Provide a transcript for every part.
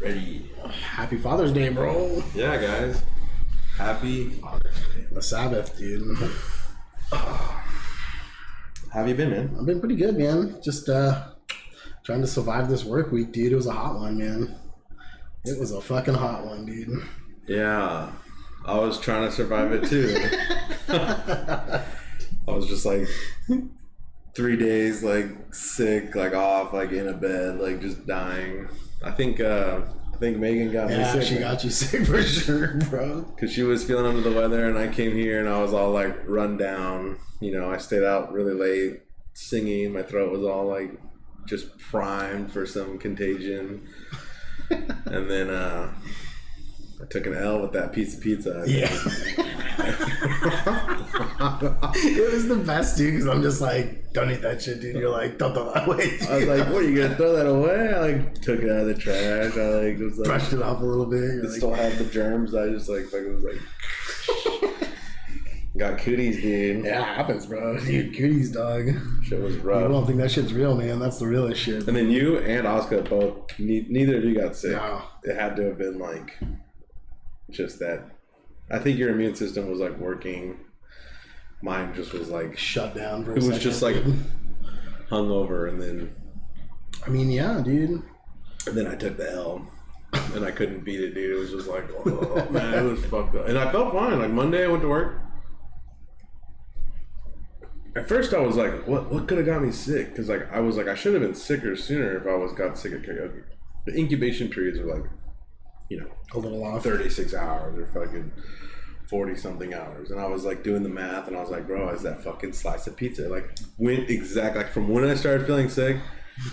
Ready. Happy Father's Day, bro. Yeah, guys. Happy Father's Day. The Sabbath, dude. How have you been, man? I've been pretty good, man. Just trying to survive this work week, dude. It was a hot one, man. It was a fucking hot one, dude. Yeah. I was trying to survive it, too. I was just like 3 days, like sick, like off, like in a bed, like just dying. I think Megan got me sick. Yeah, she got you sick for sure, bro. Because she was feeling under the weather, and I came here, and I was all like run down. You know, I stayed out really late singing. My throat was all like just primed for some contagion. And then I took an L with that piece of pizza. Yeah. It was the best, dude, because I'm just like, don't eat that shit, dude. You're like, don't throw that away, dude. I was like, what, are you going to throw that away? I like took it out of the trash. I like was like brushed it off a little bit. It still had the germs. I just like fucking was like got cooties, dude. Yeah, it happens, bro. Dude, cooties, dog. Shit was rough. You don't think that shit's real, man. That's the realest shit. And then you and Oscar both, neither of you got sick. No. It had to have been like just that. I think your immune system was like working. Mine just was like shut down for a second. It was second, just like hungover, and then I mean, yeah, dude. And then I took the L, and I couldn't beat it, dude. It was just like, oh man, it was fucked up. And I felt fine. Like Monday, I went to work. At first, I was like, what could have got me sick? Because like I was like, I should have been sicker sooner if I got sick at karaoke. The incubation periods are like, you know, a little off. 36 hours or fucking 40 something hours. And I was like doing the math, and I was like, bro, is that fucking slice of pizza? Like went exact, like from when I started feeling sick,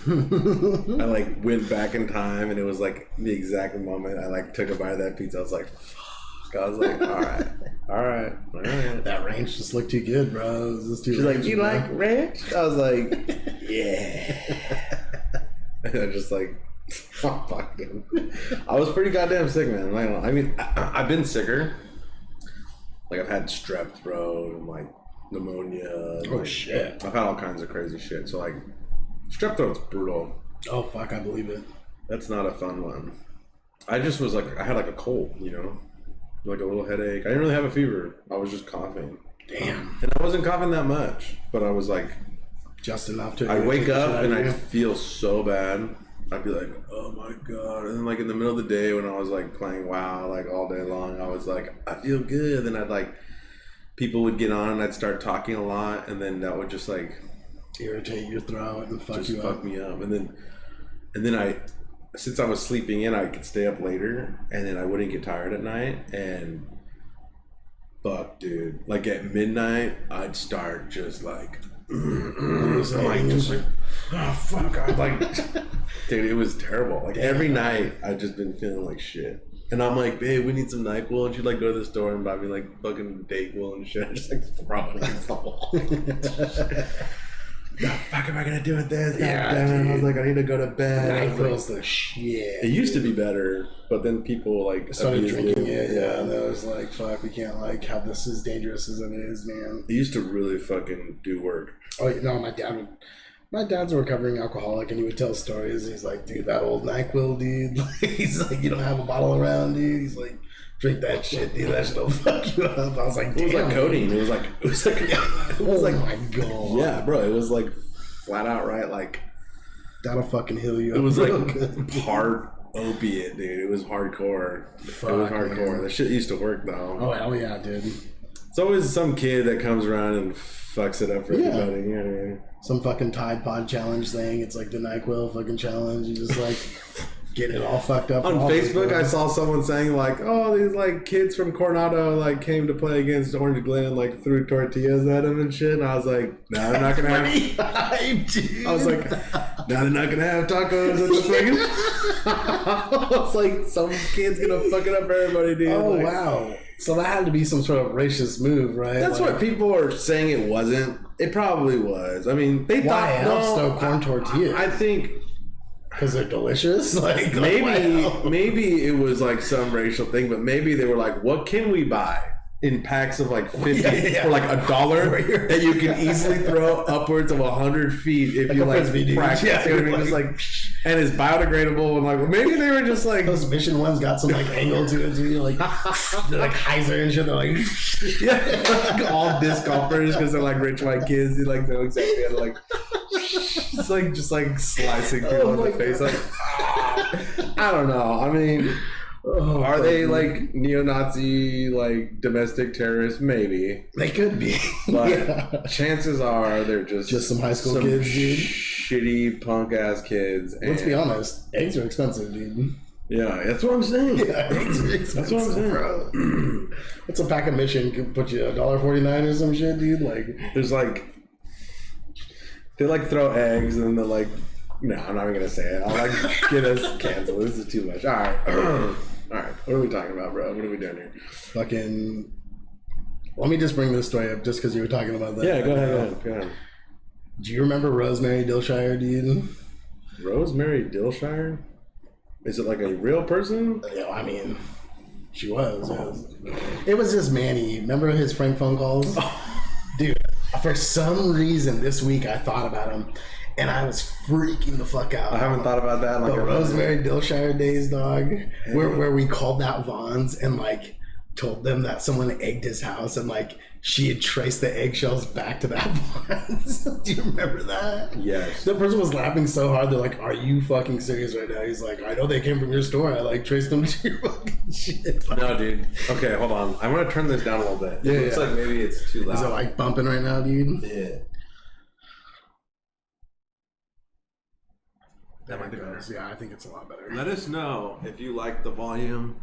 I like went back in time, and it was like the exact moment I like took a bite of that pizza. I was like, fuck. I was like, all right. That ranch just looked too good, bro. It was just too She's like, you like ranch? I was like, yeah. And I just like, oh, fucking. I was pretty goddamn sick, man. I mean, I've been sicker. Like I've had strep throat and like pneumonia. Oh like, shit! I've had all kinds of crazy shit. So like, strep throat's brutal. Oh fuck, I believe it. That's not a fun one. I just was like, I had like a cold, you know, like a little headache. I didn't really have a fever. I was just coughing. Damn. And I wasn't coughing that much, but I was like, just enough to. I wake up and I feel so bad. I'd be like, oh my god. And then like in the middle of the day when I was like playing WoW like all day long, I was like, I feel good. Then I'd like, people would get on and I'd start talking a lot, and then that would just like irritate your throat and fuck me up. And then I, since I was sleeping in, I could stay up later, and then I wouldn't get tired at night. And fuck, dude, like at midnight I'd start just like just like, oh fuck, I like, dude, it was terrible. Like every night I've just been feeling like shit, and I'm like, babe, we need some NyQuil, and she'd like go to the store and buy me like fucking Dayquil and shit. I just like throw it against the wall. The fuck am I gonna do with this? Yeah, I was like, I need to go to bed. NyQuil's the shit. It used to be better, but then people like started drinking it. Yeah, and I was like, fuck, we can't like have this as dangerous as it is, man. It used to really fucking do work. Oh no, my dad's a recovering alcoholic, and he would tell stories. He's like, dude, that old NyQuil, dude. He's like, you don't have a bottle around, dude. He's like, drink that shit, dude. That shit'll fuck you up. I was like, damn. It was like codeine. It was like oh my god. Yeah, bro. It was like flat out right. Like that'll fucking heal you. It was like hard opiate, dude. It was hardcore. Fuck, it was hardcore. Man. The shit used to work though. Oh hell yeah, dude. It's always some kid that comes around and fucks it up for everybody. You know what I mean? Some fucking Tide Pod challenge thing. It's like the NyQuil fucking challenge. You just like getting it all fucked up. On Facebook, I saw someone saying like, "Oh, these like kids from Coronado like came to play against Orange Glen and like threw tortillas at them and shit." And I was like, "No, they're not gonna have." I was like, "No, they're not gonna have tacos at the friggin'." I was like, "Some kid's gonna fuck it up for everybody, dude." Oh like, wow! So that had to be some sort of racist move, right? That's like, what people are saying. It wasn't. It probably was. I mean, they thought no corn tortillas. I think. Because they're delicious? Like maybe it was like some racial thing, but maybe they were like, what can we buy in packs of like 50 for like $1 that you can easily throw upwards of 100 feet if like you like practice? Yeah, you know what I mean? Just like and it's biodegradable. And like maybe they were just like those mission ones got some like angle to it too, like they're like Heiser and shit. They're like like all disc golfers because they're like rich white kids. They like know exactly how to like. It's like just like slicing people in the face. Like I don't know. I mean. Are they like neo-Nazi, like domestic terrorists? Maybe they could be, but chances are they're just some high school kids, dude. Shitty punk ass kids. Let's be honest, eggs are expensive, dude. Yeah, that's what I'm saying. Yeah, eggs are expensive, that's what I'm saying, bro. What's a pack of Mission? Could put you $1.49 or some shit, dude. Like, there's like they like throw eggs and they're like, no, I'm not even gonna say it. I'll like get us canceled. This is too much. All right. All right, what are we talking about, bro? What are we doing here? Fucking. Let me just bring this story up just because you were talking about that. Yeah, go ahead. Do you remember Rosemary Dilshire, dude? Rosemary Dilshire? Is it like a real person? Yeah, I mean, she was. It was just Manny. Remember his prank phone calls? Dude, for some reason this week I thought about him. And I was freaking the fuck out. I haven't thought about that. Like the Rosemary Dilshire days, dog. Where we called out Vaughn's and like told them that someone egged his house and like she had traced the eggshells back to that Vaughn's. Do you remember that? Yes. The person was laughing so hard. They're like, "Are you fucking serious right now?" He's like, "I know they came from your store. I like traced them to your fucking shit." No, dude. Okay, hold on. I'm gonna turn this down a little bit. Yeah, it looks like maybe it's too loud. Is it like bumping right now, dude? Yeah. That might be better. Yeah, I think it's a lot better. Let us know if you like the volume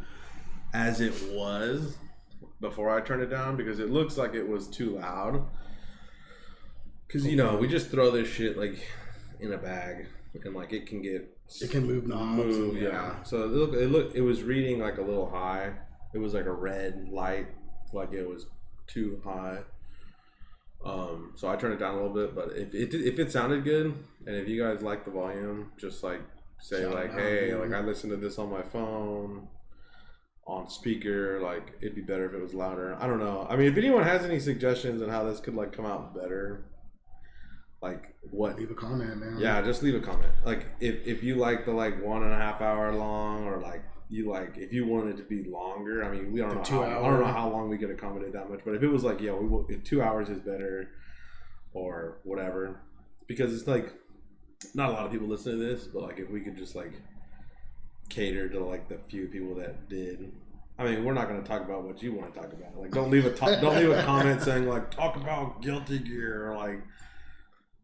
as it was before I turn it down, because it looks like it was too loud. Because, you know, we just throw this shit like in a bag and like it can move knobs. Yeah. So it was reading like a little high. It was like a red light, like it was too high. So I turned it down a little bit, but if it sounded good and if you guys like the volume, just like say like, hey, like I listened to this on my phone on speaker, like it'd be better if it was louder. I don't know. I mean, if anyone has any suggestions on how this could like come out better, like what, leave a comment, man. Yeah, just leave a comment. Like if you like the like 1.5 hour long, or like you like if you want it to be longer. I mean, we don't know I don't know how long we could accommodate that much, but if it was like, yeah, 2 hours is better or whatever, because it's like not a lot of people listen to this, but like if we could just like cater to like the few people that did. I mean, we're not going to talk about what you want to talk about. Like, don't leave a comment saying like talk about Guilty Gear or like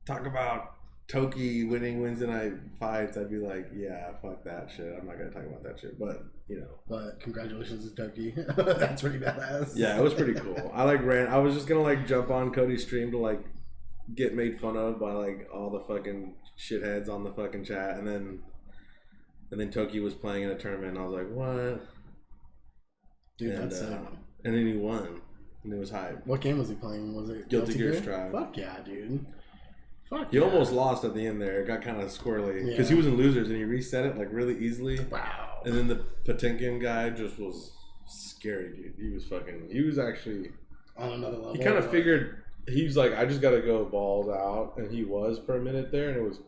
talk about Toki winning Wednesday night fights. I'd be like, yeah, fuck that shit. I'm not going to talk about that shit. But you know. But congratulations to Toki. That's pretty badass. Yeah, it was pretty cool. I was just gonna like jump on Cody's stream to like get made fun of by like all the fucking shitheads on the fucking chat, and then Toki was playing in a tournament, and I was like, what? Dude, and, that's and then he won, and it was hype. What game was he playing? Was it Guilty Gear Strive? Fuck yeah, dude. Fuck he almost lost at the end there. It got kind of squirrely because he was in losers and he reset it like really easily. Wow. And then the Potemkin guy just was scary, dude. He was actually on another level. He kind of figured, he was like, I just got to go balls out. And he was for a minute there, and it was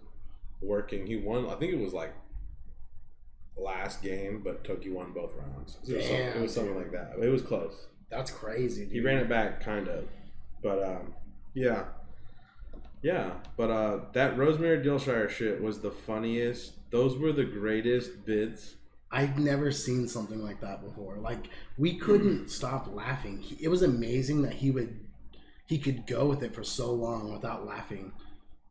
working. He won, I think it was like last game, but Toki won both rounds. It was something like that. It was close. That's crazy, dude. He ran it back, kind of. But, yeah. Yeah, but that Rosemary Dilshire shit was the funniest. Those were the greatest bits. I've never seen something like that before. Like, we couldn't stop laughing. It was amazing that he could go with it for so long without laughing.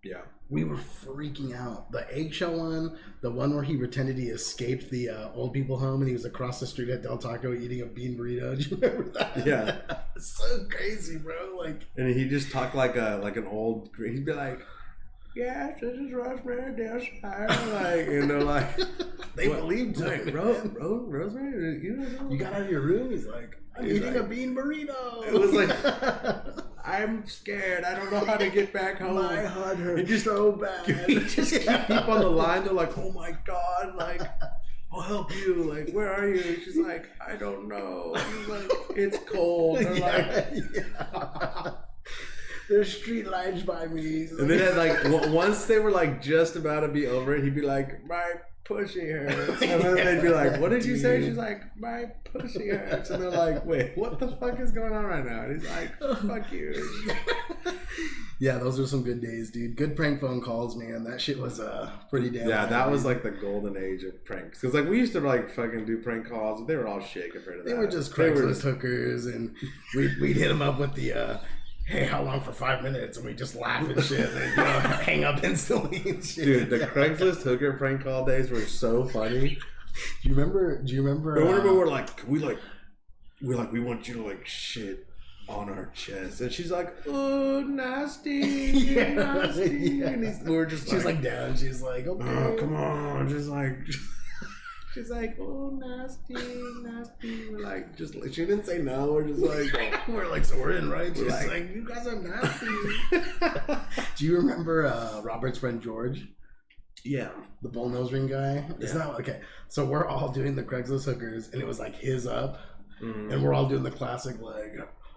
Yeah. We were freaking out. The eggshell one, the one where he pretended he escaped the old people home and he was across the street at Del Taco eating a bean burrito. Do you remember that? Yeah. It's so crazy, bro. Like, and he just talked like an old. He'd be like, "Yes, this is Rosemary Dilshire." Like, you know, like they believed like, him. Rosemary, you got out of your room. He's like, I'm eating a bean burrito. It was like, I'm scared. I don't know how to get back home. My heart hurts so bad. You just keep people on the line. They're like, oh my God, like, I'll help you. Like, where are you? And she's like, I don't know. He's like, it's cold. They're like, There's street lights by me. And then once they were like just about to be over it, he'd be like, my pussy hurts. And then they'd be like, what did you say? She's like, my pussy hurts. And they're like, wait, what the fuck is going on right now? And he's like, fuck you. Yeah, those were some good days, dude. Good prank phone calls, man. That shit was pretty damn. Yeah, that was like the golden age of pranks. Because like we used to like fucking do prank calls, but they were all shit compared to that. They were just Craigslist hookers, and we'd hit them up with the hey, how long for 5 minutes? And we just laugh and shit, and hang up instantly and shit. Dude, the Craigslist hooker prank call days were so funny. Do you remember? I remember we're like, we want you to like shit on our chest, and she's like, oh, nasty, yeah, nasty. Yeah. And we're just she's like down. She's like, okay, oh, come on, just like. She's like, oh, nasty, nasty. We're like, just she didn't say no. We're just like, we're like, so we're in, right? She's like, you guys are nasty. Do you remember Robert's friend George? Yeah, the bull nose ring guy. Yeah. It's not okay. So we're all doing the Craigslist hookers, and it was like his up, mm-hmm. and we're all doing the classic like,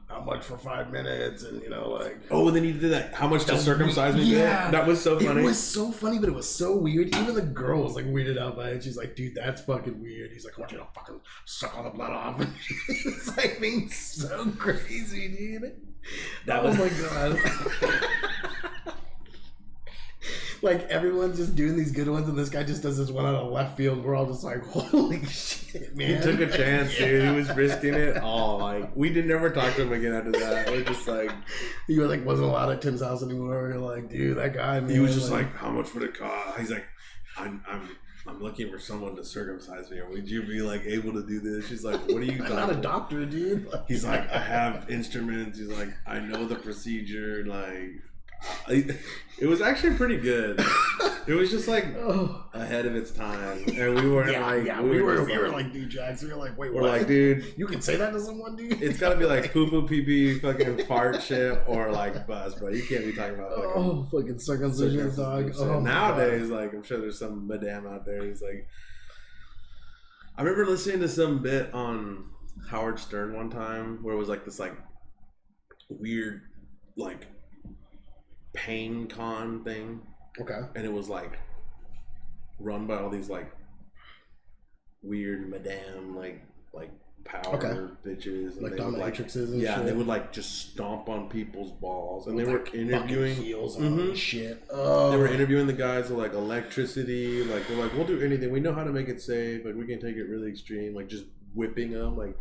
how much for 5 minutes, and like, oh, and then he did that. How much to circumcise me? Yeah, that was so funny. It was so funny, but it was so weird. Even the girl was like weirded out by it. She's like, dude, that's fucking weird. He's like, I want you to fucking suck all the blood off. It's like being so crazy, dude. Oh my god. Like everyone's just doing these good ones, and this guy just does this one out of left field. We're all just like, holy shit, man! He took a chance, dude. He was risking it all. Like we did never talk to him again after that. We're just like, he was like wasn't allowed at Tim's house anymore. We're like, dude, that guy. Man, he was just like, how much would it cost? He's like, I'm looking for someone to circumcise me. Would you be like able to do this? She's like, what are you? I'm not a doctor, dude. He's like, I have instruments. He's like, I know the procedure. Like. It was actually pretty good. It was just like ahead of its time, and we weren't we were like dude jacks. We were like, wait, we're like, dude, you can say that to someone, dude. It's gotta be like poo poo pee pee fucking fart shit or like buzz, bro. You can't be talking about fucking circumcision, dog. Oh, nowadays, like I'm sure there's some madame out there who's like. I remember listening to some bit on Howard Stern one time where it was like this like weird like. Pain con thing. Okay. And it was like run by all these like weird madame like power bitches and like they would dominatrixes and yeah shit. They would like just stomp on people's balls and they were interviewing heels and shit. Oh. They were interviewing the guys with like electricity, like they're like, we'll do anything, we know how to make it safe, like we can take it really extreme, like just whipping them, like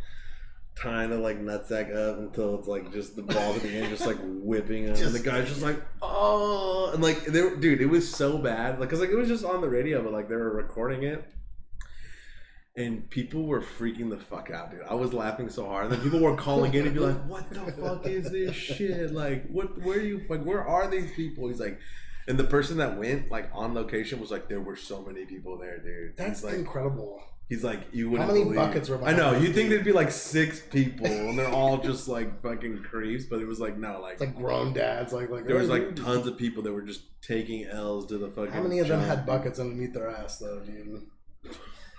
tying the like nutsack up until it's like just the balls at the end, just like whipping them, and the guy's just like, oh, and like they were, dude, it was so bad, like, cause like it was just on the radio, but like they were recording it, and people were freaking the fuck out, dude. I was laughing so hard, and then people were calling in and be like, what the fuck is this shit? Like, where are these people? He's like. And the person that went like on location was like, there were so many people there, dude. That's like, incredible. He's like, you wouldn't How many believe. buckets were I know, you'd think there'd be like 6 people and they're all just like fucking creeps, but it was like, no, like. It's like grown dads, like there was like tons of people that were just taking L's to the fucking. How many of them had buckets underneath their ass though, dude?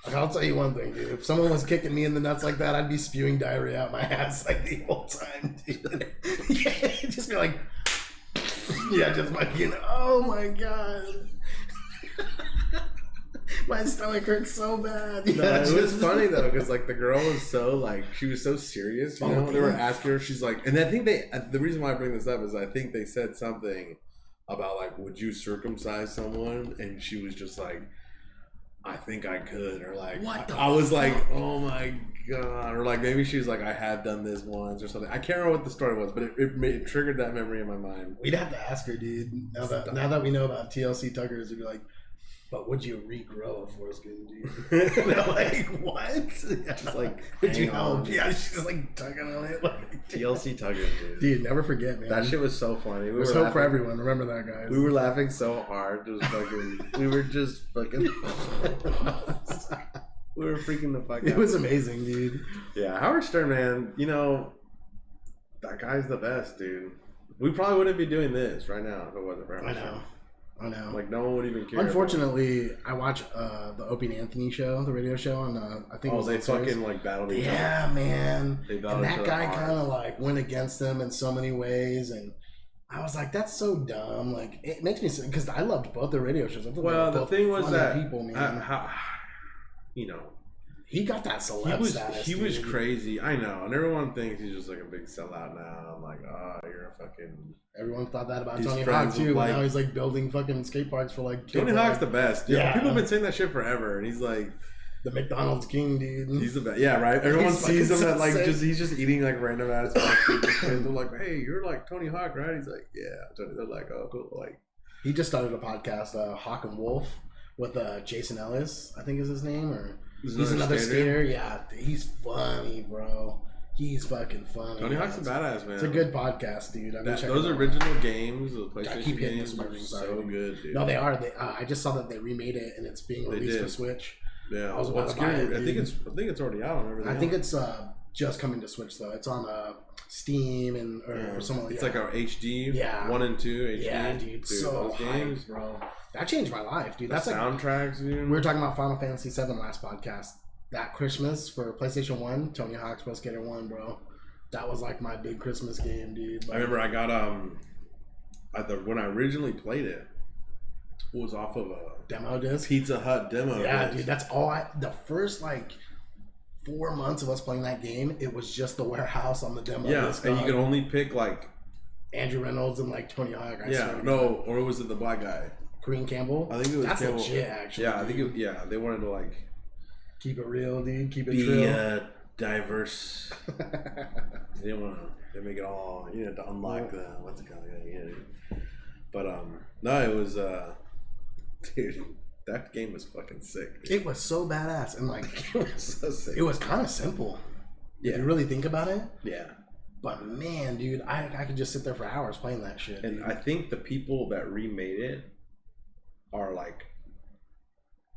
Like, I'll tell you one thing, dude. If someone was kicking me in the nuts like that, I'd be spewing diarrhea out my ass like the whole time, dude. Yeah, just be like. Yeah, just fucking, oh my god. My stomach hurts so bad. Yeah, no, it was funny though, because like the girl was so like, she was so serious, you know? They were asking her, she's like, and I think the reason why I bring this up is I think they said something about like, would you circumcise someone? And she was just like, I think I could, or like, I was like, oh my god, or like maybe she was like, I have done this once or something. I can't remember what the story was, but it triggered that memory in my mind. We'd have to ask her, dude. Now that we know about TLC tuckers, we'd be like, but would you regrow a foreskin, dude? Like, what? Just like, would you help? Yeah, she's just like tugging on it. Like, TLC tugging, dude. Dude, never forget, man. That shit was so funny. There's hope for everyone. Remember that, guys. We were laughing so hard. Just fucking. We were just fucking. We were freaking the fuck out. It was amazing, dude. Yeah, Howard Stern, man. You know, that guy's the best, dude. We probably wouldn't be doing this right now if it wasn't for Howard Stern. I know. Like, no one would even care. Unfortunately, I watch the Opie and Anthony show, the radio show, and I think they fucking like battled each other. Yeah, man. They and that guy kind of like went against them in so many ways, and I was like, that's so dumb. Like, it makes me sick because I loved both their radio shows. Well, the thing was that people, man. You know, he got that celeb status. He was crazy. I know, and everyone thinks he's just like a big sellout now. I'm like, you're a fucking. Everyone thought that about Tony Hawk too. Like, now he's like building fucking skate parks for like. Tony Hawk's the best. Yeah, people have been saying that shit forever, and he's like. The McDonald's king, dude. He's the best. Yeah, right. Everyone sees him at like he's just eating like random ass food. And they're like, "Hey, you're like Tony Hawk, right?" He's like, "Yeah." They're like, "Oh, cool." Like, he just started a podcast, Hawk and Wolf, with Jason Ellis, I think is his name, or he's another skater. Yeah, he's funny, bro. He's fucking funny. Tony Hawk's a badass, man. It's a good podcast, dude. Those original games, the PlayStation games, are so good, dude. No, they are. I just saw that they remade it and it's being released for Switch. Yeah, I was about to buy it. I think it's already out on everything. I think it's just coming to Switch though. It's on Steam or something like that. It's like our HD, 1 and 2 HD. Yeah, dude, so those games, bro. That changed my life, dude. That's soundtracks, dude. We were talking about Final Fantasy VII last podcast. That Christmas for PlayStation 1, Tony Hawk's Pro Skater 1, bro. That was like my big Christmas game, dude. Like, I remember I got when I originally played it. Was off of a demo disc, Pizza Hut demo. Yeah, disc. Dude, that's all. The first like 4 months of us playing that game, it was just the warehouse on the demo disc. And you could only pick like Andrew Reynolds and like Tony Hawk. Or was it the black guy? Kareem Campbell. I think it was that's Campbell. Legit, actually. Yeah, I think they wanted to like keep it real, dude. Keep it real. Diverse. They didn't want to make it all. You know, to unlock the what's it called? Yeah. But no, it was. Dude, that game was fucking sick. Dude. It was so badass, and like it was so sick. It was kind of simple. Yeah. If you really think about it. Yeah. But man, dude, I could just sit there for hours playing that shit. And dude. I think the people that remade it are like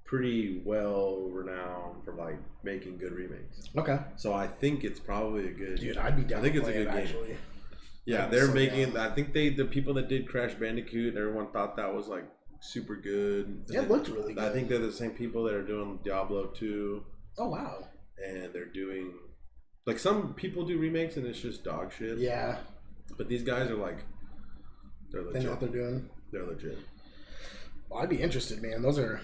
pretty well renowned for like making good remakes. Okay. So I think it's probably a good. Dude, I'd be down. I think it's a good game. Actually. Yeah, they're making it. I think the people that did Crash Bandicoot, everyone thought that was like. Super good. Yeah, it looked really good. I think they're the same people that are doing Diablo 2. Oh, wow. And they're doing... Like, some people do remakes and it's just dog shit. Yeah. But these guys are like... They're legit. They know what they're doing. They're legit. Well, I'd be interested, man. Those are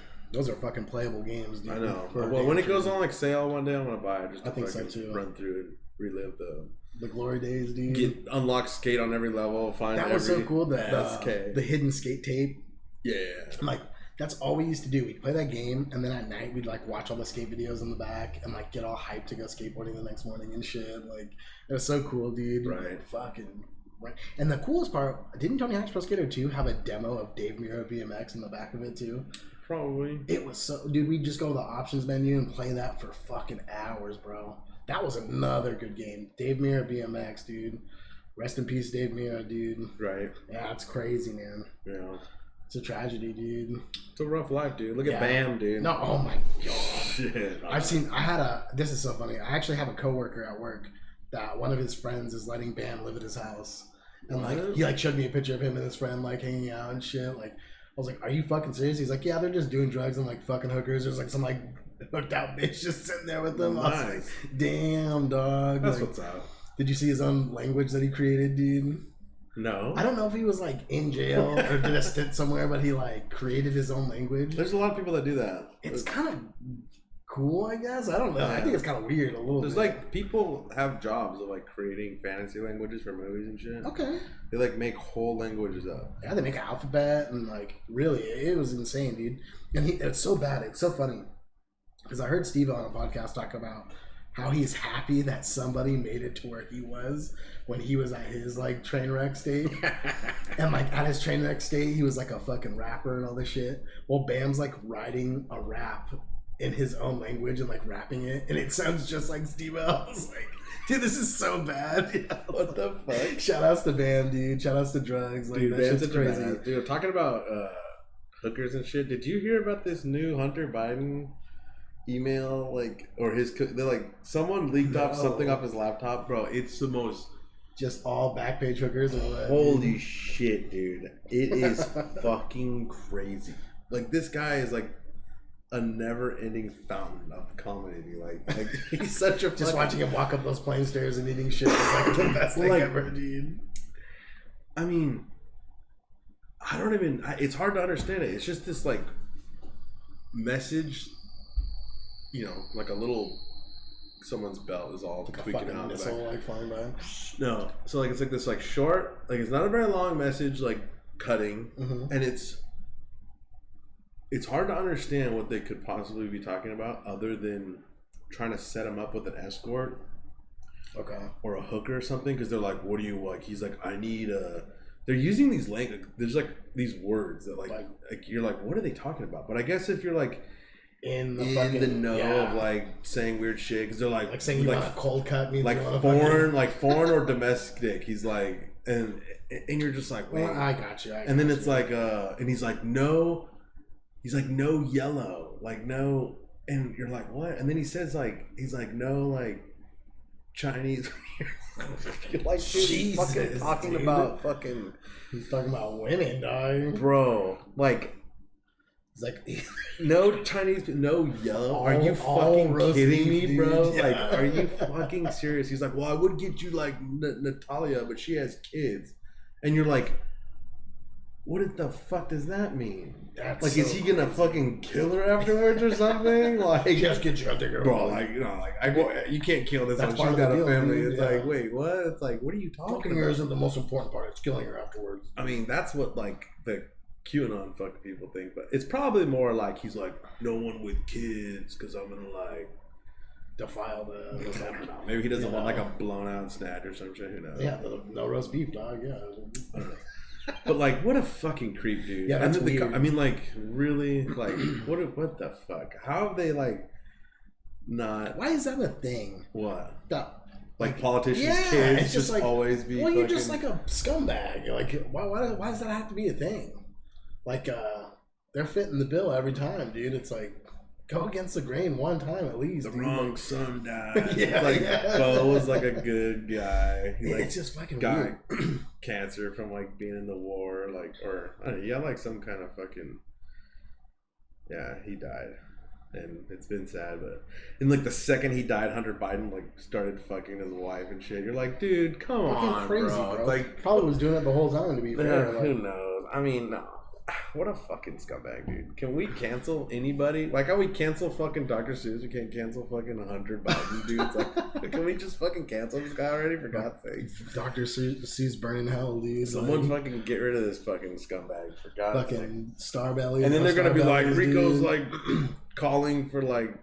fucking playable games, dude. I know. Well, when it goes on like sale one day, I'm going to buy it. Just I think so, too. Run through and relive the glory days, dude. Unlock skate on every level. That was so cool. The hidden skate tape. Yeah. Like, that's all we used to do. We'd play that game, and then at night, we'd, like, watch all the skate videos in the back and, like, get all hyped to go skateboarding the next morning and shit. Like, it was so cool, dude. Right. Fucking right. And the coolest part, didn't Tony Hawk's Pro Skater 2 have a demo of Dave Mirra BMX in the back of it, too? Probably. It was so... Dude, we'd just go to the options menu and play that for fucking hours, bro. That was another good game. Dave Mirra BMX, dude. Rest in peace, Dave Mirra, dude. Right. Yeah, it's crazy, man. Yeah. It's a tragedy, dude. It's a rough life, dude. Look at Bam, dude. No, oh my god. Shit. This is so funny. I actually have a coworker at work that one of his friends is letting Bam live at his house. And like he like showed me a picture of him and his friend like hanging out and shit. Like I was like, are you fucking serious? He's like, yeah, they're just doing drugs and like fucking hookers. There's like some like hooked out bitch just sitting there with them. Nice. I was like, damn, dog. That's like, what's up. Did you see his own language that he created, dude? No. I don't know if he was like in jail or did a stint somewhere, but he like created his own language. There's a lot of people that do that. It's kind of cool, I guess. I don't know. Yeah. I think it's kind of weird a little bit. There's like people have jobs of like creating fantasy languages for movies and shit. Okay. They like make whole languages up. Yeah, they make an alphabet and like really, it was insane, dude. And it's so bad. It's so funny because I heard Steve on a podcast talk about how he's happy that somebody made it to where he was when he was at his like train wreck state. And like at his train wreck state, he was like a fucking rapper and all this shit. Well, Bam's like writing a rap in his own language and like rapping it, and it sounds just like Steve L. I was like, dude, this is so bad. What the fuck? Shout outs to Bam, dude. Shout outs to drugs. Like, dude, that shit's crazy. Dude, talking about hookers and shit. Did you hear about this new Hunter Biden email, like, or his? They're like, someone leaked off something off his laptop, bro. It's the most. Just all back page hookers. Or what, holy shit, dude! It is fucking crazy. Like this guy is like a never-ending fountain of comedy. Like he's such a just watching him walk up those plane stairs and eating shit is like the best thing ever, dude. I mean, I don't even. It's hard to understand it. It's just this like message, you know, like a little. Someone's belt is all like tweaking out. Missile, like flying by. No, so like it's like this like short, like it's not a very long message, like cutting, and it's hard to understand what they could possibly be talking about, other than trying to set him up with an escort, or a hooker or something. Because they're like, "What do you like?" He's like, "I need a." They're using these language. There's like these words that like you're like, what are they talking about? But I guess if you're like. In the know of like saying weird shit, because they're like saying you want a cold cut means like foreign like foreign or domestic. He's like and you're just like, wait, well, I got you. And then it's like and he's like no yellow, like no, and you're like what? And then he says like he's like no like Chinese. Like he's fucking talking about fucking. He's talking about women, dog. Bro, like. It's like no Chinese, no yellow. Are you fucking kidding me, bro? Yeah. Like, are you fucking serious? He's like, well, I would get you like Natalia, but she has kids, and you're like, what the fuck does that mean? That's like, so is he gonna fucking kill her afterwards or something? Like, just get you out there, bro. Like, you know, like you can't kill this one. She's got a family. It's like, wait, what? It's like, what are you talking Fucking about? her isn't the most important part. It's killing her afterwards. I mean, that's what like the QAnon fucking people think, but it's probably more like he's like, no one with kids because I'm gonna like defile the. I don't know. Maybe he doesn't want like a blown out snatch or some shit. Who knows? Yeah, no roast beef, dog. Yeah. I don't know. But like, what a fucking creep, dude. Yeah, that's weird. I mean, like, really, like, what the fuck? How have they like not? Why is that a thing? What? Like politicians' kids it's just like, always be. Well, you're just like a scumbag. Like, why does that have to be a thing? Like, they're fitting the bill every time, dude. It's like, go against the grain one time at least. The dude. wrong son died. Bo was like a good guy. He It's just fucking got weird. cancer from like being in the war, like, or I don't know, like some kind of fucking. Yeah, he died, and it's been sad. But and like the second he died, Hunter Biden like started fucking his wife and shit. You're like, dude, come on, crazy, bro. It's like probably was doing it the whole time. To be fair, who knows? I mean, no. What a fucking scumbag, dude. Can we cancel anybody? Like how we cancel fucking Dr. Seuss, we can't cancel fucking Hunter Biden, dude. It's like, can we just fucking cancel this guy already, for God's sake? Dr. Seuss burning hell, dude. Someone fucking get rid of this fucking scumbag, for God's sake. Fucking Starbelly. And then they're gonna be like, Rico's dude. like calling for like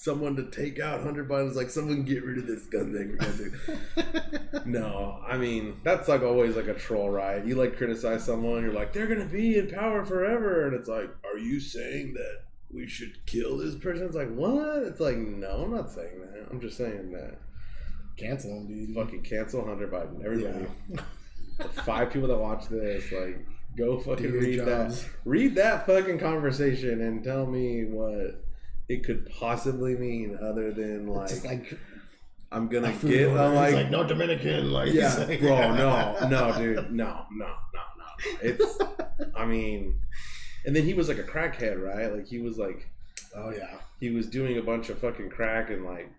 someone to take out Hunter Biden's like, someone get rid of this scumbag, for God's sake. No, I mean, that's like always like a troll riot. You like criticize someone, you're like, they're gonna be in power forever, and it's like, are you saying that we should kill this person? It's like, what? It's like, no, I'm not saying that. I'm just saying that cancel him, dude. Fucking cancel Hunter Biden. Everybody. Yeah. The 5 people that watch this, like, go fucking read that fucking conversation and tell me what it could possibly mean, other than like I'm gonna get like no Dominican, like yeah, like, bro, no, dude, no. It's, I mean, and then he was like a crackhead, right? Like he was like, oh yeah, he was doing a bunch of fucking crack and like,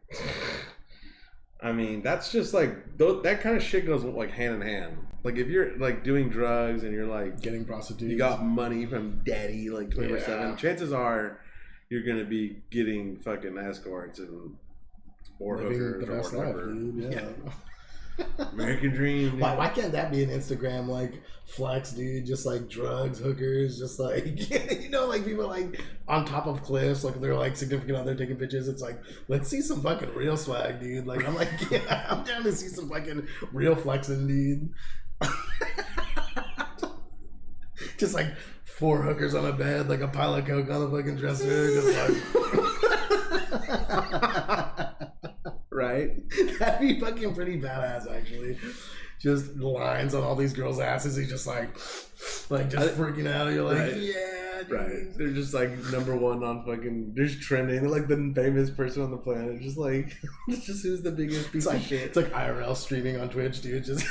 I mean, that's just like that kind of shit goes like hand in hand. Like if you're like doing drugs and you're like getting prostitutes, you got money from daddy like 24/7. Chances are you're gonna be getting fucking escorts and or hookers or whatever. Dude, yeah. American dream. Dude. Why can't that be an Instagram like flex, dude? Just like drugs, hookers, just like you know, like people like on top of cliffs, like they're like significant other taking pictures. It's like, let's see some fucking real swag, dude. Like I'm like, yeah, I'm down to see some fucking real flexing, dude. Just like 4 hookers on a bed, like a pile of coke on the fucking dresser, just like right? That'd be fucking pretty badass, actually. Just lines on all these girls' asses. He's just like just freaking out. You're like, right. Yeah, dude. Right. They're just like #1 on fucking. They're just trending. They're like the famous person on the planet. Just like, it's just who's the biggest piece of shit. It's like IRL streaming on Twitch, dude. Just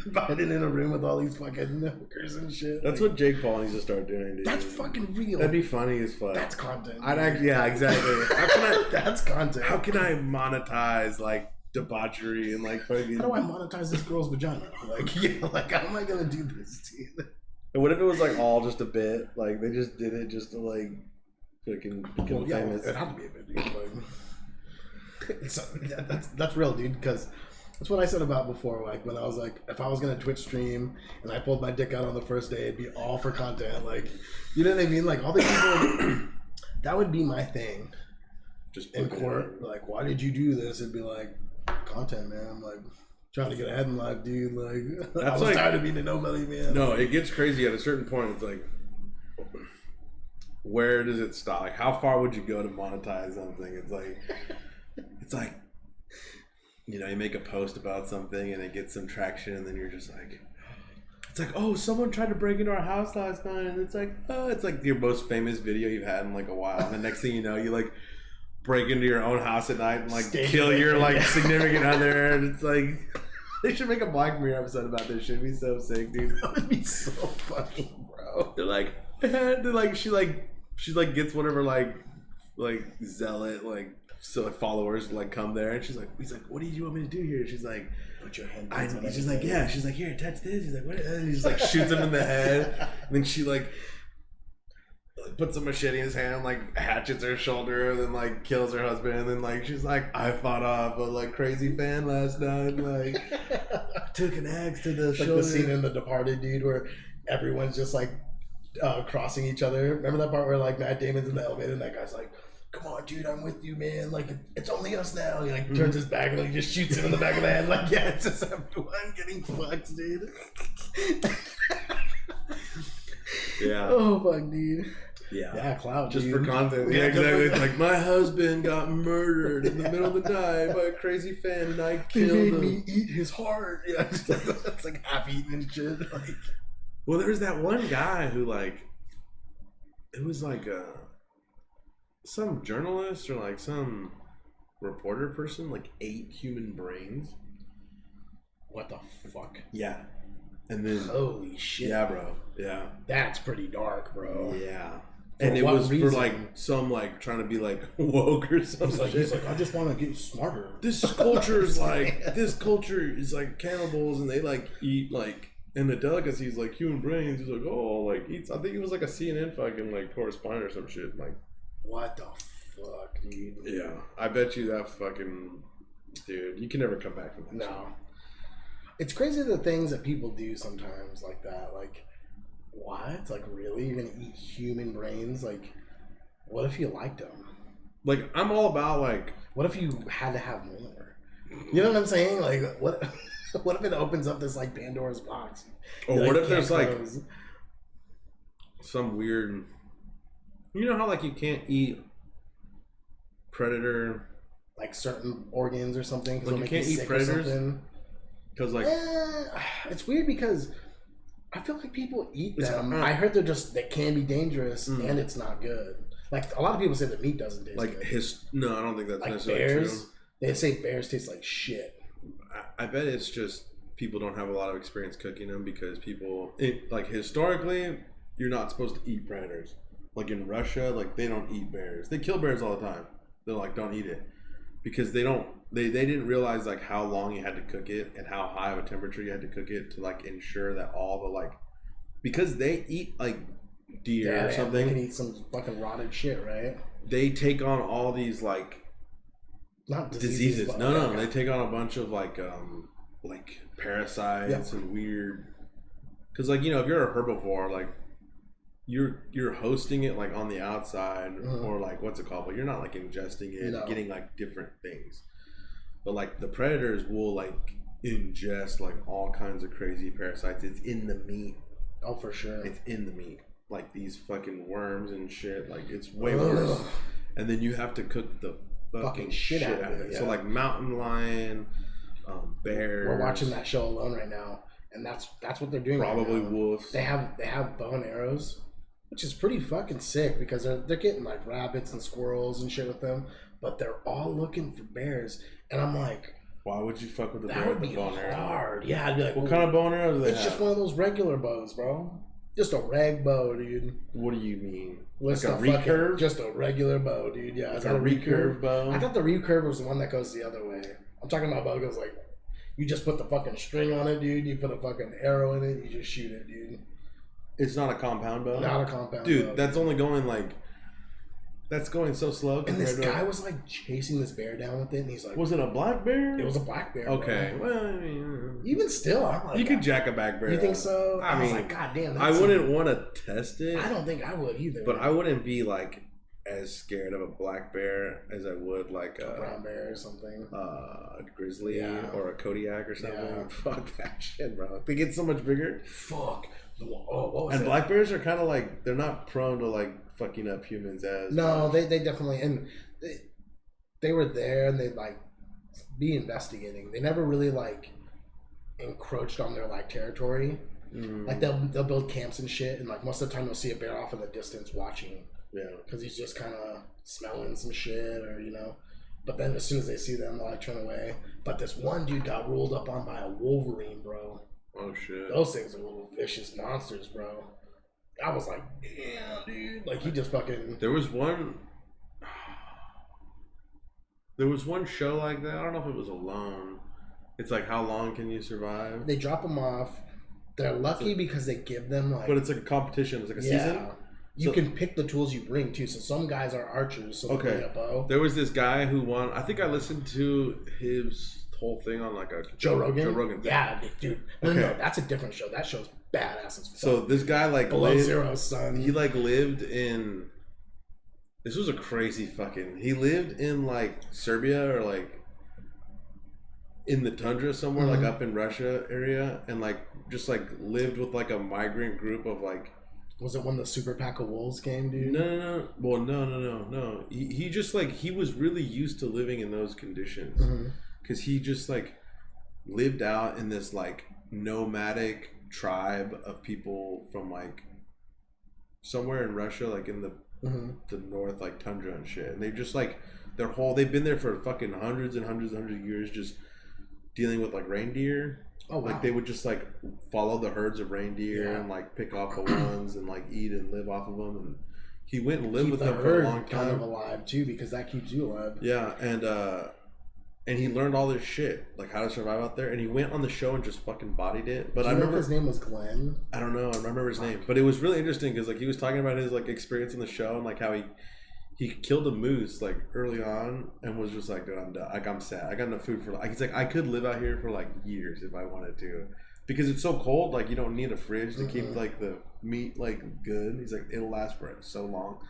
Biden in a room with all these fucking hookers and shit. That's like, what Jake Paul needs to start doing, dude. That's fucking real. That'd be funny as fuck. That's content. I'd actually, yeah, exactly. How can I? That's content. How can I monetize like debauchery and like fucking? How do I monetize this girl's vagina? Like, yeah, like how am I gonna do this, dude? And what if it was like all just a bit? Like they just did it just to like fucking become famous. It had to be a bit, dude. That's real, dude. Because that's what I said about before. Like when I was like, if I was gonna Twitch stream and I pulled my dick out on the first day, it'd be all for content. Like, you know what I mean? Like all the people, that would be my thing. Just In court, like, why did you do this? It'd be like, content, man. I'm like trying to get ahead in life, dude. Like, that's I was like, tired of being a nobody, man. No, it gets crazy at a certain point. It's like, where does it stop? Like, how far would you go to monetize something? It's like, you know, you make a post about something and it gets some traction, and then you're just like, it's like, oh, someone tried to break into our house last night, and it's like, oh, it's like your most famous video you've had in like a while. And the next thing you know, you like break into your own house at night and like kill your like significant other, and it's like they should make a Black Mirror episode about this shit. It'd be so sick, dude. That would be so funny, bro. They're like she gets whatever like zealot like so followers like come there, and he's like, what do you want me to do here? She's like, put your hand. She's like, yeah. She's like, here, touch this. He's like, what? And he's like shoots him in the head, and then she like puts a machete in his hand, like hatchets her shoulder, and then like kills her husband, and then like she's like, I fought off a like crazy fan last night, like took an axe to the shoulder. The scene in The Departed, dude, where everyone's just like crossing each other. Remember that part where like Matt Damon's in the elevator and that guy's like, come on, dude, I'm with you, man. Like, it's only us now. He like turns his back and like just shoots him in the back of the head. Like, yeah, it's just everyone getting fucked, dude. Yeah. Oh fuck, dude. Yeah. Yeah, Cloud. Just dude. for content. Yeah, exactly. It's like, my husband got murdered in the middle of the night by a crazy fan, and I killed him. Me eat his heart. Yeah, it's like half eaten and shit. Like, well, there was that one guy who like, it was like some journalist or like some reporter person like ate human brains. what the fuck? Yeah. And then Holy shit. Yeah, bro. Yeah. That's pretty dark, bro. Yeah. For And it was reason? for like some like trying to be like woke or something. He's like, I just want to get smarter. This culture is like cannibals, and they like eat like, and the delicacy is like human brains. He's like, oh, like eats. I think it was like a CNN fucking like correspondent or some shit. Like, what the fuck, dude? yeah, I bet you that fucking dude, you can never come back from that. No. It's crazy the things that people do sometimes like that. Like, what? Like, really? You're gonna eat human brains? Like, what if you liked them? Like, I'm all about like, what if you had to have more? You know what I'm saying? Like, what? What if it opens up this like Pandora's box? or what if there's like close? some weird, you know how like you can't eat predator, like certain organs or something? 'Cause like it'll you make can't eat sick or predators something? because like It's weird because I feel like people eat It's them. not- I heard they can be dangerous and it's not good. Like a lot of people say the meat doesn't taste like good. no, I don't think that's Like necessarily bears, true. they say bears taste like shit. I bet it's just people don't have a lot of experience cooking them because like historically, you're not supposed to eat predators. Like in Russia, like they don't eat bears. They kill bears all the time. They're like, don't eat it because they didn't realize like how long you had to cook it and how high of a temperature you had to cook it to like ensure that all the like, because they eat like deer or something. They can eat some fucking rotted shit, right? They take on all these like Not diseases. but No, they take on a bunch of like parasites Yep. and weird. Because like, you know, if you're a herbivore, like you're hosting it like on the outside or like what's it called, but you're not like ingesting it, and getting like different things. But like the predators will like ingest like all kinds of crazy parasites. It's in the meat. Oh, for sure. It's in the meat. Like these fucking worms and shit. Like it's way worse. And then you have to cook the fucking shit out of it. Yeah. So like mountain lion, bears. We're watching that show Alone right now, and that's what they're doing. Probably right now. wolves. They have bow and arrows, which is pretty fucking sick because they're getting like rabbits and squirrels and shit with them, but they're all looking for bears, and I'm like, why would you fuck with the that bear would with be the bow and arrow? hard. Yeah, I'd be like, What kind of bow and arrow do they It's have? just one of those regular bows, bro. Just a rag bow, dude. What do you mean? What's like a the fucking- recurve? Just a regular bow, dude. Yeah, Like is a that recurve bow? I thought the recurve was the one that goes the other way. I'm talking about bow goes like, you just put the fucking string on it, dude. You put a fucking arrow in it. You just shoot it, dude. It's not a compound bow? Not a compound Dude, bow. that's only going like... That's going so slow. And this guy was like chasing this bear down with it, and he's like... Was it a black bear? It was a black bear. Okay. Bro. Well, I mean... Even still, I'm like... You could jack a black bear. You think so? I was mean, like, God damn. I wouldn't want to test it. I don't think I would either. But I wouldn't be like as scared of a black bear as I would like a brown bear or something. A grizzly or a Kodiak or something. Yeah. Fuck that shit, bro. They get so much bigger. Fuck. Oh, what was and it? black bears are kind of like, they're not prone to like fucking up humans as no, they definitely, and they were there and they'd like be investigating. They never really like encroached on their like territory. Like they'll build camps and shit, and like most of the time you'll see a bear off in the distance watching. Yeah, because he's just kind of smelling some shit, or you know. But then as soon as they see them, they'll like turn away. But this one dude got rolled up on by a wolverine, bro. Oh shit! Those things are little vicious monsters, bro. I was like, damn, dude. Like he just fucking. There was one show like that. I don't know if it was Alone. It's like, how long can you survive? They drop them off. They're lucky because they give them like... But it's like a competition. It's like a season. You can pick the tools you bring too. So some guys are archers, so they bring a bow. There was this guy who won. I think I listened to his whole thing on like a Joe Rogan. Joe Rogan thing. Yeah, dude. No, that's a different show. That show's badass as fuck. So this guy like Below Zero, son. He like lived in... This was a crazy fucking... He lived in like Serbia or like in the tundra somewhere, like up in Russia area, and like just like lived with like a migrant group of like... Was it when the Super Pack of Wolves came, dude? No. Well, no. He just like, he was really used to living in those conditions because he just like lived out in this like nomadic tribe of people from like somewhere in Russia, like in the north, like tundra and shit. And they just like they've been there for fucking hundreds and hundreds of years, just dealing with like reindeer. Oh, wow. Like they would just like follow the herds of reindeer and like pick off the ones and like eat and live off of them. And he went and lived with them for a long time. Kind of alive too, because that keeps you alive. Yeah, and he learned all this shit, like how to survive out there. And he went on the show and just fucking bodied it. But I remember his name was Glenn. I don't know. I remember his name, but it was really interesting because like he was talking about his like experience on the show and like how he killed a moose like early on and was just like, dude, I'm done. Like I'm sad. I got enough food for like. He's like, I could live out here for like years if I wanted to, because it's so cold. Like you don't need a fridge to keep like the meat like good. He's like, it'll last for so long.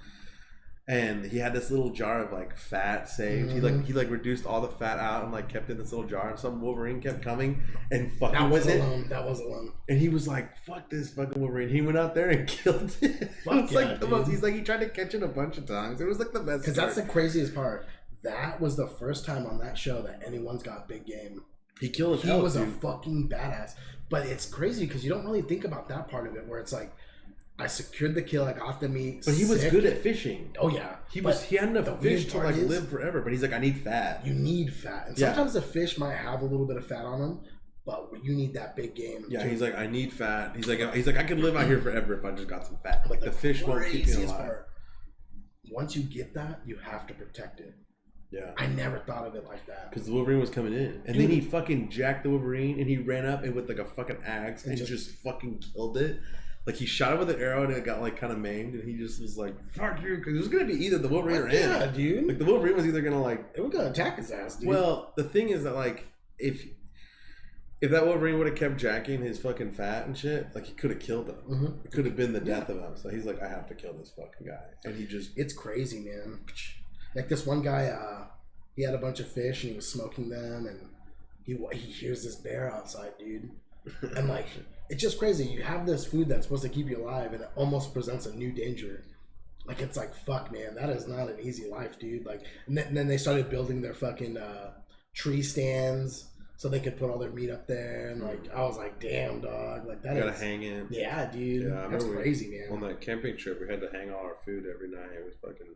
And he had this little jar of like fat saved. He like reduced all the fat out and like kept in this little jar. And some Wolverine kept coming and fucking with it. That was alone. And he was like, "Fuck this fucking Wolverine." He went out there and killed it. It was like the most. He's like, he tried to catch it a bunch of times. It was like the best. Because that's the craziest part. That was the first time on that show that anyone's got big game. He killed. He was a fucking badass. But it's crazy because you don't really think about that part of it, where it's like, I secured the kill, I got the meat. But he was good at fishing. Oh yeah, he had enough fish to like live forever. But he's like, I need fat. You need fat, and sometimes the fish might have a little bit of fat on them, but you need that big game. Yeah, he's like, I need fat. He's like, I could live out here forever if I just got some fat. Like the fish won't keep me alive. Once you get that, you have to protect it. Yeah, I never thought of it like that. Because the Wolverine was coming in, and then he fucking jacked the Wolverine, and he ran up and with like a fucking axe and just fucking killed it. Like he shot it with an arrow and it got like kind of maimed, and he just was like, "Fuck you," because it was gonna be either the Wolverine or him. Yeah, dude. Like the Wolverine was either gonna like it was gonna attack his ass, dude. Well, the thing is that like if that Wolverine would have kept jacking his fucking fat and shit, like he could have killed him. It could have been the death of him. So he's like, I have to kill this fucking guy, and he just it's crazy, man. Like this one guy, he had a bunch of fish and he was smoking them, and he hears this bear outside, dude, and like. It's just crazy. You have this food that's supposed to keep you alive, and it almost presents a new danger. Like, it's like, fuck, man, that is not an easy life, dude. Like, and then they started building their fucking tree stands so they could put all their meat up there. And, like, I was like, damn, dog. Like, that you gotta hang in. Yeah, dude. Yeah, that's crazy, man. On that camping trip, we had to hang all our food every night. It was fucking...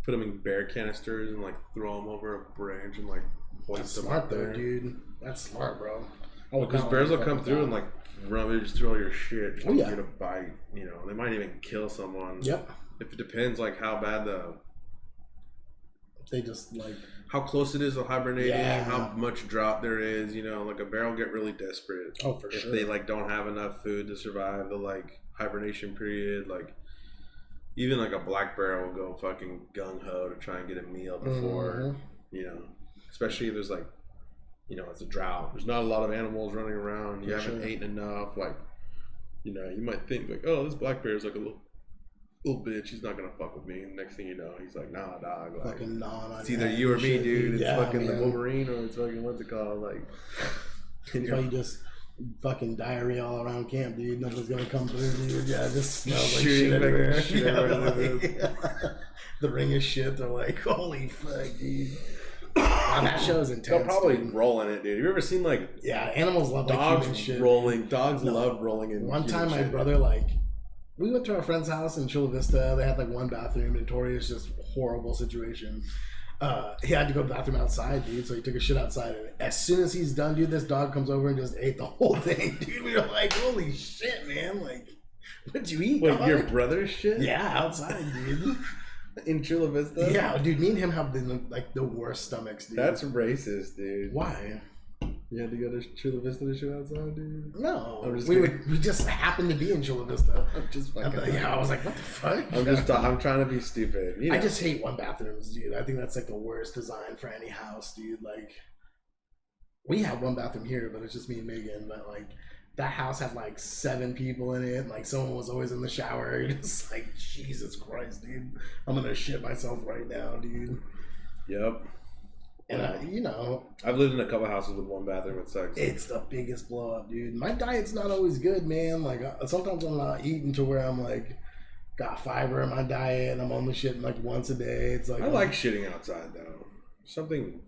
Put them in bear canisters and, like, throw them over a branch and, like, hoist them up there. That's smart, though, dude. That's smart, bro. Because bears will come through and like rummage through all your shit just to get a bite. You know, they might even kill someone. Yep. If it depends, like how bad they just like how close it is to hibernating, how much drought there is. You know, like a bear will get really desperate. Oh, for sure. If they like don't have enough food to survive, they'll like hibernation period. Like even like a black bear will go fucking gung ho to try and get a meal before, especially if there's like, it's a drought. There's not a lot of animals running around. You haven't eaten enough. Like, you might think like, oh, this black bear is like a little bitch. He's not gonna fuck with me. And next thing you know, he's like, nah, dog. Like, fucking nah. It's either you or me, dude. It's fucking the Wolverine or it's fucking what's it called? Like, so you just fucking diarrhea all around camp, dude. Nothing's gonna come through, dude. Yeah, just smells like shit everywhere. The ring is shit. They're like, holy fuck, dude. Wow, that show is intense. They'll probably roll in it, dude. Have you ever seen like animals love dogs like shit, rolling? Dude. Dogs love rolling in. One time, my shit. brother we went to our friend's house in Chula Vista. They had like one bathroom. Notorious, just horrible situation. He had to go to the bathroom outside, dude. So he took a shit outside, and as soon as he's done, dude, this dog comes over and just ate the whole thing, dude. We were like, holy shit, man! Like, what'd you eat? Wait, dog? your brother's shit? Yeah, outside, dude. In Chula Vista? Yeah, dude. Me and him have the worst stomachs, dude. That's racist, dude. Why? You had to go to Chula Vista to shoot outside, dude? No, we just happened to be in Chula Vista. I'm just fucking. I was like, what the fuck? I'm trying to be stupid. I just hate one bathrooms, dude. I think that's like the worst design for any house, dude. Like, we have one bathroom here, but it's just me and Megan. But like, that house had like 7 people in it. And, like, someone was always in the shower. You're just like, Jesus Christ, dude. I'm gonna shit myself right now, dude. Yep. And I've lived in a couple houses with one bathroom. It sucks. It's the biggest blow up, dude. My diet's not always good, man. Like, sometimes I'm not eating to where I'm like got fiber in my diet, and I'm only shitting like once a day. It's like I like shitting outside though. Something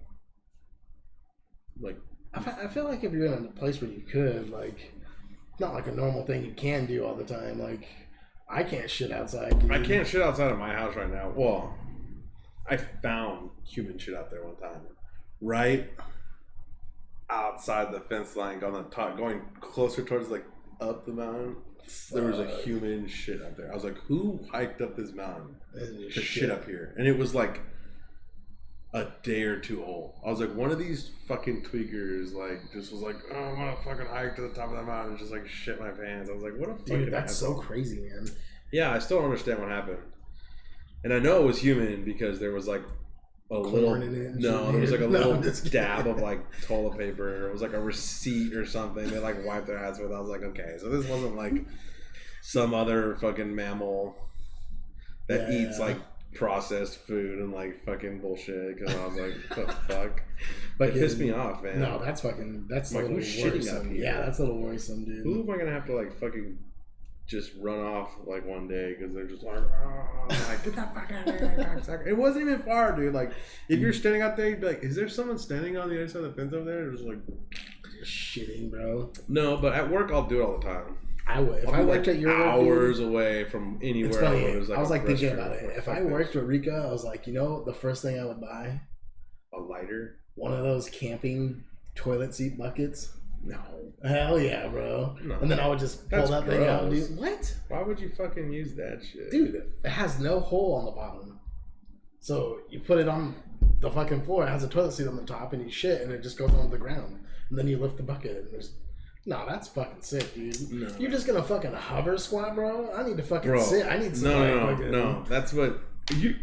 like I feel like if you're in a place where you could, like, not like a normal thing you can do all the time. Like, I can't shit outside, dude. I can't shit outside of my house right now. Well, I found human shit out there one time, right outside the fence line, on the top, going closer towards like up the mountain. There was a human shit out there. I was like, who hiked up this mountain to shit up here? And it was like a day or two old. I was like, one of these fucking tweakers like just was like, oh, I'm gonna fucking hike to the top of the mountain and just like shit my pants. I was like, what a fucking dude, that's asshole. so crazy, man. Yeah, I still don't understand what happened. And I know it was human because there was like a little there was like a little dab of like toilet paper. It was like a receipt or something. They like wiped their ass with. I was like, okay, so this wasn't like some other fucking mammal that eats like processed food and like fucking bullshit. Because I was like, what the fuck? But it pissed me off, man. No, that's like, a little worrisome. Yeah, that's a little worrisome, dude. Who am I gonna have to like fucking just run off like one day because they're just like, oh, like, get that fuck out of here. It wasn't even far, dude. Like, if you're standing out there, you'd be like, is there someone standing on the other side of the fence over there? Just like shitting, bro. No, but at work I'll do it all the time. I would. If I worked at your hours away from anywhere. It's funny. I was like thinking about it. If I worked with Rika, I was like, the first thing I would buy, a lighter, one of those camping toilet seat buckets. No. Hell yeah, bro. No. And then I would just pull that thing out, dude. What? Why would you fucking use that shit? Dude, it has no hole on the bottom. So you put it on the fucking floor, it has a toilet seat on the top, and you shit, and it just goes onto the ground. And then you lift the bucket, and there's... No, that's fucking sick, dude. No. You're just gonna fucking hover squat, bro? I need to fucking sit. I need some... No. That's what...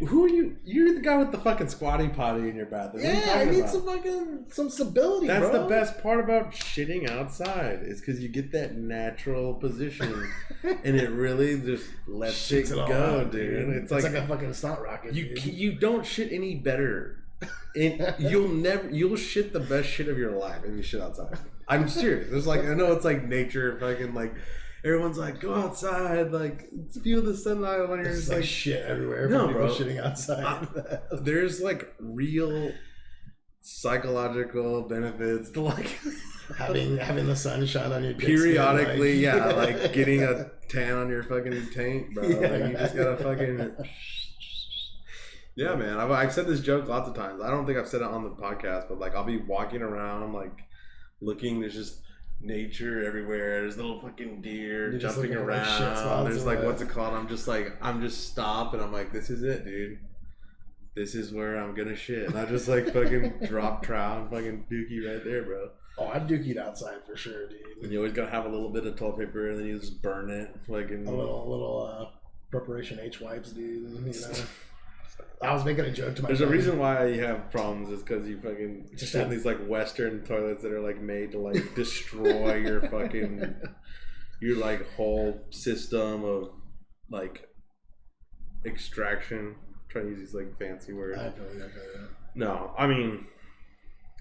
Who are you? You're the guy with the fucking squatting potty in your bathroom. Yeah, I need some stability, That's bro. the best part about shitting outside is because you get that natural position and it really just lets it go, out, dude. It's like a fucking snot rocket. You don't shit any better. You'll shit the best shit of your life if you shit outside. I'm serious. There's like, I know it's like nature, fucking like. Everyone's like, go outside, like, feel the sunlight on your... There's like shit everywhere. No, people bro. Shitting outside. There's like real psychological benefits to like having the sun shine on your periodically, skin, like getting a tan on your fucking taint, bro. Yeah. Like, you just gotta fucking... Yeah, man. I've said this joke lots of times. I don't think I've said it on the podcast, but like I'll be walking around, like looking. There's just nature everywhere. There's little fucking deer jumping around. There's like, what's it called? I'm just stopped and I'm like, this is it, dude. this is where I'm gonna shit. And I just like fucking drop trout and fucking dookie right there, bro. Oh, I'd dookied outside for sure, dude. And you always gotta have a little bit of toilet paper, and then you just burn it, fucking a little preparation H wipes, dude. You know, I was making a joke to my. There's friend. a reason why you have problems is because you fucking Just shit in have- these like Western toilets that are like made to like destroy your fucking your like whole system of like extraction. I'm trying to use these like fancy words. I feel you. No, I mean,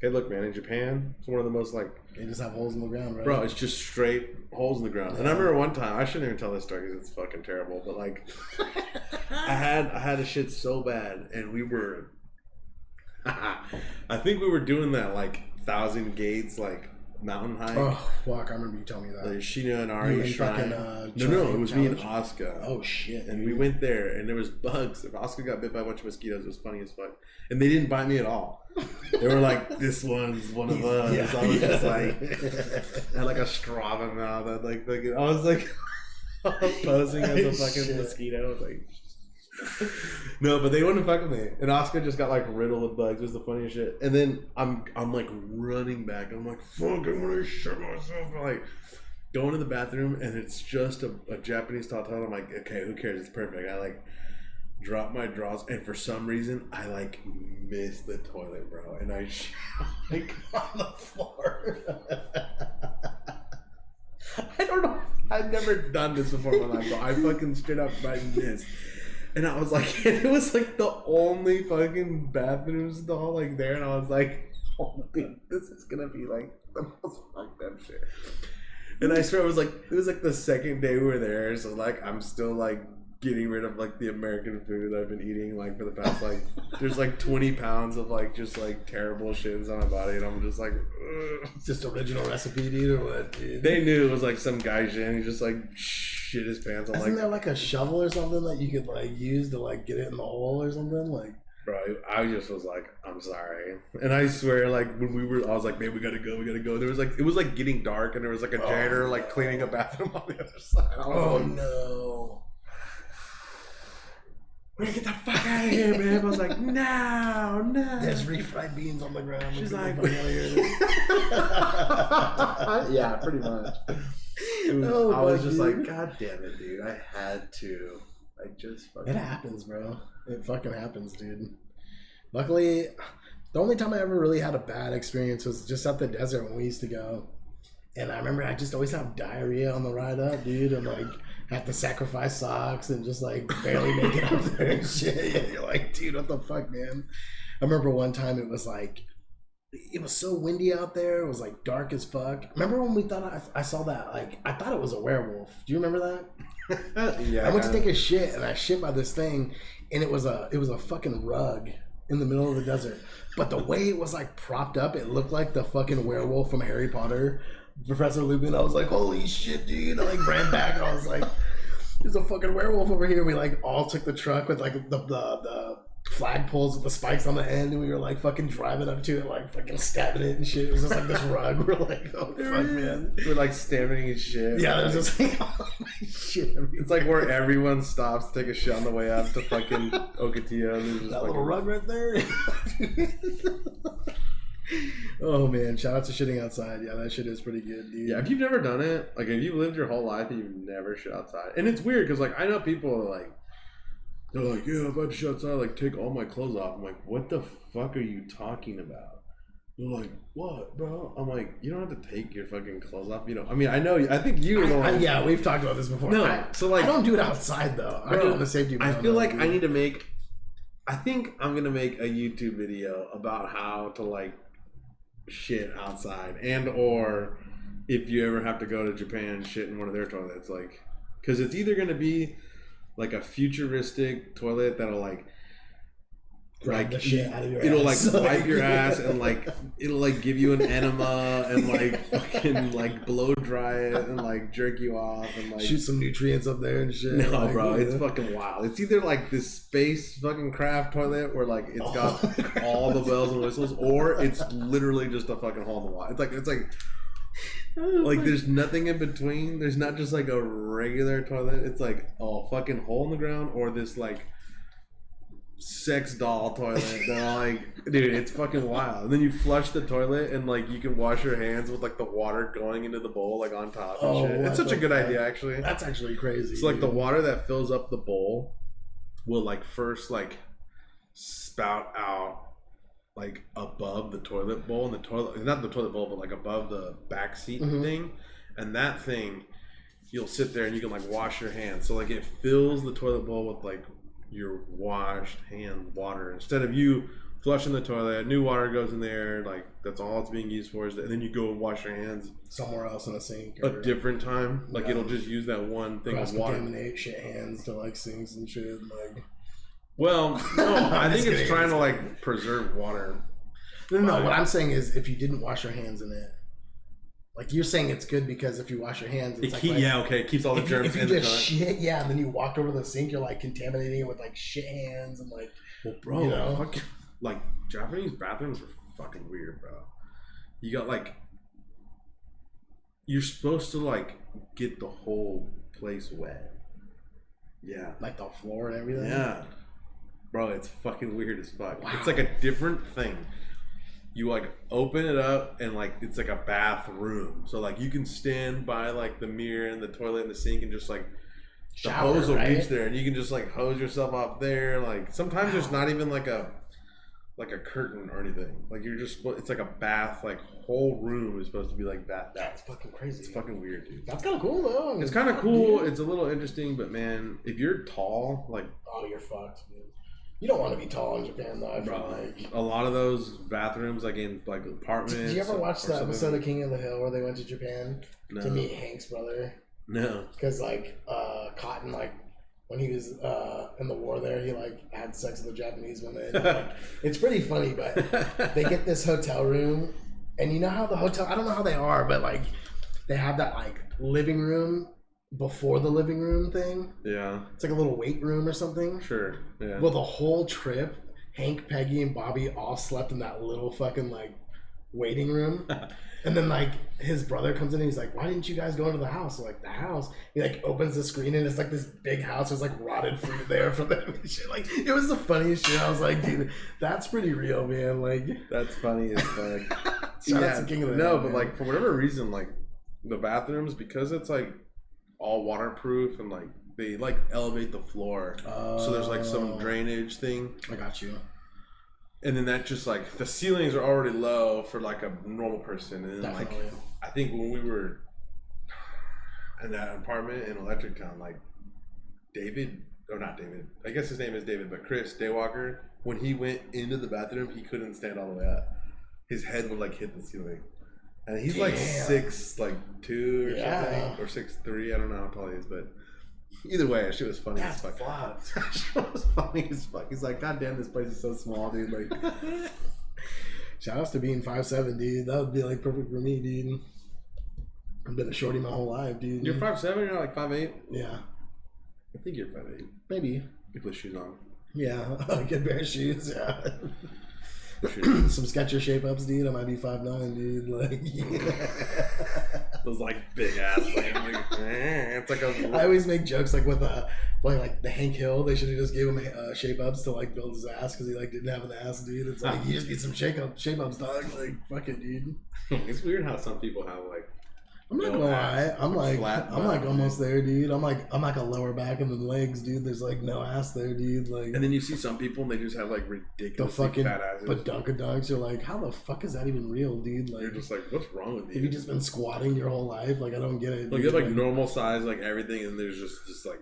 hey, look, man, in Japan, it's one of the most like, They just have holes in the ground, right? bro, it's just straight holes in the ground. And I remember one time, I shouldn't even tell this story because it's fucking terrible, but like, I had a shit so bad, and we were, I think we were doing that like 1,000 Gates like mountain hike. Oh fuck! I remember you telling me that. The Shina and You Ari and shrine. fucking, No, it was me and challenge? Oscar. Oh shit! And we went there, and there was bugs. If Oscar got bit by a bunch of mosquitoes, it was funny as fuck. And they didn't bite me at all. They were like, "This one's one of us." Yeah, I was yeah. just like, I had like a straw in my mouth. I like, fucking, I was like, posing as a fucking Shit. mosquito. I was like, no, but they wouldn't fuck with me. And Oscar just got like riddled with bugs. It was the funniest shit. And then I'm like running back. I'm like, fuck, I'm gonna shit myself. I'm like going to the bathroom, and it's just a Japanese style toilet. I'm like, okay, who cares? It's perfect. I like drop my drawers, and for some reason I like missed the toilet, bro, and I shit like on the floor. I don't know. I've never done this before in my life, but I fucking straight up I missed. And I was like, it was like the only fucking bathroom stall like there, and I was like, oh, dude, this is gonna be like the most fucked up shit. And I swear it was like the second day we were there, so like I'm still like getting rid of like the American food I've been eating like for the past like there's like 20 pounds of like just like terrible shits on my body, and I'm just like, ugh. Just original recipe, dude, or what, dude? They knew it was like some guy shit, and he just like shit his pants. I'm Isn't like, there like a shovel or something that you could like use to like get it in the hole or something? Like, bro, I just was like, I'm sorry. And I swear, like when we were, I was like, man, we gotta go. There was like, it was like getting dark, and there was like a janitor like cleaning a bathroom on the other side. I was like, no. we're gonna get the fuck out of here, man. I was like, no. There's refried beans on the ground. She's Looks like, familiar. yeah, pretty much. Oh, I was fuck, just dude. like, God damn it, dude. I had to. I just fucking. It happens, bro. It fucking happens, dude. Luckily, the only time I ever really had a bad experience was just at the desert when we used to go. And I remember I just always have diarrhea on the ride up, dude, and like have to sacrifice socks and just like barely make it up there and shit. Yeah, you're like, dude, what the fuck, man? I remember one time it was so windy out there. It was like dark as fuck. Remember when we thought I saw that? Like, I thought it was a werewolf. Do you remember that? Yeah. I went to take a shit and I shit by this thing, and it was a fucking rug in the middle of the desert. But the way it was like propped up, it looked like the fucking werewolf from Harry Potter, Professor Lupin. I was like, holy shit, dude! I like ran back. I was like, there's a fucking werewolf over here. We like all took the truck with like the flag poles with the spikes on the end, and we were like fucking driving up to it, like fucking stabbing it and shit. It was just like this rug. We're like, oh fuck, man. We're like stabbing his shit. Yeah, like, there's just like all my shit everywhere. it's like where everyone stops to take a shit on the way up to fucking Ocotillo. And just That fucking, little rug right there. Oh man, shout out to shitting outside. Yeah, that shit is pretty good, dude. yeah, if you've never done it, like if you've lived your whole life and you've never shit outside, and it's weird because like I know people are like, they're like, yeah, if I had to shit outside, like take all my clothes off. I'm like, what the fuck are you talking about? They're like, what, bro? I'm like, you don't have to take your fucking clothes off. You know, I mean, I know. I think you were the one. Yeah, we've talked about this before. No, so like I don't do it outside though. I do it on the safety. I feel like I need to make. I think I'm gonna make a YouTube video about how to like shit outside, and or if you ever have to go to Japan and shit in one of their toilets, like, because it's either gonna be like a futuristic toilet that'll like grab the shit out of your it'll ass. like wipe your ass and like it'll like give you an enema and like fucking like blow dry it and like jerk you off and like shoot some nutrients up there and shit. no, like, bro, yeah. it's fucking wild. It's either like this space fucking craft toilet where like it's got all the bells and whistles, or it's literally just a fucking hole in the wall. It's like there's nothing in between. There's not just like a regular toilet. It's like a fucking hole in the ground or this like sex doll toilet. They're like, dude, it's fucking wild. And then you flush the toilet and like you can wash your hands with like the water going into the bowl like on top and shit. It's such a good idea, actually. That's actually crazy. So like the water that fills up the bowl will like first like spout out like above the toilet bowl, and the toilet, not the toilet bowl, but like above the back seat thing, and that thing, you'll sit there and you can like wash your hands. So like it fills the toilet bowl with like your washed hand water, instead of you flushing the toilet, new water goes in there, like that's all it's being used for, and then you go and wash your hands somewhere else in a sink a different time. Like it'll just use that one thing of water. Contaminate shit hands to like sinks and shit. Like, well, no, I think it's trying to like preserve water. No. What I'm saying is, if you didn't wash your hands in it, like you're saying, it's good because if you wash your hands, it's it keeps all the germs. If you just shit, and then you walked over to the sink, you're like contaminating it with like shit hands and like. Well, bro, like Japanese bathrooms are fucking weird, bro. You got like, you're supposed to like get the whole place wet. Yeah, like the floor and everything. Yeah. Bro, it's fucking weird as fuck. Wow. It's like a different thing. You like open it up and like it's like a bathroom. So like you can stand by like the mirror and the toilet and the sink and just like the hose will reach there and you can just like hose yourself off there. Like sometimes there's not even like a curtain or anything. Like you're just, it's like a bath. Like whole room is supposed to be like that. That's fucking crazy. It's fucking weird, dude. That's kind of cool though. It's kind of cool. Dude. It's a little interesting, but man, if you're tall, like, oh, you're fucked, dude. You don't want to be tall in Japan, though. I feel like a lot of those bathrooms, like in like apartments. Did you ever watch the episode of King of the Hill where they went to Japan to meet Hank's brother? No, because like Cotton, like when he was in the war there, he like had sex with a Japanese woman. Like, it's pretty funny, but they get this hotel room, and you know how the hotel, I don't know how they are, but like they have that like living room before the living room thing. Yeah. It's like a little weight room or something. Sure. Yeah. Well, the whole trip, Hank, Peggy, and Bobby all slept in that little fucking like waiting room. And then like his brother comes in and he's like, why didn't you guys go into the house? So, like the house, he like opens the screen and it's like this big house. There's like rotted fruit there for them and shit. Like it was the funniest shit. I was like, dude, that's pretty real, man. Like that's funny as fuck. Shout out to King of the No, Hill, but man. like for whatever reason, like the bathrooms, because it's like all waterproof and like they like elevate the floor, so there's like some drainage thing. I got you. And then that just like the ceilings are already low for like a normal person, and then Definitely. like I think when we were in that apartment in Electric Town, like David, or not David, I guess his name is David, but Chris Daywalker, when he went into the bathroom, he couldn't stand all the way up. His head would like hit the ceiling. And he's like 6'2" or something, or 6'3". I don't know how tall he is, but either way, that shit was funny as fuck. That shit was funny as fuck. He's like, God damn, this place is so small, dude. Like, shout outs to being 5'7", dude. That would be like perfect for me, dude. I've been a shorty my whole life, dude. You're 5'7", you're like 5'8"? Yeah. I think you're 5'8". Maybe. You put shoes on. Yeah, a good pair of shoes. Yeah. Some Skechers shape ups, dude. I might be 5'9", dude. Like, yeah. Those like big ass. It's like a. I always make jokes like with like the Hank Hill. They should have just gave him shape ups to like build his ass because he like didn't have an ass, dude. It's like you just need some shape ups, dog. Like fuck it, dude. It's weird how some people have like. I'm not gonna lie. I'm like almost there, dude. I'm like a lower back and then legs, dude. There's like no ass there, dude. Like, and then you see some people and they just have like ridiculous fat asses. But Dunkadogs are like, how the fuck is that even real, dude? Like, you're just like, what's wrong with you? Have you just been squatting your whole life? Like, I don't get it. Like you have like normal size, like everything, and there's just like.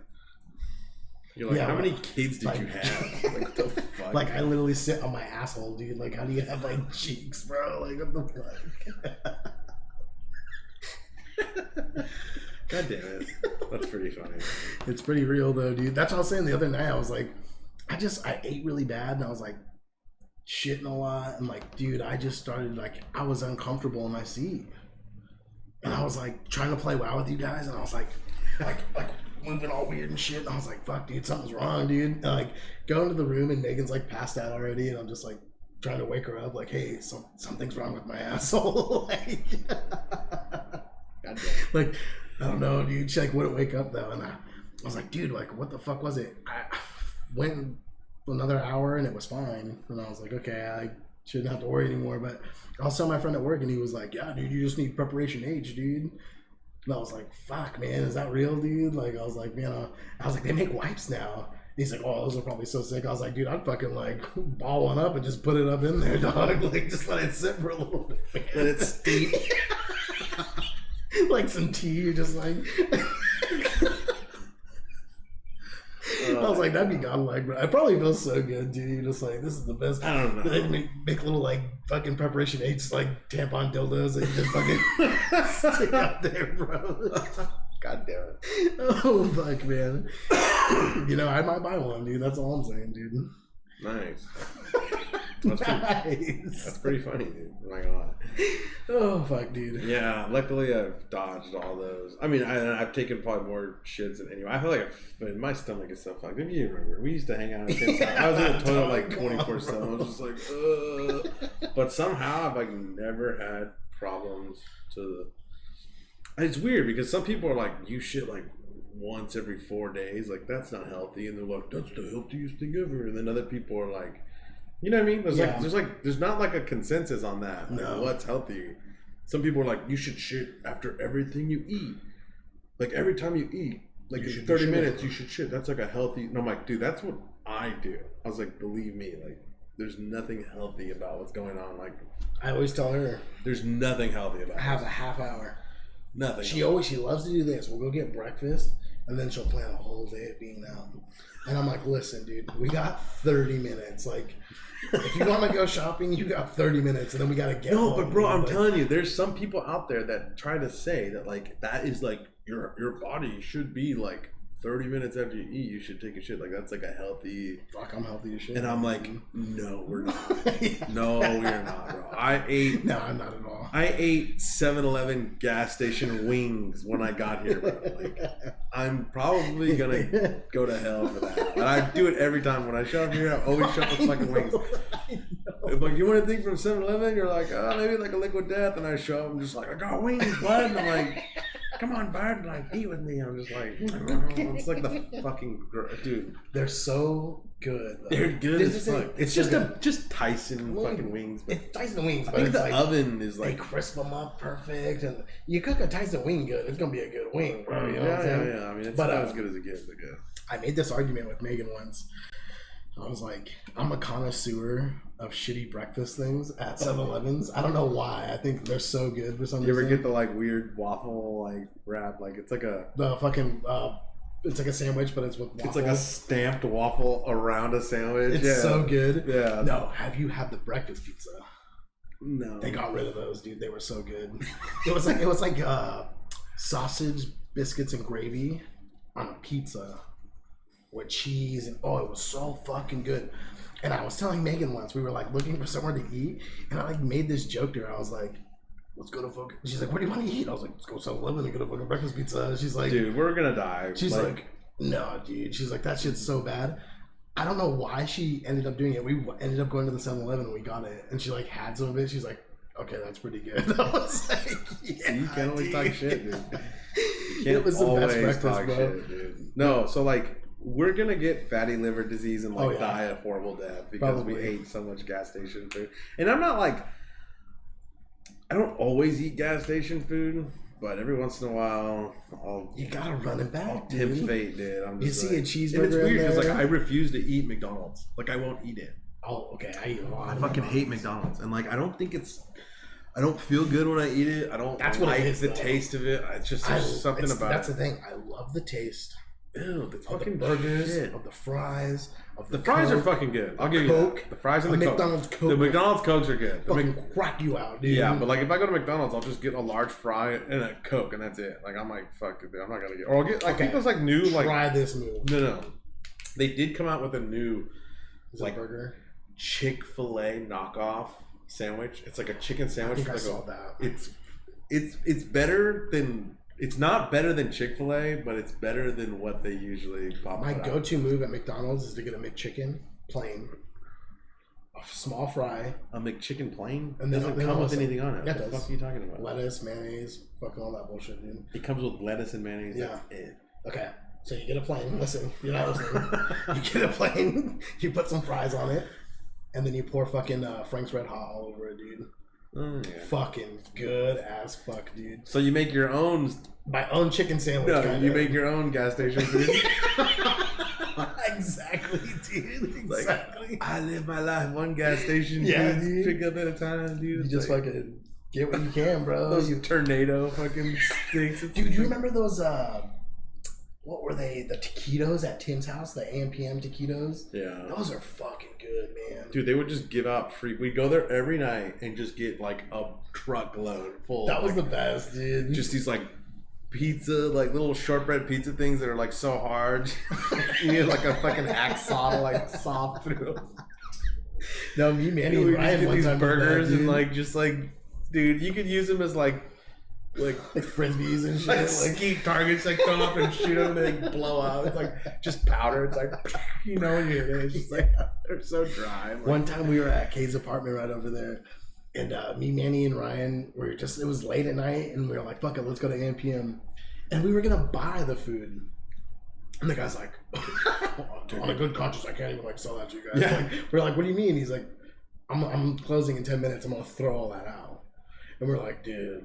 You're like, how many kids did you have? Like, what the fuck? Like, I literally sit on my asshole, dude. Like, how do you have like cheeks, bro? Like, what the fuck? God damn it. That's pretty funny. It's pretty real though, dude. That's what I was saying the other night. I was like, I ate really bad and I was like shitting a lot. And like, dude, I just started like, I was uncomfortable in my seat. And I was like trying to play WoW with you guys. And I was like moving all weird and shit. And I was like, fuck, dude, something's wrong, dude. And like go into the room and Megan's like passed out already. And I'm just like trying to wake her up. Like, hey, something's wrong with my asshole. Like, I don't know, dude. She like wouldn't wake up though, and I was like, dude, like, what the fuck was it? I went and another hour and it was fine. And I was like, okay, I shouldn't have to worry anymore. But I was telling my friend at work and he was like, yeah, dude, you just need preparation H, dude. And I was like, fuck, man, is that real, dude? Like, I was like, man, I was like, they make wipes now. He's like, oh, those are probably so sick. I was like, dude, I'd fucking like ball one up and just put it up in there, dog. Like, just let it sit for a little bit. Man. Let it steep. Like some tea, just like. I was like, that'd be godlike, bro. I probably feel so good, dude. Just like, this is the best. I don't know. They make little like fucking preparation H like tampon dildos and just fucking stick out there, bro. God damn it. Oh fuck, man. You know, I might buy one, dude. That's all I'm saying, dude. Nice. Nice. That's pretty funny, dude. I'm not gonna lie. Oh fuck, dude. Yeah, luckily I've dodged all those. I mean, I've taken probably more shits than anyone. I feel like my stomach is so fucked. If you remember, we used to hang out at Tim's house. I was in the toilet like 24/7. I was just like, ugh. But somehow I've like never had problems to the. It's weird because some people are like, you shit like once every 4 days. Like, that's not healthy. And they're like, that's the healthiest thing ever. And then other people are like, you know what I mean? There's not like a consensus on that. Like, No. what's healthy? Some people are like, you should shit after everything you eat. Like, every time you eat, like, You should 30 shit. minutes, you should shit. That's like a healthy. And I'm like, dude, that's what I do. I was like, believe me, like, there's nothing healthy about what's going on. Like, I always tell her, there's nothing healthy about I have this. a half hour. Nothing. She loves to do this. We'll go get breakfast, and then she'll plan a whole day of being out. And I'm like, listen, dude, we got 30 minutes. Like, if you want to go shopping, you got 30 minutes, and then we got to get No, home, but bro, dude. I'm Like, telling you, there's some people out there that try to say that like that is like your body should be like 30 minutes after you eat, you should take a shit. Like, that's like a healthy. fuck, I'm healthy as shit. And I'm like, no, we're not. No, we're not, bro. I ate no, I'm not at all. I ate 7-Eleven gas station wings when I got here, bro. Like, I'm probably gonna go to hell for that. But I do it every time when I show up here. I always show up with fucking wings. It's like, you want anything from 7-Eleven? You're like, oh, maybe like a liquid death. And I show up, I'm just like, I got wings, bud. And I'm like, come on, bud, like, eat with me. I'm just like, it's like the fucking dude. They're so good. Though. They're good This as is fuck. it. It's just Tyson Well, fucking wings. But It's Tyson wings, I but think it's the like, oven is they like, crisp them up perfect, and you cook a Tyson wing good, it's gonna be a good wing, bro. You know what I'm saying? yeah. I mean, it's But, not as good as it gets, I guess. I made this argument with Megan once. I was like, I'm a connoisseur of shitty breakfast things at 7-Elevens. I don't know why. I think they're so good for some You ever reason. get the like weird waffle like wrap? Like, it's like a The fucking, it's like a sandwich, but it's with waffle. it's like a stamped waffle around a sandwich. It's yeah. so good. Yeah. No, have you had the breakfast pizza? No. They got rid of those, dude. They were so good. It was like sausage, biscuits, and gravy on a pizza with cheese, and it was so fucking good. And I was telling Megan once, we were like looking for somewhere to eat, and I like made this joke to her. I was like, let's go to fucking. She's like, what do you want to eat? I was like, let's go to 7-Eleven and get a fucking breakfast pizza. She's like, dude, we're gonna die. she's like, no, dude. She's like, that shit's so bad. I don't know why she ended up doing it. We ended up going to the 7-Eleven and we got it, and she like had some of it. She's like, okay, that's pretty good. I was like, yeah, see, you can't always talk shit, dude. You can't It was the best always breakfast, talk bro. shit, dude. No, so like, we're gonna get fatty liver disease and like Oh, yeah. die a horrible death because we Probably. ate so much gas station food. And I'm not like, I don't always eat gas station food, but every once in a while, You gotta run it back, I'll tempt dude. fate, dude. I'm You just see a like, cheeseburger and it's in weird because like there? I refuse to eat McDonald's. Like, I won't eat it. Oh, okay. I eat a lot. I of fucking hate McDonald's, and like I don't feel good when I eat it. I don't That's what like it is, the though. taste of it. It's just there's something about That's it. the thing. I love the taste Ew, the of fucking the burgers, shit. of the fries, of The fries are Coke, fucking good. I'll give you Coke, that. The fries and a the McDonald's Coke. Coke. The McDonald's Cokes are good. The fucking crack you out, dude. yeah, but like if I go to McDonald's, I'll just get a large fry and a Coke, and that's it. Like, I'm like, fuck it, dude. I'm not gonna get. Or I'll get. I think there's like new like. Try this move. No. They did come out with a new Is it like a burger? Chick-fil-A knockoff sandwich. It's like a chicken sandwich. I think I with, like, saw that. It's better than. It's not better than Chick-fil-A, but it's better than what they usually pop My out. go-to move at McDonald's is to get a McChicken plain, a small fry, A McChicken plain? And It then- doesn't then come with also- anything on it. Yeah, What it the does. fuck are you talking about? lettuce, mayonnaise, fucking all that bullshit, dude. It comes with lettuce and mayonnaise. Yeah. That's it. Okay, So you get a plain. Listen, you're not listening. You get a plain. You put some fries on it, and then you pour fucking Frank's Red Hot all over it, dude. Oh, yeah. Fucking good as fuck, dude. So you make your own. My own chicken sandwich. No, kinda. you make your own gas station food. Exactly, dude. Exactly. Like, I live my life one gas station. Yeah, dude. dude. Pick up at a time, dude. You just like, fucking get what you can, bro. those tornado fucking sticks. Dude, you remember those? What were they? The taquitos at Tim's house, the AM/PM taquitos. Yeah, Those are fucking good, man. dude. They would just give out free. We'd go there every night and just get like a truckload full. That was like, the best, dude. just these like pizza, like little shortbread pizza things that are like so hard. You need like a fucking hacksaw to like saw through. No, me, Manny, Dude, and we Ryan just get one these time did burgers that, and dude. like just like, dude, you could use them as like frisbees and shit. like Like, skeet targets, like come up and shoot them and they blow out. It's like just powder. It's like, you know, when you're there, it's just like they're so dry. Like, one time we were at Kay's apartment right over there, and me, Manny, and Ryan were just, it was late at night, and we were like, fuck it, let's go to AM/PM. And we were going to buy the food. And the guy's like, on a good conscience, I can't even like sell that to you guys. Yeah. Like, we're like, what do you mean? He's like, I'm closing in 10 minutes. I'm going to throw all that out. And we're like, dude,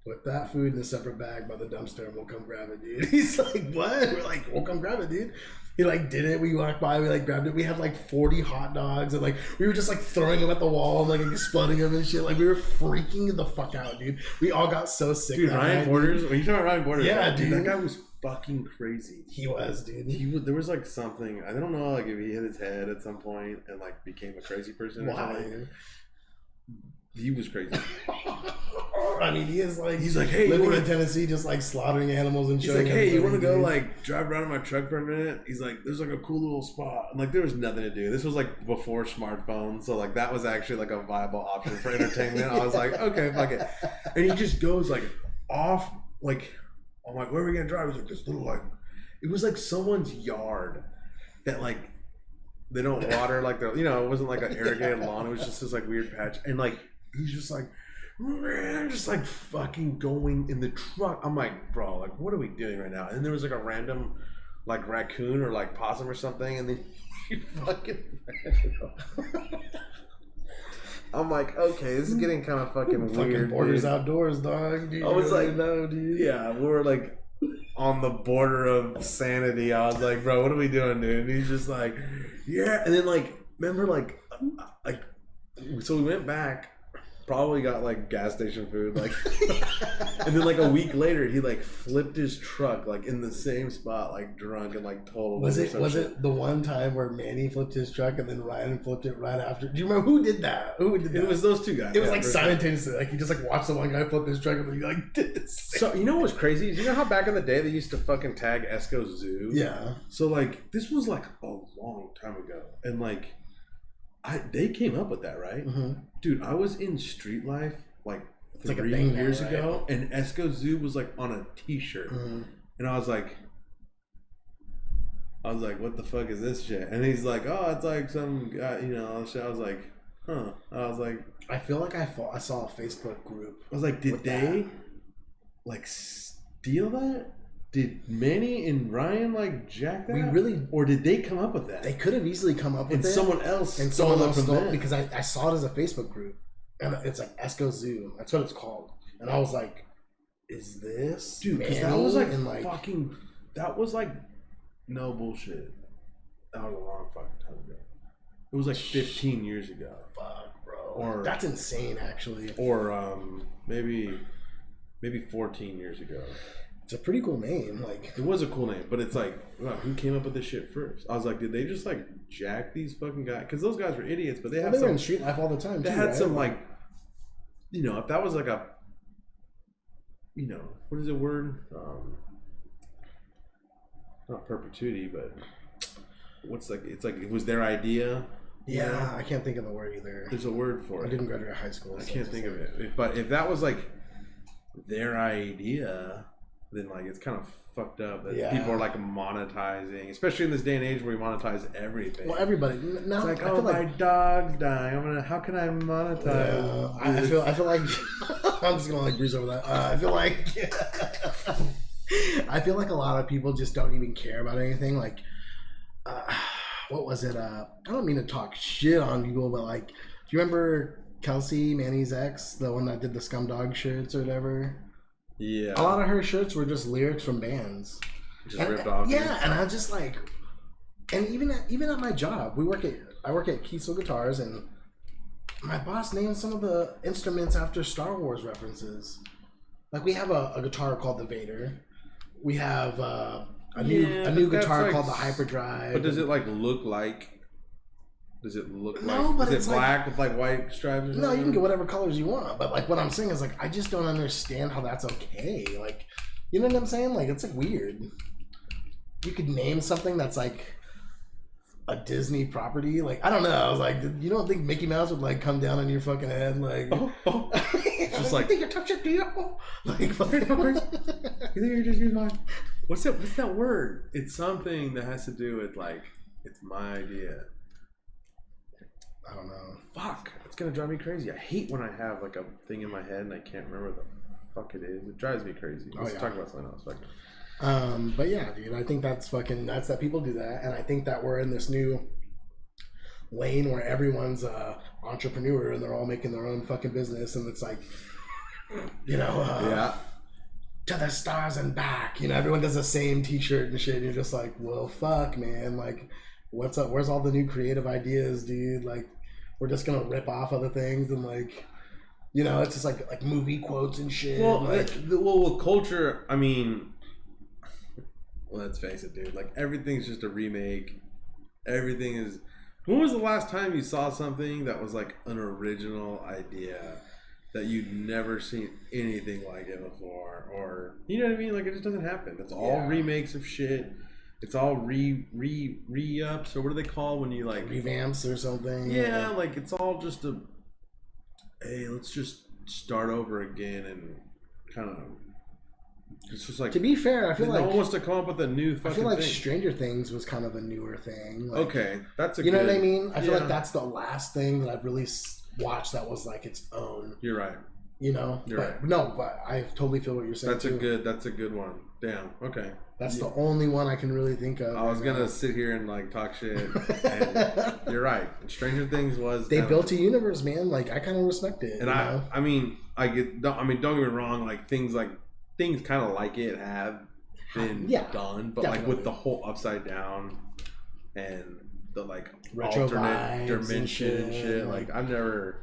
put that food in a separate bag by the dumpster and we'll come grab it, dude. He's like, what? We're like, we'll come grab it, dude. He like did it. We walked by, we like grabbed it. We had like 40 hot dogs and like we were just like throwing them at the wall and like exploding them and shit. Like we were freaking the fuck out, dude. We all got so sick. dude, that Ryan night, Borders. dude. When you talk about Ryan Borders, Yeah, like, dude. that guy was fucking crazy. He was, dude. There was like something, I don't know, like if he hit his head at some point and like became a crazy person or something. Why? He was crazy. I mean, he is like, He's like, hey, you living wanna- in Tennessee, just like slaughtering animals and He's showing like, hey, you want to everybody, go dude. like drive around in my truck for a minute? He's like, there's like a cool little spot. And like there was nothing to do. This was like before smartphones, so like that was actually like a viable option for entertainment. I was like, okay, fuck it. And he just goes like off, like I'm like, where are we gonna drive? He's like, this little like, it was like someone's yard that like they don't water like the, you know, it wasn't like an irrigated lawn. It was just this like weird patch, and like he's just like. Just like fucking going in the truck. I'm like, bro, like what are we doing right now? And there was like a random like raccoon or like possum or something, and then he fucking ran it off. I'm like, okay, this is getting kind of fucking weird. Borders dude. outdoors, dog. Dude, I was like, no, dude. Yeah, we were like on the border of sanity. I was like, bro, what are we doing, dude? And he's just like, yeah. And then like, remember like, so we went back. Probably got like gas station food, like, and then like a week later, he like flipped his truck like in the same spot, like drunk and like total. Was it the one time where Manny flipped his truck and then Ryan flipped it right after? Do you remember who did that? Who did that? It was those two guys. It was yeah, like for sure. simultaneously. Like you just like watched the one guy flip his truck and then you like did this. So you know what's crazy? You know how back in the day they used to fucking tag Esco Zoo? Yeah. So like this was like a long time ago, and like they came up with that, right? Mm-hmm. Dude, I was in Street Life like like a 3 thing now, years right? ago, and Esco Zoo was like on a T-shirt, Mm-hmm. and I was like, what the fuck is this shit? And he's like, oh, it's like some guy, you know. So I was like, huh. I was like, I feel like I saw a Facebook group. did with they that. like steal that? Did Manny and Ryan like jack that? We really- or did they come up with that? They could have easily come up with and it. someone else And stole someone it else from stole them. because I saw it as a Facebook group, and it's like Esco Zoo. That's what it's called. And I was like, "Is this Dude, because Manny?" that was like, and like fucking. That was like no bullshit. That was a long fucking time ago. It was like 15 years ago, fuck, bro. Or- That's insane, actually. or maybe 14 years ago. It's a pretty cool name. Like, It was a cool name, but it's like, wow, who came up with this shit first? I was like, did they just like jack these fucking guys? Because those guys were idiots, but they well, had they were some. in street life all the time. They too, had right? some like, you know, if that was like a, you know, what is the word? Not perpetuity, but what's like? It's like it was their idea. you Yeah, know? I can't think of the word either. There's a word for I it. didn't graduate high school. I so can't it's think just of like- it. But if that was like their idea, then like it's kind of fucked up that Yeah. people are like monetizing, especially in this day and age where we monetize everything. Well, everybody now. It's like, I oh, feel my like dog's dying. How can I monetize? I feel like I'm just gonna like breeze over that. I feel like I feel like a lot of people just don't even care about anything. Like, what was it? I don't mean to talk shit on people, but like, do you remember Kelsey, Manny's ex, the one that did the Scumdog shirts or whatever? Yeah. A lot of her shirts were just lyrics from bands. Just ripped off. Yeah, and I just like, and even at my job, I work at Kiesel Guitars, and my boss named some of the instruments after Star Wars references. Like we have a guitar called the Vader. We have a new guitar like, called the Hyperdrive. But does it like look like? Does it look no, like? But is it black with like white stripes? No, you can get whatever colors you want. But like what I'm saying is like I just don't understand how that's okay. Like, you know what I'm saying? Like it's like weird. You could name something that's like a Disney property. Like I don't know. I was like, you don't think Mickey Mouse would like come down on your fucking head? Like, it's just like, you think you're touching deal? Like, you think you just use mine? What's that word? It's something that has to do with like, it's my idea. I don't know. Fuck, it's gonna drive me crazy. I hate when I have like a thing in my head and I can't remember what the fuck it is. It drives me crazy. Let's talk about something else. Fuck. But yeah, dude, I think that's fucking nuts that people do that, and I think that we're in this new lane where everyone's a entrepreneur and they're all making their own fucking business, and it's like, you know, yeah, to the stars and back. You know, everyone does the same T-shirt and shit. And you're just like, well, fuck, man. Like, what's up? Where's all the new creative ideas, dude? Like, we're just gonna rip off other things and like, you know, it's just like movie quotes and shit. Well, like, with culture, I mean, let's face it, dude. Like everything's just a remake. Everything is. When was the last time you saw something that was like an original idea that you'd never seen anything like it before? Or you know what I mean? Like it just doesn't happen. It's all remakes of shit. It's all re-ups, or what do they call when you like revamps or something? Yeah, like it's all just a hey, let's just start over again and kind of. It's just like, to be fair, I feel like no one wants to come up with a new fucking thing. I feel like Stranger Things was kind of a newer thing. Like, okay, that's a you know what I mean? I feel like that's the last thing that I've really watched that was like its own. You're right. You know, right. No, but I totally feel what you're saying. That's a good one. Damn. Okay. That's the only one I can really think of. I was gonna sit here and like talk shit. And you're right. Stranger Things was. They built a universe, man. Like I kind of respect it. And I mean, don't get me wrong. Like things kind of like it have been done, but like with the whole upside down and the like retro alternate dimension and shit. Like I've never.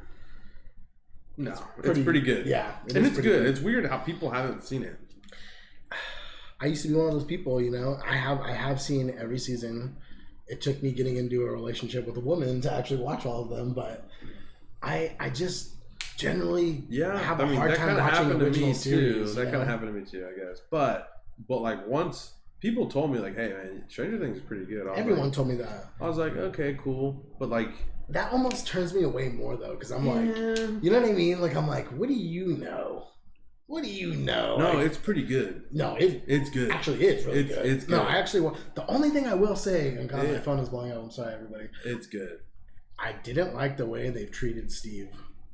No, it's pretty good. Yeah, it's good. It's weird how people haven't seen it. I used to be one of those people, you know. I have seen every season. It took me getting into a relationship with a woman to actually watch all of them, but I just generally have a hard time watching original series. That kind of happened to me too, I guess. But like once people told me like, hey man, Stranger Things is pretty good. Everyone told me that. I was like, okay, cool, but like. That almost turns me away more though, because I'm like, you know what I mean? Like I'm like, what do you know? What do you know? No, like, it's pretty good. No, it's good. Actually, it's really good. It's good. No, I actually the only thing I will say, and God, my phone is blowing up. I'm sorry, everybody. It's good. I didn't like the way they've treated Steve.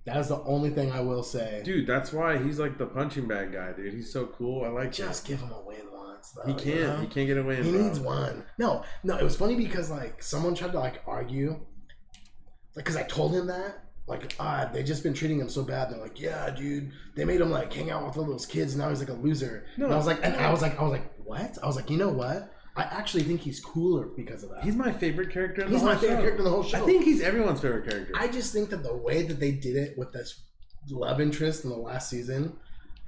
That is the only thing I will say. Dude, that's why he's like the punching bag guy, dude. He's so cool. I like Just give him a win once, though. He can't. You know? He can't get a win. He needs one. No. It was funny because like someone tried to like argue. Like, cause I told him that, like, they just been treating him so bad. And they're like, yeah, dude, they made him like hang out with all those kids. And now he's like a loser. No, and I was like, what? I was like, you know what? I actually think he's cooler because of that. He's my favorite character. He's my favorite character in the whole show. I think he's everyone's favorite character. I just think that the way that they did it with this love interest in the last season,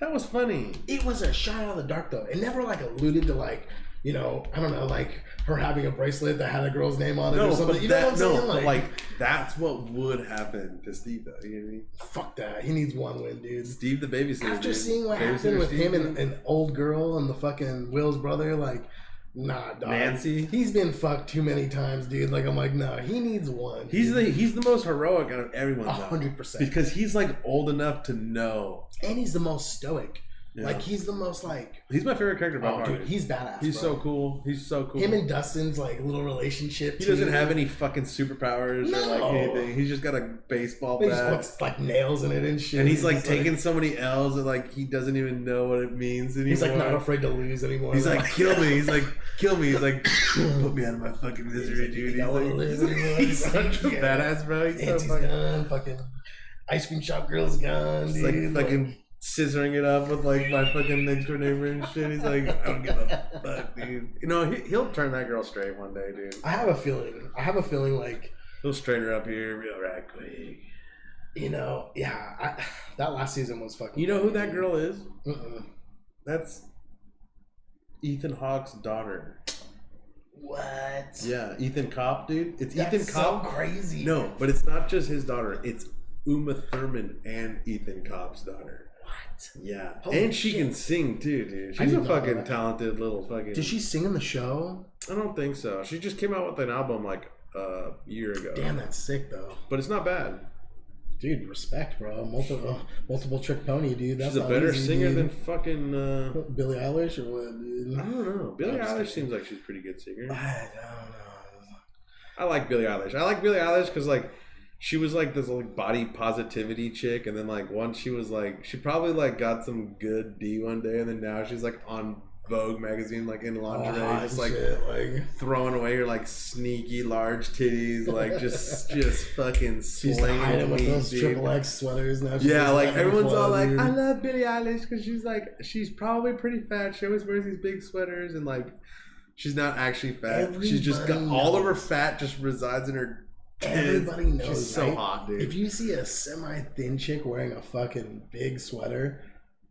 that was funny. It was a shot out of the dark, though. It never like alluded to like. You know, I don't know, like her having a bracelet that had a girl's name on it or something. You know what I'm saying? But like that's what would happen to Steve, though. You know what I mean? Fuck that. He needs one win, dude. Steve the babysitter. After seeing what happened with him and an old girl and the fucking Will's brother, like, nah, dog. Nancy. He's been fucked too many times, dude. Like, I'm like, nah, he needs one. He's the most heroic out of everyone. 100%. Because he's like old enough to know. And he's the most stoic. Yeah. Like he's the most like. He's my favorite character by far. Dude, he's badass. He's so cool. He's so cool. Him and Dustin's like little relationship. He doesn't have any fucking superpowers or like anything. He's just got a baseball bat. He just puts like nails in it and shit. And he's like taking so many L's and like he doesn't even know what it means anymore. He's like not afraid to lose anymore. He's like, kill me. He's like, kill me. He's like, put me out of my fucking misery, dude. He's such a badass, bro. He's so fucking gone. Fucking ice cream shop girl's gone, dude. Like fucking scissoring it up with like my fucking next door neighbor and shit. He's like, I don't give a fuck, dude. You know, he'll turn that girl straight one day, dude. I have a feeling like he'll straighten her up here real right quick. You know, yeah. That last season was fucking. You know who that girl is? That's Ethan Hawke's daughter. What? Yeah, Ethan Kopp, dude. It's That's Ethan Kopp. So crazy. No, but it's not just his daughter. It's Uma Thurman and Ethan Kopp's daughter. What? Yeah. Holy and she can sing too, dude. She's a fucking talented little fucking... Did she sing in the show? I don't think so. She just came out with an album like a year ago. Damn, that's sick though. But it's not bad. Dude, respect, bro. Multiple trick pony, dude. That's she's a better singer than fucking... Billie Eilish or what, dude? I don't know. Billie Eilish seems like she's a pretty good singer. I don't know. I like Billie Eilish. I like Billie Eilish because like... She was like this like body positivity chick, and then like once she was like she probably like got some good D one day, and then now she's like on Vogue magazine like in lingerie, just like throwing away her like sneaky large titties, like just fucking she's slinging hiding with those XXX sweaters now. Yeah, like everyone's all like, I love Billie Eilish because she's probably pretty fat. She always wears these big sweaters, and like she's not actually fat. She's just got all of her fat just resides in her. Everybody knows. She's so hot, dude. If you see a semi-thin chick wearing a fucking big sweater,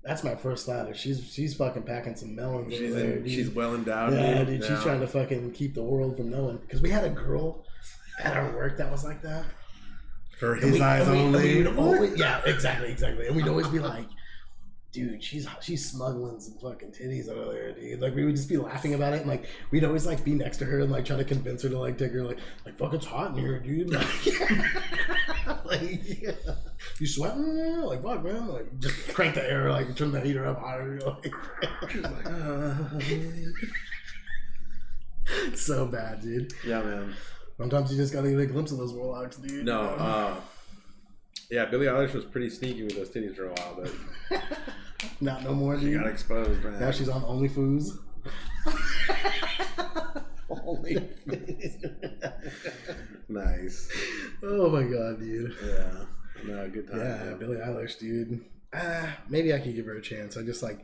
that's my first thought. She's fucking packing some melons. She's well endowed. Yeah, dude. She's trying to fucking keep the world from knowing. Because we had a girl at our work that was like that. For his eyes only. Yeah, exactly. And we'd always be like, dude, she's smuggling some fucking titties over there, dude. Like we would just be laughing about it, and like we'd always like be next to her and like try to convince her to like take her like fuck, it's hot in here, dude. Like yeah. You sweating? Yeah? Like fuck, man. Like just crank the air, like turn the heater up higher. Like, she's like so bad, dude. Yeah, man. Sometimes you just gotta get a glimpse of those warlocks, dude. No, yeah, Billie Eilish was pretty sneaky with those titties for a while, but not no more, dude. She got exposed, man. Now she's on OnlyFoos. OnlyFoos. Nice. Oh my god, dude. Yeah. No, good time. Yeah, man. Billie Eilish, dude. Maybe I could give her a chance. I just like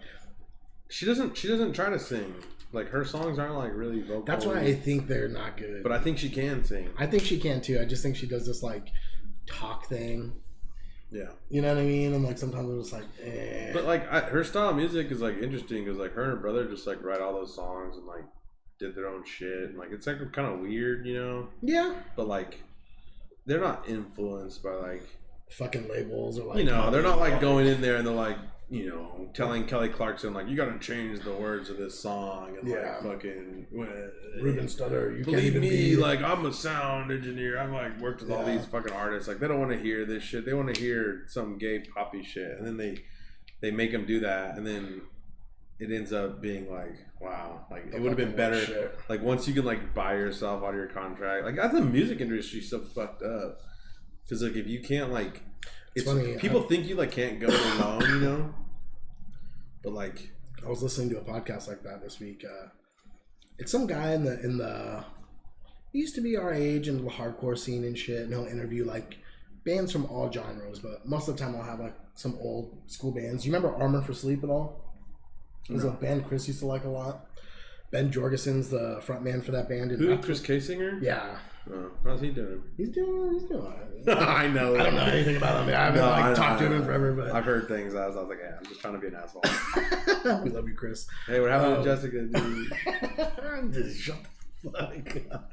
she doesn't try to sing. Like her songs aren't like really vocal. That's why I think they're not good. But I think she can sing. I think she can too. I just think she does this like talk thing. Yeah. You know what I mean? And like sometimes I'm just like, eh. But like her style of music is like interesting because like her and her brother just like write all those songs and like did their own shit and like it's like kind of weird, you know? Yeah. But like they're not influenced by like fucking labels or like, you know, they're not like going in there and they're like, you know, telling Kelly Clarkson like you gotta change the words of this song and like fucking Ruben Studdard, you believe can't even me, like I'm a sound engineer. I've like worked with all these fucking artists. Like they don't want to hear this shit. They want to hear some gay poppy shit, and then they make them do that, and then it ends up being like, wow, like it would have been better. Shit. Like once you can like buy yourself out of your contract, like that's the music industry so fucked up. Because like if you can't like, it's funny. People think you like can't go alone, you know. But like, I was listening to a podcast like that this week. It's some guy in the he used to be our age in the hardcore scene and shit, and he'll interview like bands from all genres, but most of the time I'll have like some old school bands. You remember Armor for Sleep at all? It was a band Chris used to like a lot. Ben Jorgensen's the front man for that band. Who? Chris Kasinger? Yeah. Oh, how's he doing? He's doing all right. I know. I don't know anything about him. I haven't talked to him forever, but I've heard things. I was like, yeah, I'm just trying to be an asshole. We love you, Chris. Hey, what happened to Jessica, dude? Just shut the fuck up.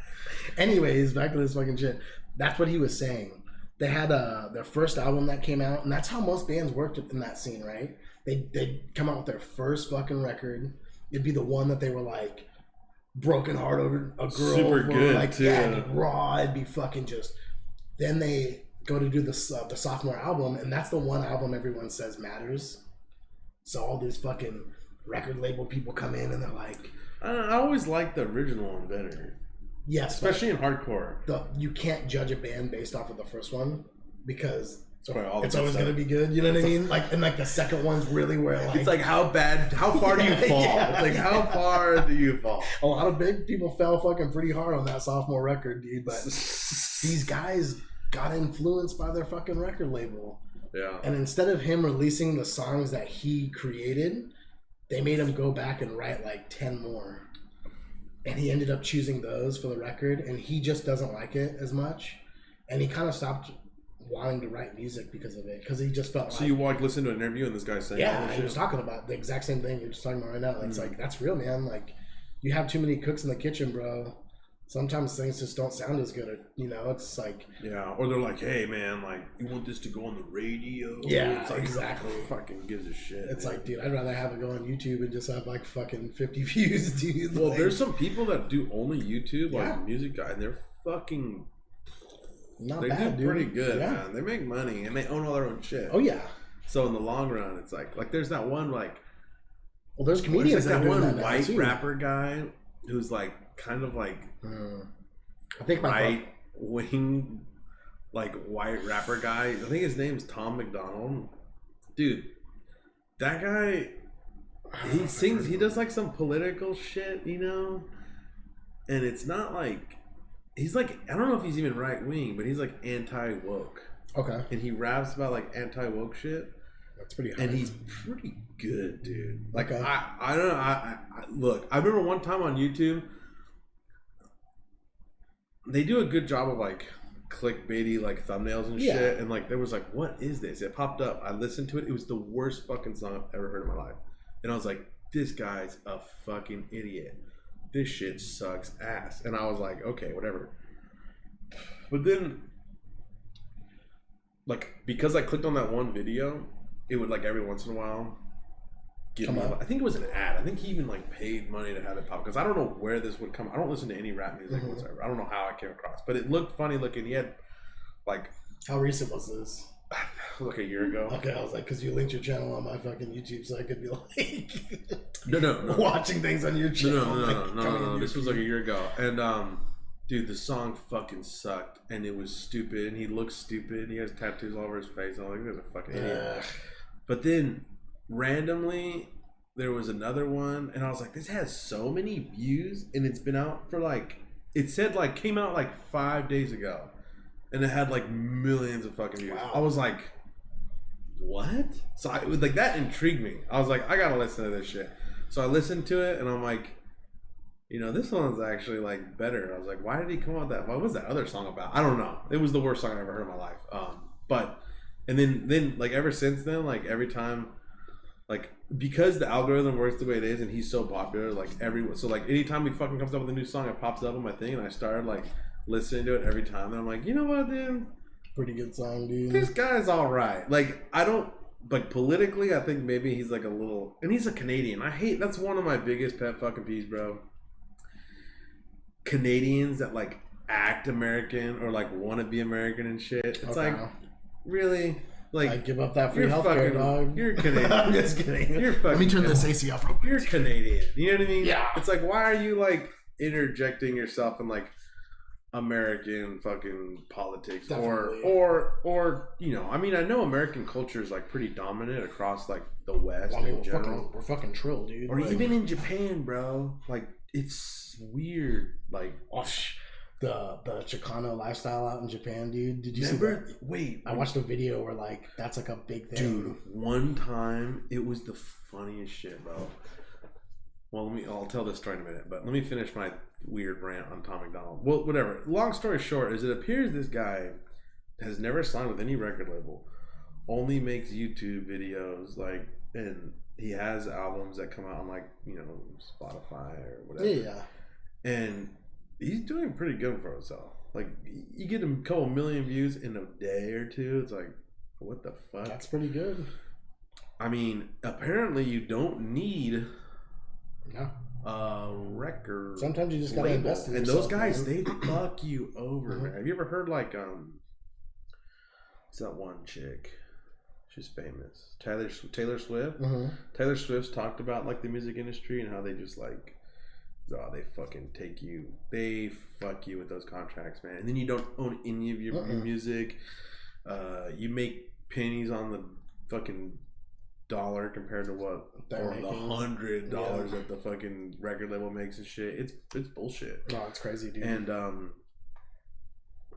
Anyways, back to this fucking shit. That's what he was saying. They had their first album that came out, and that's how most bands worked in that scene, right? They'd come out with their first fucking record. It'd be the one that they were like broken heart over a girl. Super good, like, too. Yeah, it'd be raw. It'd be fucking just. Then they go to do the sophomore album, and that's the one album everyone says matters. So all these fucking record label people come in and they're like, I always like the original one better. yes, especially in hardcore. You can't judge a band based off of the first one because it's always going to be good. You know what I mean? Like, and like the second one's really where like it's like how far do you fall? Yeah. It's like how far do you fall? A lot of big people fell fucking pretty hard on that sophomore record, dude. But these guys got influenced by their fucking record label. Yeah. And instead of him releasing the songs that he created, they made him go back and write like 10 more. And he ended up choosing those for the record, and he just doesn't like it as much. And he kind of stopped wanting to write music because of it, because he just felt so like... you listen to an interview and this guy's saying... Yeah, he was talking about the exact same thing you're just talking about right now. It's like, that's real, man. Like, you have too many cooks in the kitchen, bro. Sometimes things just don't sound as good. You know, it's like... Yeah, or they're like, hey, man, like, you want this to go on the radio? Yeah, it's like, exactly. Fucking gives a shit. It's like, dude, I'd rather have it go on YouTube and just have like fucking 50 views, dude. Well, like, there's some people that do only YouTube, Yeah. like music guy, and they're fucking... not They bad, do dude. pretty good, Yeah. man. They make money, and they own all their own shit. Oh, yeah. So in the long run, it's like there's that one, like... Well, there's comedians that that one that now, white too. rapper guy who's like, kind of like... I think right wing, like white rapper guy. I think his name's Tom McDonald. Dude, that guy, he sings. He does like some political shit, you know. And it's not like he's like, I don't know if he's even right wing, but he's like anti woke. Okay, and he raps about like anti woke shit. That's pretty hard. And he's pretty good, dude. Like Okay. I don't know. I look. I remember one time on YouTube. They do a good job of like clickbaity like thumbnails and shit, and like there was like, what is this? It popped up. I listened to it. It was the worst fucking song I've ever heard in my life, and I was like, this guy's a fucking idiot. This shit sucks ass. And I was like, okay, whatever. But then, like, because I clicked on that one video, it would like every once in a while give me. I think it was an ad. I think he even like paid money to have it pop, because I don't know where this would come. I don't listen to any rap music whatsoever. I don't know how I came across, but it looked funny looking. He had like, how recent was this? like a year ago. Okay, I was like, because you linked your channel on my fucking YouTube, so I could be like, no. watching things on your channel. No. This was like a year ago, and dude, the song fucking sucked, and it was stupid, and he looks stupid. He has tattoos all over his face. I'm like, he was a fucking idiot. But then randomly there was another one, and I was like, this has so many views, and it's been out for like, it said like came out like 5 days ago, and it had like millions of fucking views. Wow. I was like, what? So it was like, that intrigued me. I was like, I gotta listen to this shit. So I listened to it, and I'm like, you know, this one's actually like better. I was like, why did he come out with that? What was that other song about? I don't know. It was the worst song I ever heard in my life. But and then like ever since then, like every time, like, because the algorithm works the way it is, and he's so popular, like so like anytime he fucking comes up with a new song, it pops up on my thing, and I started like listening to it every time, and I'm like, you know what, dude, Pretty good song, dude. this guy's all right. Like, I don't, like, politically, I think maybe he's like a little, and he's a Canadian. That's one of my biggest pet fucking peeves, bro. Canadians that like act American or like want to be American and shit. It's like, really? Like, I give up that free healthcare, dog. You're Canadian. I'm just kidding. You're fucking. Let me turn this AC off real quick. You're Canadian. You know what I mean? Yeah. It's like, why are you like interjecting yourself in like American fucking politics? Definitely. or you know, I mean, I know American culture is like pretty dominant across like the West in general. We're fucking trill, dude. Or like, even in Japan, bro. Like, it's weird. Like, the Chicano lifestyle out in Japan, dude. Did you see remember? that? Wait, I watched a video where like that's like a big thing. dude, one time it was the funniest shit, bro. Well, I'll tell this story in a minute, but let me finish my weird rant on Tom McDonald. Well, whatever. Long story short is, it appears this guy has never signed with any record label, only makes YouTube videos, like, and he has albums that come out on like, you know, Spotify or whatever. Yeah. And he's doing pretty good for himself. Like, you get a couple million views in a day or two. It's like, what the fuck? That's pretty good. I mean, apparently you don't need No. a record. Sometimes you just gotta label. invest in And yourself, those guys, man. they fuck you over, man. Have you ever heard like what's that one chick? She's famous. Taylor Swift. Mm-hmm. Taylor Swift's talked about like the music industry and how they just like, oh, they fucking take you. They fuck you with those contracts, man. And then you don't own any of your music. You make pennies on the fucking dollar compared to what or the $100 that the fucking record label makes and shit. It's bullshit. No, it's crazy, dude. And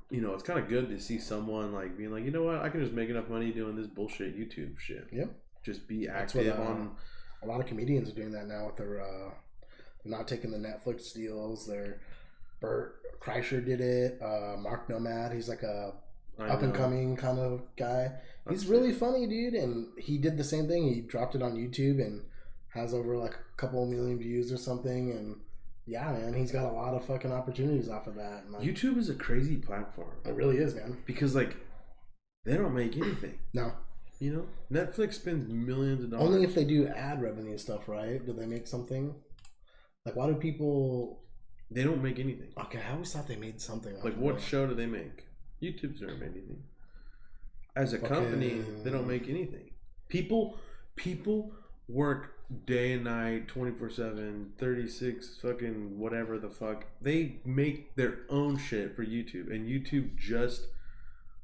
you know, it's kind of good to see someone like being like, you know what, I can just make enough money doing this bullshit YouTube shit. Yep. Just be active on. A lot of comedians are doing that now with their. They're not taking the Netflix deals. Bert Kreischer did it. Mark Nomad, he's like a up and coming kind of guy. He's really funny, dude, and he did the same thing. He dropped it on YouTube and has over like a couple million views or something. And yeah, man, he's got a lot of fucking opportunities off of that. And, like, YouTube is a crazy platform. It really is, man. Because like they don't make anything. No. You know, Netflix spends millions of dollars. Only if they do ad revenue stuff, right? Do they make something? Like, why do people? They don't make anything. Okay, I always thought they made something. Like, what show do they make? YouTube's never made anything. As a company, they don't make anything. People work day and night, 24/7, 36 fucking whatever the fuck. They make their own shit for YouTube, and YouTube just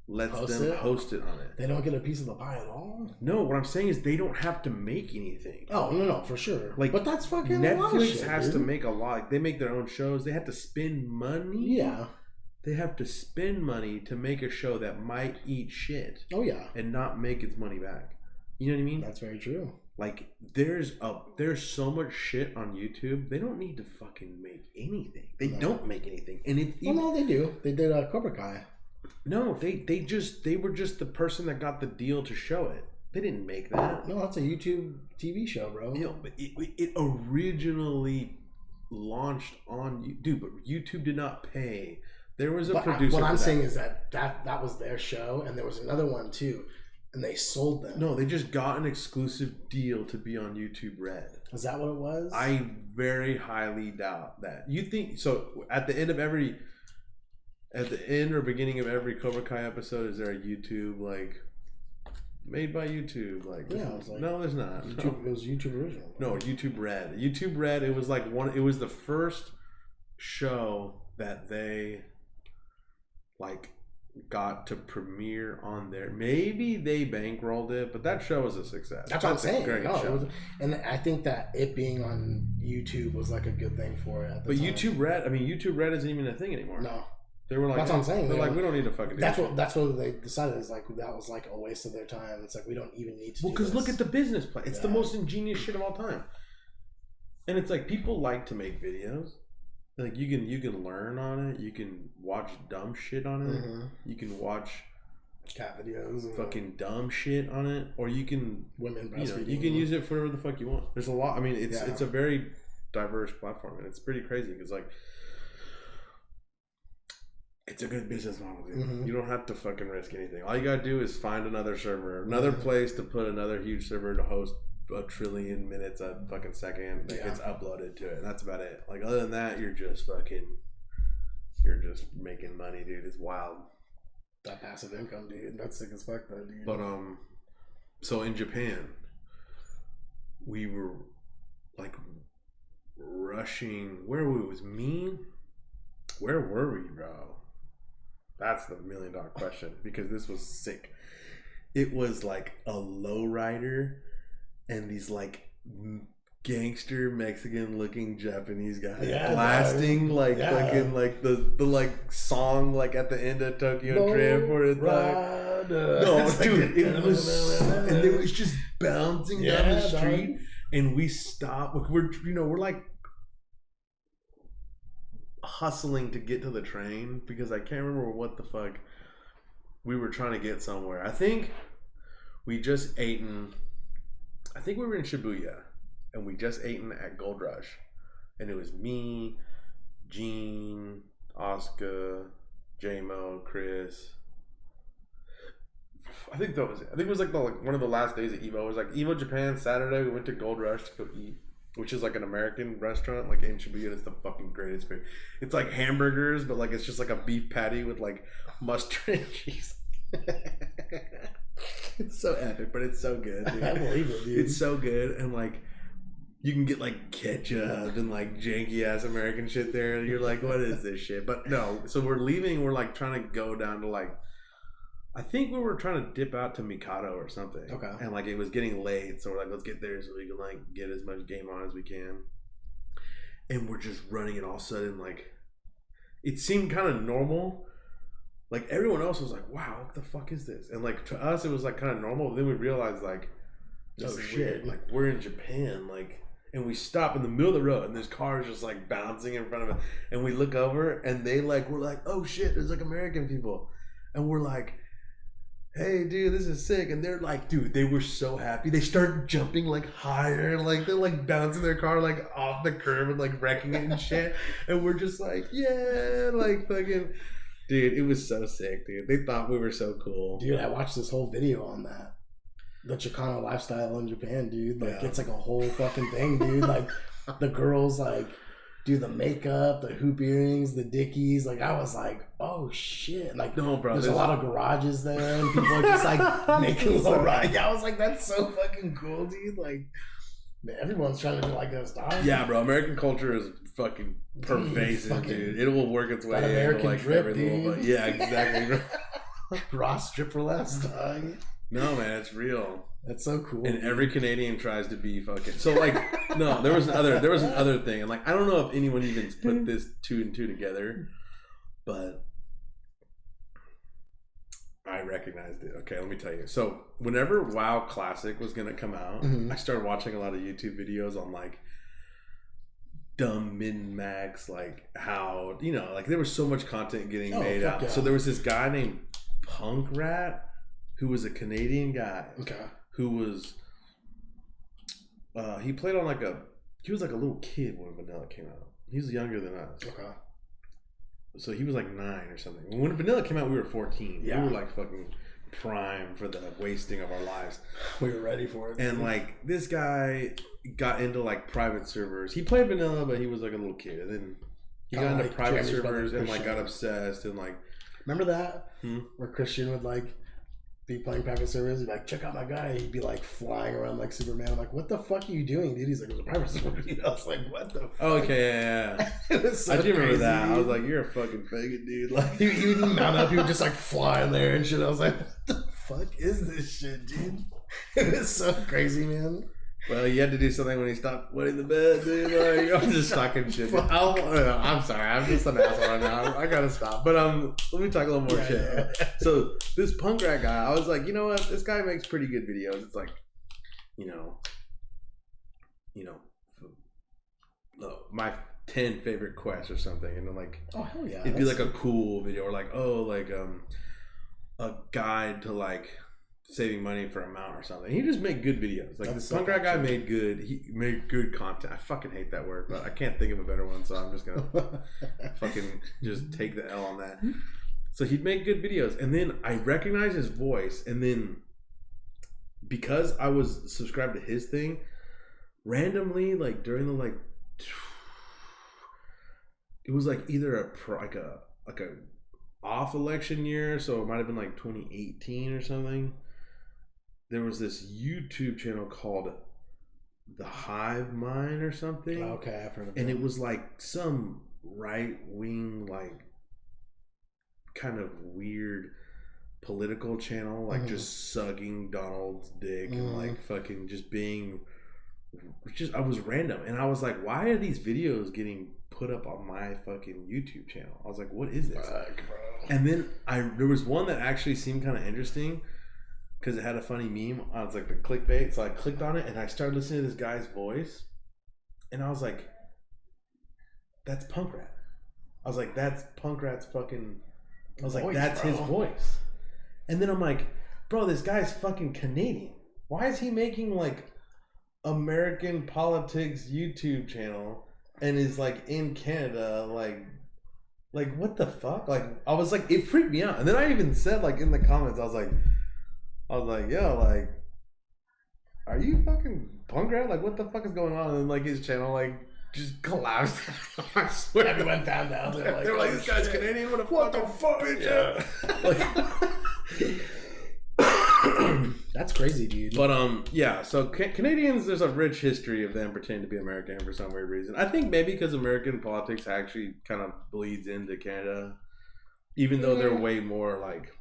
lets them host it on it. They don't get a piece of the pie at all? No, what I'm saying is they don't have to make anything. Oh, no, for sure. Like, but that's fucking Netflix has to make a lot. Like, they make their own shows. They have to spend money. Yeah. They have to spend money to make a show that might eat shit. Oh, yeah. And not make its money back. You know what I mean? That's very true. Like, there's so much shit on YouTube. They don't need to fucking make anything. They don't make anything. And if no, they do. They did Cobra Kai. No, they were just the person that got the deal to show it. They didn't make that. No, that's a YouTube TV show, bro. You know, but it originally launched on dude, but YouTube did not pay. There was a producer. What I'm saying is that was their show, and there was another one too, and they sold them. No, they just got an exclusive deal to be on YouTube Red. Is that what it was? I very highly doubt that. You think so? At the end or beginning of every Cobra Kai episode, is there a YouTube like made by YouTube? Like, yeah, I was like, no, there's not. YouTube, it was YouTube original. No, YouTube Red. YouTube Red. It was like it was the first show that they like got to premiere on there. Maybe they bankrolled it, but that show was a success. That's what I'm saying. And I think that it being on YouTube was like a good thing for it. But time. YouTube Red isn't even a thing anymore. No. They were like, that's what I'm saying. They're like, we don't need to fucking do that's what they decided. Is like, that was like a waste of their time. It's like, we don't even need to. Well, because look at the business plan. It's the most ingenious shit of all time. And it's like, people like to make videos. Like, you can learn on it. You can watch dumb shit on it. Mm-hmm. You can watch cat videos, fucking dumb shit on it, or you can breastfeeding. You can use it for whatever the fuck you want. There's a lot. I mean, it's a very diverse platform, and it's pretty crazy because like. It's a good business model, dude. Mm-hmm. You don't have to fucking risk anything. All you gotta do is find another server, another place to put another huge server to host 1 trillion minutes a fucking second that gets uploaded to it. And that's about it. Like, other than that, you're just making money, dude. It's wild. That passive income, dude. That's sick as fuck, though, dude. But so in Japan, we were like rushing. Where were we? It was me. Where were we, bro? That's the $1 million question, because this was sick. It was like a lowrider and these like gangster Mexican looking Japanese guys blasting fucking like the like song like at the end of Tokyo Drift where it's like dude, it was and it was just bouncing down the street and we stopped. We're like hustling to get to the train because I can't remember what the fuck we were trying to get somewhere. I think we were in Shibuya and we just ate at Gold Rush, and it was me, Gene, Oscar, J-Mo, Chris. I think that was it. I think it was like one of the last days of Evo. It was like Evo Japan Saturday. We went to Gold Rush to go eat, which is like an American restaurant, like in Shibuya. It's the fucking greatest food. It's like hamburgers, but like it's just like a beef patty with like mustard and cheese. It's so epic, but it's so good, dude. I believe it, dude. It's so good, and like you can get like ketchup and like janky ass American shit there, and you're like, what is this shit? But no, so we're leaving. We're like trying to go down to like, I think we were trying to dip out to Mikado or something. Okay. And like it was getting late, so we're like, let's get there so we can like get as much game on as we can. And we're just running, and all of a sudden, like, it seemed kind of normal. Like everyone else was like, wow, what the fuck is this? And like to us, it was like kind of normal. But then we realized like, oh shit, weird. Like we're in Japan, like. And we stop in the middle of the road, and this car is just like bouncing in front of us. And we look over, and we're like, oh shit, there's like American people. And we're like, hey dude, this is sick. And they're like, dude, they were so happy. They start jumping like higher, like they're like bouncing their car like off the curb and like wrecking it and shit. And we're just like, yeah, like fucking, dude, it was so sick, dude. They thought we were so cool. Dude, I watched this whole video on that. The Chicano lifestyle in Japan, dude. Like, it's like a whole fucking thing, dude. Like, the girls, like, do the makeup, the hoop earrings, the dickies. Like, I was like, oh, shit. Like, no, bro. There's a lot of garages there, and people are just, like, making little rides. I was like, that's so fucking cool, dude. Like, man, everyone's trying to be like us, dog. Yeah, bro. American culture is fucking pervasive, dude. It will work its way into, American like, drip, every dude. little. Yeah, exactly, bro. Ross strip for less, dog. No, man, it's real. That's so cool. And every Canadian tries to be fucking. So like, no, there was another thing, and like, I don't know if anyone even put this two and two together, but I recognized it. Okay, let me tell you. So whenever WoW Classic was gonna come out, I started watching a lot of YouTube videos on like dumb min-max, like how, you know, like there was so much content getting made out. Yeah. So there was this guy named Punk Rat, who was a Canadian guy. Okay. Who was he played on he was like a little kid when Vanilla came out. He was younger than us. Okay. So he was like 9 or something. When Vanilla came out, we were 14. Yeah. We were like fucking prime for the wasting of our lives. We were ready for it. And like this guy got into like private servers. He played Vanilla, but he was like a little kid. And then he got into private servers and like got obsessed and like. Remember that? Where Christian would like be playing private servers, he'd be like, check out my guy. He'd be like flying around like Superman. I'm like, what the fuck are you doing, dude? He's like, it was a private server. I was like, what the fuck? Oh, okay, yeah. It was so I do remember crazy. that. I was like, you're a fucking faggot, dude. Like, he would mount up, he would just like fly in there and shit. I was like, what the fuck is this shit, dude? It was so crazy, man. Well, you had to do something when he stopped wetting the bed, dude. Like, I'm just talking shit. I'm sorry. I'm just an asshole right now. I gotta stop. But let me talk a little more shit. Yeah. So this Punk Rat guy, I was like, you know what? This guy makes pretty good videos. It's like, my 10 favorite quests or something, and then like, oh hell yeah, it'd be like a cool video, or like, a guide to like saving money for a mount or something. He just made good videos. Like this Punk Rat guy made good content. I fucking hate that word, but I can't think of a better one, so I'm just gonna fucking just take the L on that. So he'd make good videos, and then I recognized his voice, and then because I was subscribed to his thing, randomly, like during the like, it was like either a off election year, so it might have been like 2018 or something. There was this YouTube channel called The Hive Mind or something. Okay, I've heard of it. And it was like some right wing, like kind of weird political channel, like just sucking Donald's dick and like fucking just being I was random, and I was like, why are these videos getting put up on my fucking YouTube channel? I was like, what is this? Fuck, bro. And then there was one that actually seemed kind of interesting because it had a funny meme. I was like the clickbait, so I clicked on it and I started listening to this guy's voice, and I was like, that's Punk Rat. I was like, that's Punk Rat's fucking. I was like, that's his voice. And then I'm like, bro, this guy's fucking Canadian. Why is he making like American politics YouTube channel and is like in Canada, like what the fuck? Like I was like, it freaked me out. And then I even said like in the comments, I was like, yo, like, are you fucking Punk Rat? Like what the fuck is going on? And then like his channel like just collapsed. I swear. Everyone found out. They were like, this guy's Canadian. What the fuck, bitch? Yeah. That's crazy, dude. But yeah. So Canadians, there's a rich history of them pretending to be American for some weird reason. I think maybe because American politics actually kind of bleeds into Canada, even though they're way more like.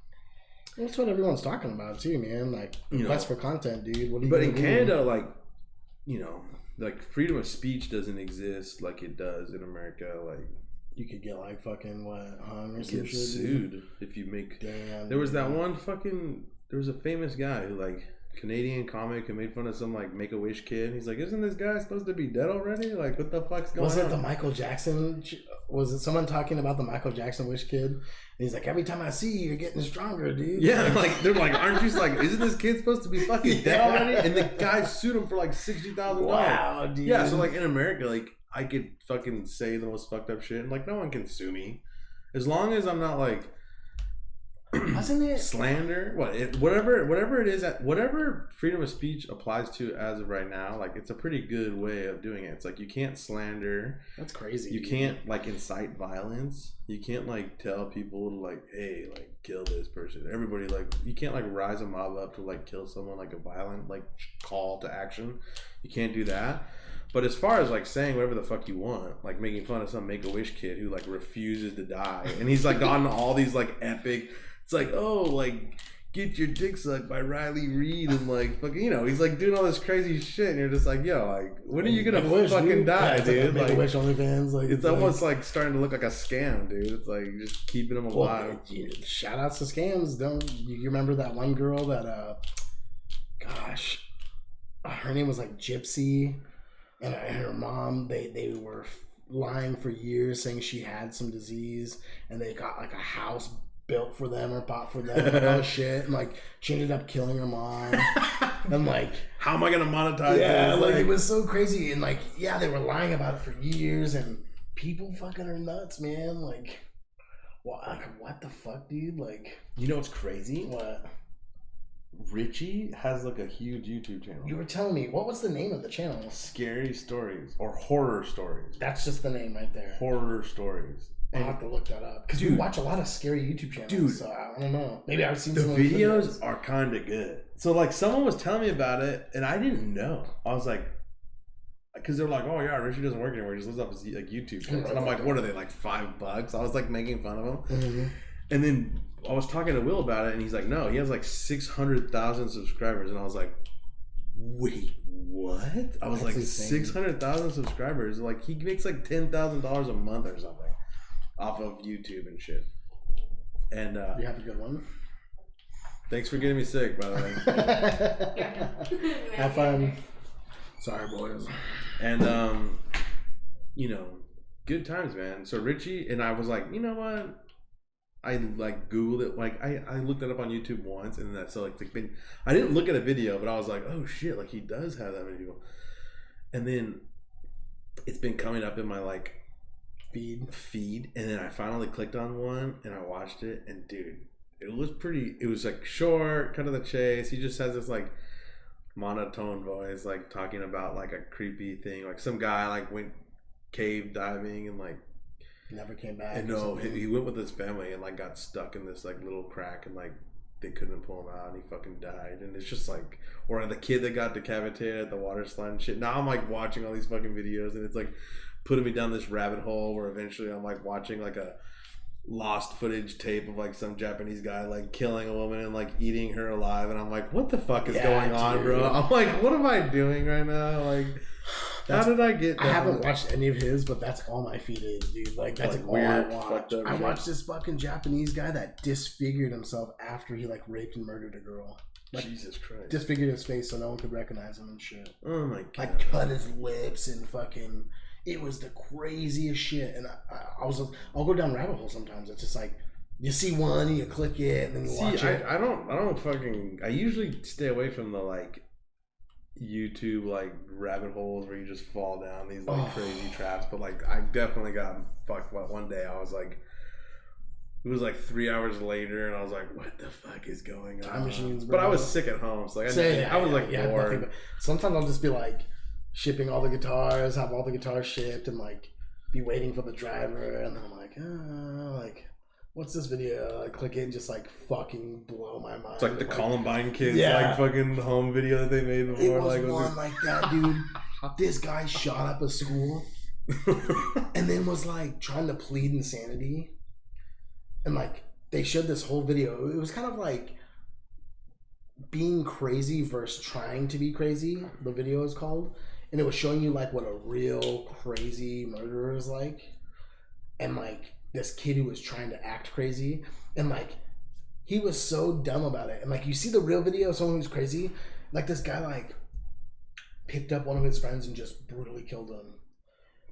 That's what everyone's talking about too, man. Like, quest for content, dude. What are you? But in Canada, like, like freedom of speech doesn't exist like it does in America. Like, you could get like fucking what hung or some shit. Sued if you make. Damn. There was that one fucking. There was a famous guy who like Canadian comic who made fun of some like Make-A-Wish kid. He's like, isn't this guy supposed to be dead already? Like, what the fuck's going on? Was it the Michael Jackson? Was it someone talking about the Michael Jackson wish kid? And he's like, every time I see you, you're getting stronger, dude. Yeah, like they're like, aren't you like, isn't this kid supposed to be fucking dead already? And the guy sued him for like $60,000. Wow, dude. Yeah, so like in America, like I could fucking say the most fucked up shit, and like no one can sue me, as long as I'm not like. Wasn't it slander? Whatever it is, whatever freedom of speech applies to as of right now, like it's a pretty good way of doing it. It's like you can't slander. That's crazy. You can't like incite violence. You can't like tell people to like, hey, like kill this person. Everybody like you can't like rise a mob up to like kill someone, like a violent like call to action. You can't do that. But as far as like saying whatever the fuck you want, like making fun of some Make-A-Wish kid who like refuses to die, and he's like gotten all these like epic. It's like, oh, like, get your dick sucked by Riley Reid and, like, fucking, he's, like, doing all this crazy shit. And you're just like, yo, like, when are you going to fucking die, dude? Like, Make-A-Wish OnlyFans. Like, it's almost, like, starting to look like a scam, dude. It's, like, just keeping them alive. Well, shout outs to scams. Don't you remember that one girl that, her name was, like, Gypsy. And her mom, they were lying for years saying she had some disease. And they got, like, a house built for them or bought for them and all shit, and like she ended up killing her mom. And like, how am I gonna monetize this? Like it was so crazy. And like, yeah, they were lying about it for years, and people fucking are nuts, man. Like what the fuck, dude? Like, you know what's crazy? What? Richie has like a huge YouTube channel. You were telling me, what was the name of the channel? Scary Stories or Horror Stories. That's just the name right there. Horror Stories. I'll have to look that up because we watch a lot of scary YouTube channels. Dude, so I don't know. Maybe I've seen the videos are kind of good. So like someone was telling me about it, and I didn't know. I was like, because they're like, oh yeah, Richie doesn't work anymore. He just lives off his like YouTube channel. And I'm like, what are they, like $5? I was like making fun of him. Mm-hmm. And then I was talking to Will about it, and he's like, no, he has like 600,000 subscribers, and I was like, wait, what? I was like, 600,000 subscribers. Like he makes like $10,000 a month or something off of YouTube and shit. And you have a good one. Thanks for getting me sick, by the way. Have fun. Sorry, boys. And good times, man. So Richie and I was like, you know what? I like Googled it. Like I looked it up on YouTube once, and that's so like I didn't look at a video, but I was like, oh shit, like he does have that many people. And then it's been coming up in my like feed, and then I finally clicked on one and I watched it, and dude, it was like short, cut to the chase. He just has this like monotone voice, like talking about like a creepy thing, like some guy like went cave diving and like never came back. And no, he went with his family and like got stuck in this like little crack, and like they couldn't pull him out, and he fucking died. And it's just like, or the kid that got decapitated at the water slide and shit. Now I'm like watching all these fucking videos, and it's like putting me down this rabbit hole where eventually I'm like watching like a lost footage tape of like some Japanese guy like killing a woman and like eating her alive, and I'm like, what the fuck is going on, bro? I'm like, what am I doing right now? Like, how did I get that? I haven't watched any of his, but that's all my feed is, dude. Like that's like all weird, I watch. I watched this fucking Japanese guy that disfigured himself after he like raped and murdered a girl. Like, Jesus Christ. Disfigured his face so no one could recognize him and shit. Oh my god. Like cut his lips and fucking. It was the craziest shit, and I'll go down rabbit holes sometimes. It's just like you see one, and you click it, and then you watch it. I don't fucking. I usually stay away from the like YouTube like rabbit holes where you just fall down these like crazy traps. But like I definitely got fucked. One day I was like, it was like 3 hours later, and I was like, what the fuck is going on? Time machines, bro. But I was sick at home, so like I was bored. Sometimes I'll just be like shipping all the guitars, have all the guitars shipped, and like be waiting for the driver, and then I'm like, what's this video? I click it and just like fucking blow my mind. It's like the Columbine kids, Yeah. like fucking home video that they made before. It was like, one like that, dude. This guy shot up a school and then was like trying to plead insanity. And like they showed this whole video. It was kind of like being crazy versus trying to be crazy. The video is called, and it was showing you like what a real crazy murderer is like, and like this kid who was trying to act crazy, and like he was so dumb about it. And like you see the real video of someone who's crazy, like this guy like picked up one of his friends and just brutally killed him.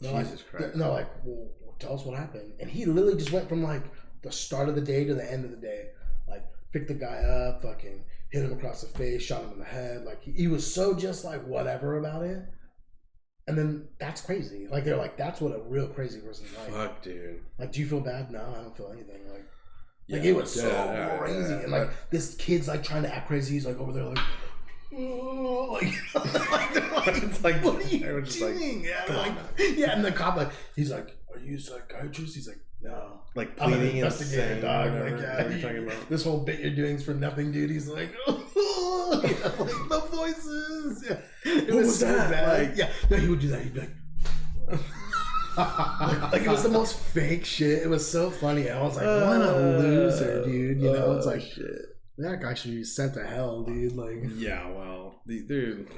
Jesus Christ. No, like, well, tell us what happened. And he literally just went from like the start of the day to the end of the day. Like, picked the guy up, fucking hit him across the face, shot him in the head. Like, he was so just like whatever about it. And then that's crazy. Like, they're like, that's what a real crazy person's like. Fuck, dude. Like, do you feel bad? No, I don't feel anything. Like it was so crazy. And like, this kid's like trying to act crazy. He's like over there, like, oh, like, it's like, what are you doing? Like, yeah, and the cop like, he's like, are you a psychiatrist? He's like, no, like I'm an pleading investigator, insane, dog. whatever. Like, yeah, What are you talking about? This whole bit you're doing is for nothing, dude. He's like, oh, yeah, like the voices. Yeah, it was so bad. Like, yeah, no, he would do that. He'd be like. Like it was the most fake shit. It was so funny. I was like, what a loser, dude. You know, it's like shit. That guy should be sent to hell, dude. Like, yeah, well, dude,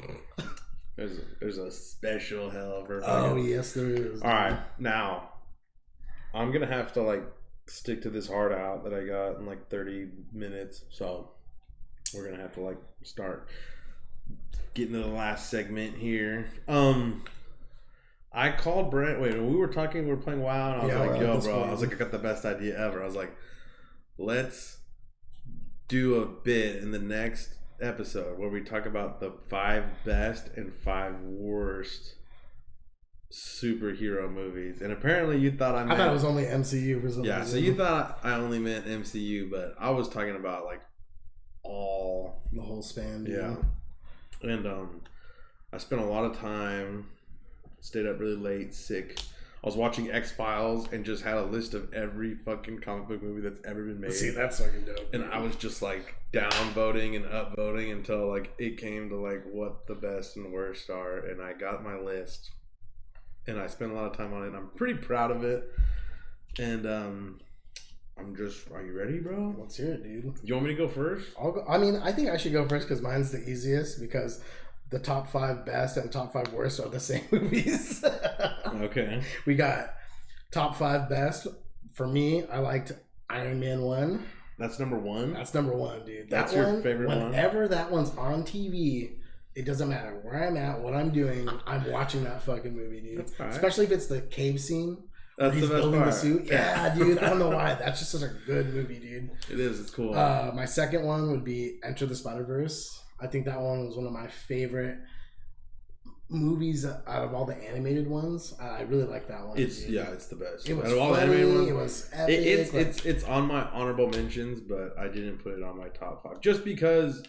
there's a special hell for. Oh yes, there is. All right, now I'm gonna have to like stick to this hard out that I got in like 30 minutes. So we're gonna have to like start getting to the last segment here. I called Brent. Wait, we were talking. We were playing WoW, and I was like, "Yo, bro," I was like, "I got the best idea ever." I was like, "Let's do a bit in the next episode where we talk about the 5 best and 5 worst superhero movies." And apparently, you thought I thought it was only MCU for some reason. Yeah, so you thought I only meant MCU, but I was talking about like all the whole span. Yeah, and I spent a lot of time. Stayed up really late, sick. I was watching X-Files and just had a list of every fucking comic book movie that's ever been made. See, that's fucking dope. And I was just like down voting and up voting until like it came to like what the best and worst are. And I got my list. And I spent a lot of time on it. And I'm pretty proud of it. And I'm just, are you ready, bro? Let's hear it, dude. You want me to go first? I'll go. I mean, I think I should go first because mine's the easiest because the top 5 best and top 5 worst are the same movies. Okay. We got top 5 best. For me, I liked Iron Man 1. That's number 1? That's number 1, dude. That's your favorite one? Whenever that one's on TV, it doesn't matter where I'm at, what I'm doing, I'm watching that fucking movie, dude. That's fine. Especially if it's the cave scene. That's he's the best building part. the suit. Yeah, dude. I don't know why. That's just such a good movie, dude. It is. It's cool. My second one would be Enter the Spider-Verse. I think that one was one of my favorite movies out of all the animated ones. I really like that one. It's it's the best. It was out of all funny, the animated ones, it was epic. It's on my honorable mentions, but I didn't put it on my top 5 just because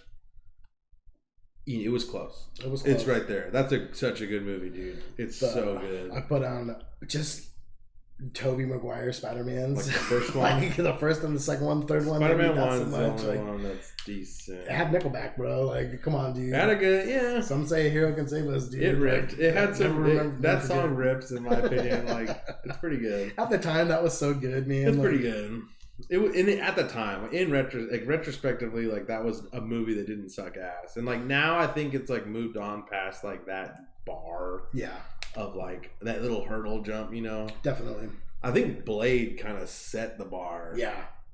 it was close. It was close. It's right there. That's such a good movie, dude. It's so good. I put on just Tobey Maguire Spider-Man's. Like the first one? Like the first and the second one, third one. Spider-Man not 1 so is much. the only Like, one that's decent. it had Nickelback, bro. Like, come on, dude. It had a good, yeah. Some say a hero can save us, dude. It ripped. Like, It had some. That song forget. rips, in my opinion. Like, it's pretty good. At the time, that was so good, man. It's like, pretty good. At the time, retrospectively, like that was a movie that didn't suck ass, and like now I think it's like moved on past like that bar, of like that little hurdle jump, you know. Definitely. I think Blade kind of set the bar,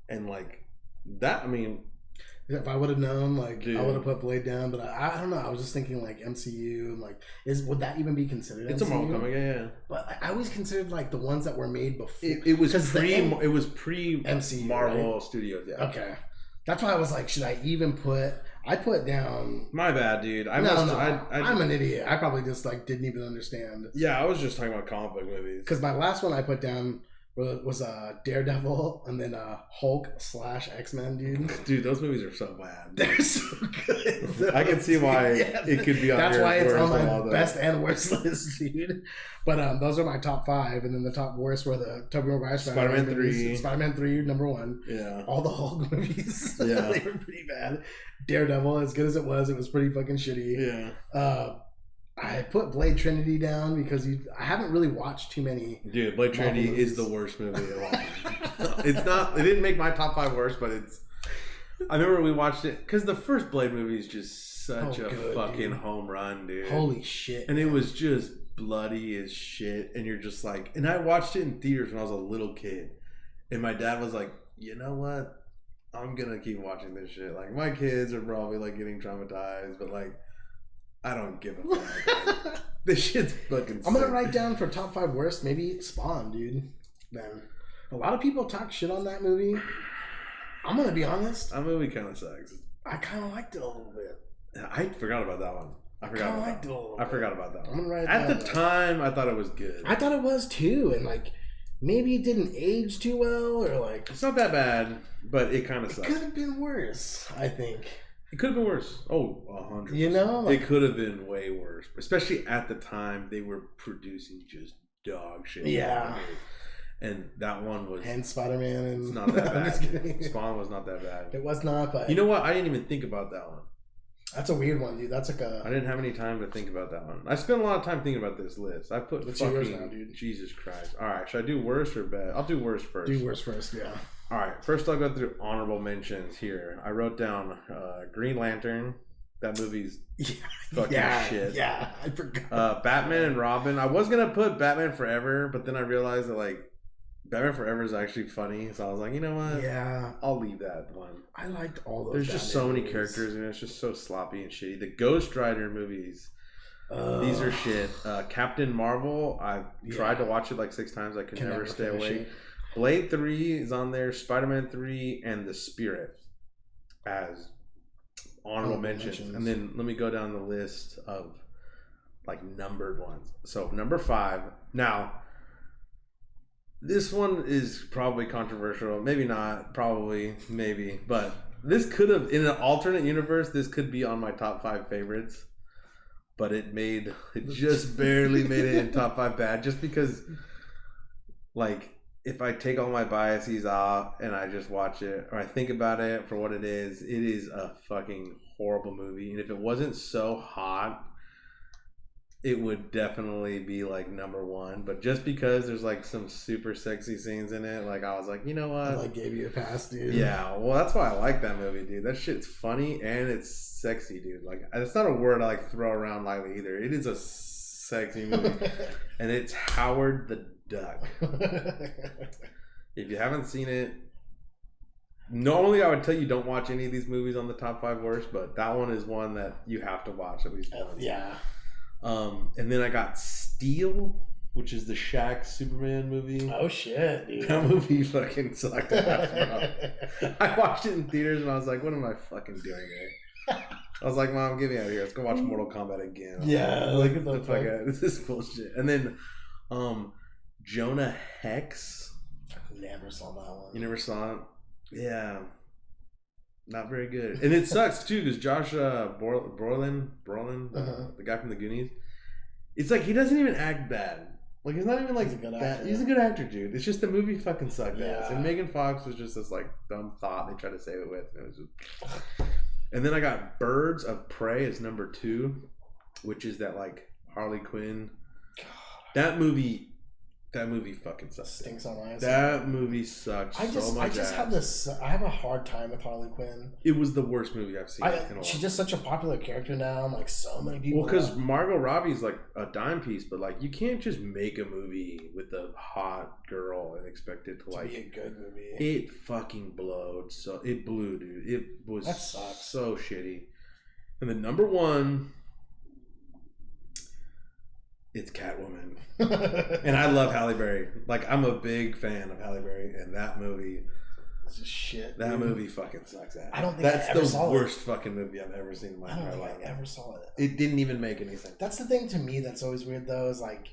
and like that. I mean, if I would have known, like, dude. I would have put Blade down, but I don't know. I was just thinking like MCU, and like, would that even be considered? It's MCU? a Marvel, yeah. But I always considered like the ones that were made before. It was pre MCU Marvel right? Studios, yeah. Okay, that's why I was like, should I even put? I put down. My bad, dude. I'm an idiot. I probably just like didn't even understand. Yeah, I was just talking about comic book movies. Because my last one I put down was Daredevil and then Hulk / X-Men, dude. Dude, those movies are so bad. They're so good. I can see why it could be on That's your why it's on worst of my all those. best and worst list, dude. But those are my top 5, and then the top worst were the Tobey Maguire Spider-Man 3. movies, Spider-Man 3, number 1. Yeah. All the Hulk movies, Yeah. they were pretty bad. Daredevil, as good as it was pretty fucking shitty. Yeah. I put Blade Trinity down because I haven't really watched too many. Dude, Blade Trinity is the worst movie of all time. It's not. It didn't make my top 5 worst, but it's. I remember we watched it because the first Blade movie is just such a fucking home run, dude. Holy shit! And it was just bloody as shit, and you're just like. And I watched it in theaters when I was a little kid, and my dad was like, "You know what? I'm gonna keep watching this shit. Like my kids are probably like getting traumatized, but like." I don't give a fuck. This shit's fucking I'm gonna sick. write down for top 5 worst, maybe Spawn, dude. Then a lot of people talk shit on that movie. I'm gonna be honest. That movie kind of sucks. I kind of liked it a little bit. I forgot about that one. I forgot about that one. I'm gonna write it At down, the time, I thought it was good. I thought it was too, and like maybe it didn't age too well, or like It's not that bad, but it kind of sucks. It could have been worse, I think. It could have been worse. Oh, 100%. You know? Like, it could have been way worse. Especially at the time, they were producing just dog shit. Yeah. And that one was... And Spider-Man. And it's not that I'm just bad. kidding. Spawn was not that bad. It was not, but... You know what? I didn't even think about that one. That's a weird one, dude. That's like I didn't have any time to think about that one. I spent a lot of time thinking about this list. I put What's fucking... yours now, dude? Jesus Christ. All right. Should I do worst or bad? I'll do worst first. Do worst first, yeah. All right, first I'll go through honorable mentions here. I wrote down Green Lantern. That movie's fucking shit. Yeah, I forgot. Batman and Robin. I was gonna put Batman Forever, but then I realized that like Batman Forever is actually funny, so I was like, you know what? Yeah, I'll leave that one. I liked all those. There's just so many movies. characters, and it's just so sloppy and shitty. The Ghost Rider movies. These are shit. Captain Marvel. I tried to watch it like 6 times. I could never stay awake. Blade 3 is on there, Spider-Man 3, and The Spirit as honorable mentions. And then let me go down the list of like numbered ones. So number 5. Now, this one is probably controversial. Maybe not. Probably. Maybe. But this could have, in an alternate universe, this could be on my top 5 favorites. But it just barely made it in top 5 bad. Just because, like, if I take all my biases off and I just watch it or I think about it for what it is a fucking horrible movie. And if it wasn't so hot, it would definitely be like number 1. But just because there's like some super sexy scenes in it, like I was like, you know what? I like gave you a pass, dude. Yeah, well, that's why I like that movie, dude. That shit's funny and it's sexy, dude. Like, it's not a word I like throw around lightly either. It is a sexy movie, and it's Howard the Duck. If you haven't seen it, normally I would tell you don't watch any of these movies on the top 5 worst, but that one is one that you have to watch at least once. Yeah. And then I got Steel, which is the Shaq Superman movie. Oh shit, dude. That movie fucking sucked ass, bro. I watched it in theaters and I was like, what am I fucking doing here? I was like, Mom, get me out of here. Let's go watch Mortal Kombat again. Yeah, like the fuck out. This is bullshit. And then Jonah Hex. I never saw that one. You never saw it? Yeah. Not very good. And it sucks too because Josh Brolin, the guy from the Goonies, it's like he doesn't even act bad. Like he's not even like bad. He's a good actor, dude. It's just the movie fucking sucked ass. And Megan Fox was just this like dumb thought they tried to save it with. And it was just... And then I got Birds of Prey as number 2, which is that like Harley Quinn. God. That movie fucking sucks. Stinks on my ass. That movie sucks so much. I have a hard time with Harley Quinn. It was the worst movie I've seen in a while. She's just such a popular character now. And like so many people. Well, because Margot Robbie's like a dime piece, but like you can't just make a movie with a hot girl and expect it to like be a good movie. It fucking blowed. So it blew, dude. It was so shitty. And then number 1. It's Catwoman. And I love Halle Berry. Like, I'm a big fan of Halle Berry, and that movie... It's just shit. That movie fucking sucks ass. I don't think that's I ever saw the worst fucking movie I've ever seen in my entire life. I don't think I ever saw it. It didn't even make any sense. That's the thing to me that's always weird, though, is like...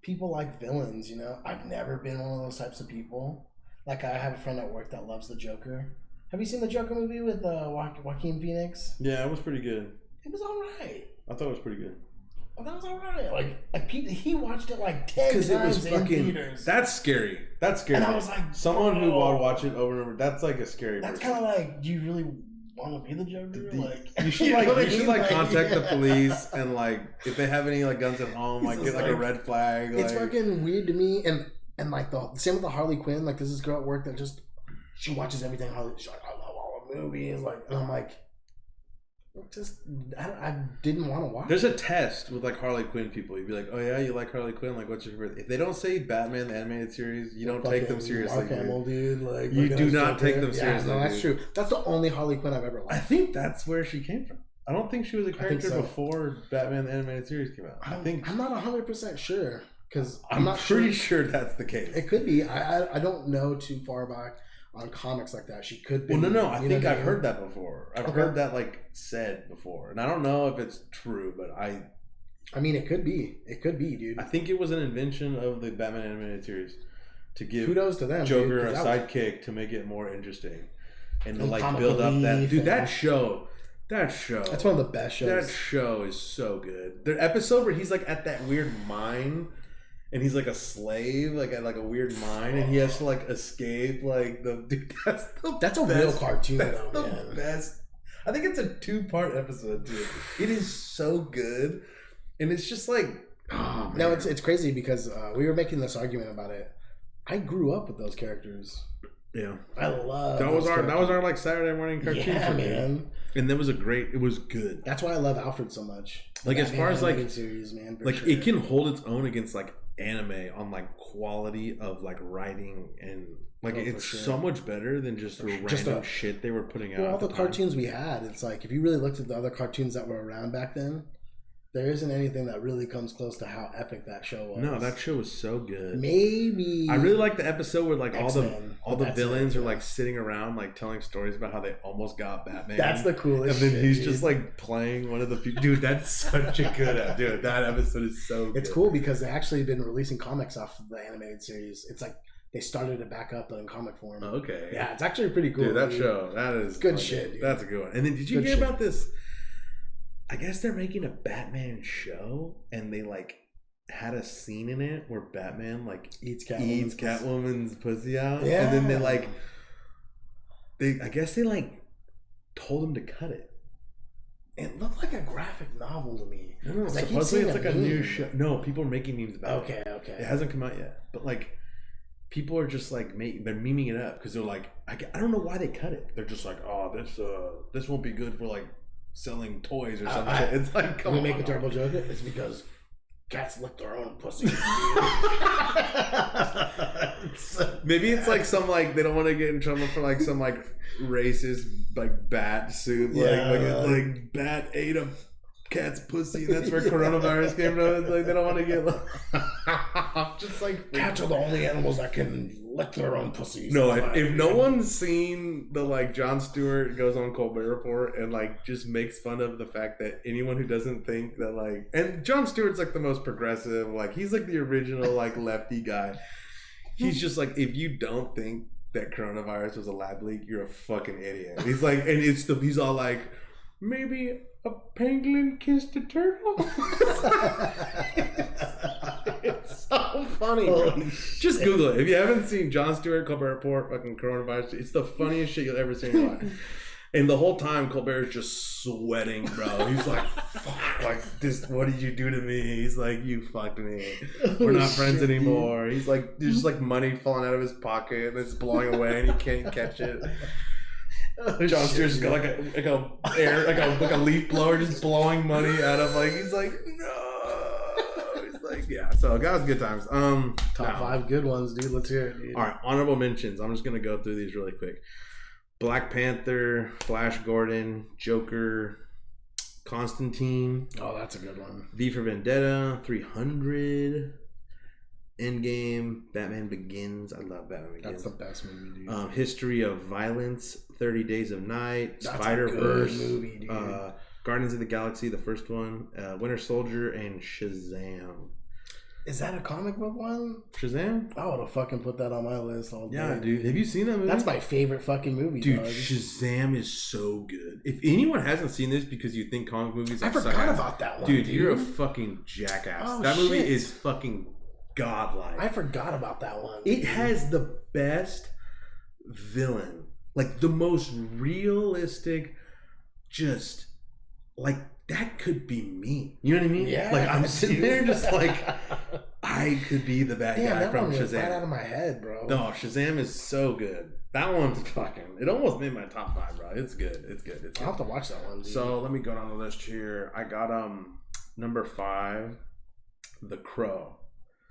people like villains, you know? I've never been one of those types of people. Like, I have a friend at work that loves the Joker. Have you seen the Joker movie with Joaquin Phoenix? Yeah, it was pretty good. It was alright. I thought it was pretty good. That was alright. Like he watched it like 10 times it was in theaters. That's scary. That's scary. And I was like, someone who would watch it over and over. That's like a scary. That's person. kind of like, do you really want to be the Joker? Like, you should contact the police and like if they have any like guns at home, like get like a red flag. It's fucking weird to me. And like the same with the Harley Quinn. Like, there's this girl at work that just she watches everything Harley. She's like, I love all the movies. Like, and I'm like. I didn't want to watch. There's a test with like Harley Quinn people. You'd be like, oh yeah, you like Harley Quinn? Like, what's your favorite? If they don't say Batman the animated series, you don't take them seriously. Mark Hamill, dude. Like, you do not take them seriously. No, that's true. That's the only Harley Quinn I've ever liked. I think that's where she came from. I don't think she was a character before Batman the animated series came out. I'm not 100% sure because I'm not pretty sure that's the case. It could be. I don't know too far back on comics like that. She could be. Well, no. I think I've heard that before. I've heard that like said before, and I don't know if it's true, but I mean, it could be. It could be, dude. I think it was an invention of the Batman animated series to give kudos to them, Joker a sidekick to make it more interesting and to like build up that dude. That show. That's one of the best shows. That show is so good. The episode where he's like at that weird mine. And he's like a slave, like at like a weird mine, and he has to like escape. Like dude, that's a real cartoon, that's though, the man. Best. I think it's a 2-part episode too. It is so good, and it's just like, oh, no, it's crazy because we were making this argument about it. I grew up with those characters. Yeah, I love that was our like Saturday morning cartoon. Yeah, man. And that was it was good. That's why I love Alfred so much. Like as far as like series, man, like sure. It can hold its own against like anime on like quality of like writing and like it's so much better than just the random shit they were putting out. Well, all the cartoons we had, it's like if you really looked at the other cartoons that were around back then, there isn't anything that really comes close to how epic that show was. No, that show was so good. Maybe I really like the episode where like X-Men, all the villains are like sitting around like telling stories about how they almost got Batman. That's the coolest. And then he's just like playing one of the people. Dude, that's such a good dude. That episode is so good. It's cool because they actually been releasing comics off of the animated series. It's like they started it back up in comic form. Okay. Yeah, it's actually pretty cool. Dude, that show, that is good shit. Dude. That's a good one. And then did you hear about this? I guess they're making a Batman show, and they like had a scene in it where Batman like eats Catwoman's pussy out, and then I guess they like told him to cut it. It looked like a graphic novel to me. No, supposedly it's like a new show. No, people are making memes about it. Okay. It hasn't come out yet, but like people are just like they're memeing it up because they're like, I don't know why they cut it. They're just like, oh, this won't be good for like selling toys or something. It's like, come on. We make a terrible joke. It's because cats lick their own pussy. Maybe it's like some like they don't want to get in trouble for like some like racist like bat suit. Like bat ate a cat's pussy. That's where coronavirus came from. It's like they don't want to get like, just like cats are the only animals that can lick their own pussies. No, if no one's seen the like Jon Stewart goes on Colbert Report and like just makes fun of the fact that anyone who doesn't think that like, and Jon Stewart's like the most progressive, like he's like the original like lefty guy. He's just like, if you don't think that coronavirus was a lab leak, you're a fucking idiot. He's like, and he's all like, maybe a pangolin kissed a turtle. It's so funny, bro. Just Google it. If you haven't seen Jon Stewart, Colbert Report, fucking coronavirus, it's the funniest shit you'll ever see in your life. And the whole time, Colbert's just sweating, bro. He's like, fuck, like, this, what did you do to me? He's like, you fucked me. We're not friends anymore. He's like, there's just like money falling out of his pocket and it's blowing away and he can't catch it. Jon Stewart's got like a leaf blower just blowing money out of like, he's like, no. He's like, yeah. So that was good times. Top 5 good ones, dude. Let's hear it, dude. All right, honorable mentions. I'm just gonna go through these really quick. Black Panther, Flash Gordon, Joker, Constantine. Oh, that's a good one. V for Vendetta, 300, Endgame, Batman Begins. I love Batman Begins. That's the best movie, dude. History of Violence, 30 Days of Night, that's Spider-Verse, a good movie, dude. Guardians of the Galaxy, the first one, Winter Soldier, and Shazam. Is that a comic book one? Shazam? I would have fucking put that on my list all day. Yeah, dude. Have you seen that movie? That's my favorite fucking movie, dude. dog. Shazam is so good. If anyone hasn't seen this because you think comic movies, I forgot about that one, dude. You're a fucking jackass. Oh, that movie shit. is fucking godlike. I forgot about that one. It has the best villain, like the most realistic, just like that could be me. You know what I mean? Yeah. Like I'm sitting there just like I could be the bad guy that from one was Shazam. right out of my head, bro. No, Shazam is so good. That one's fucking. It almost made my top 5, bro. It's good. It's good. It's good. I'll have to watch that one. Dude. So let me go down the list here. I got number 5, The Crow.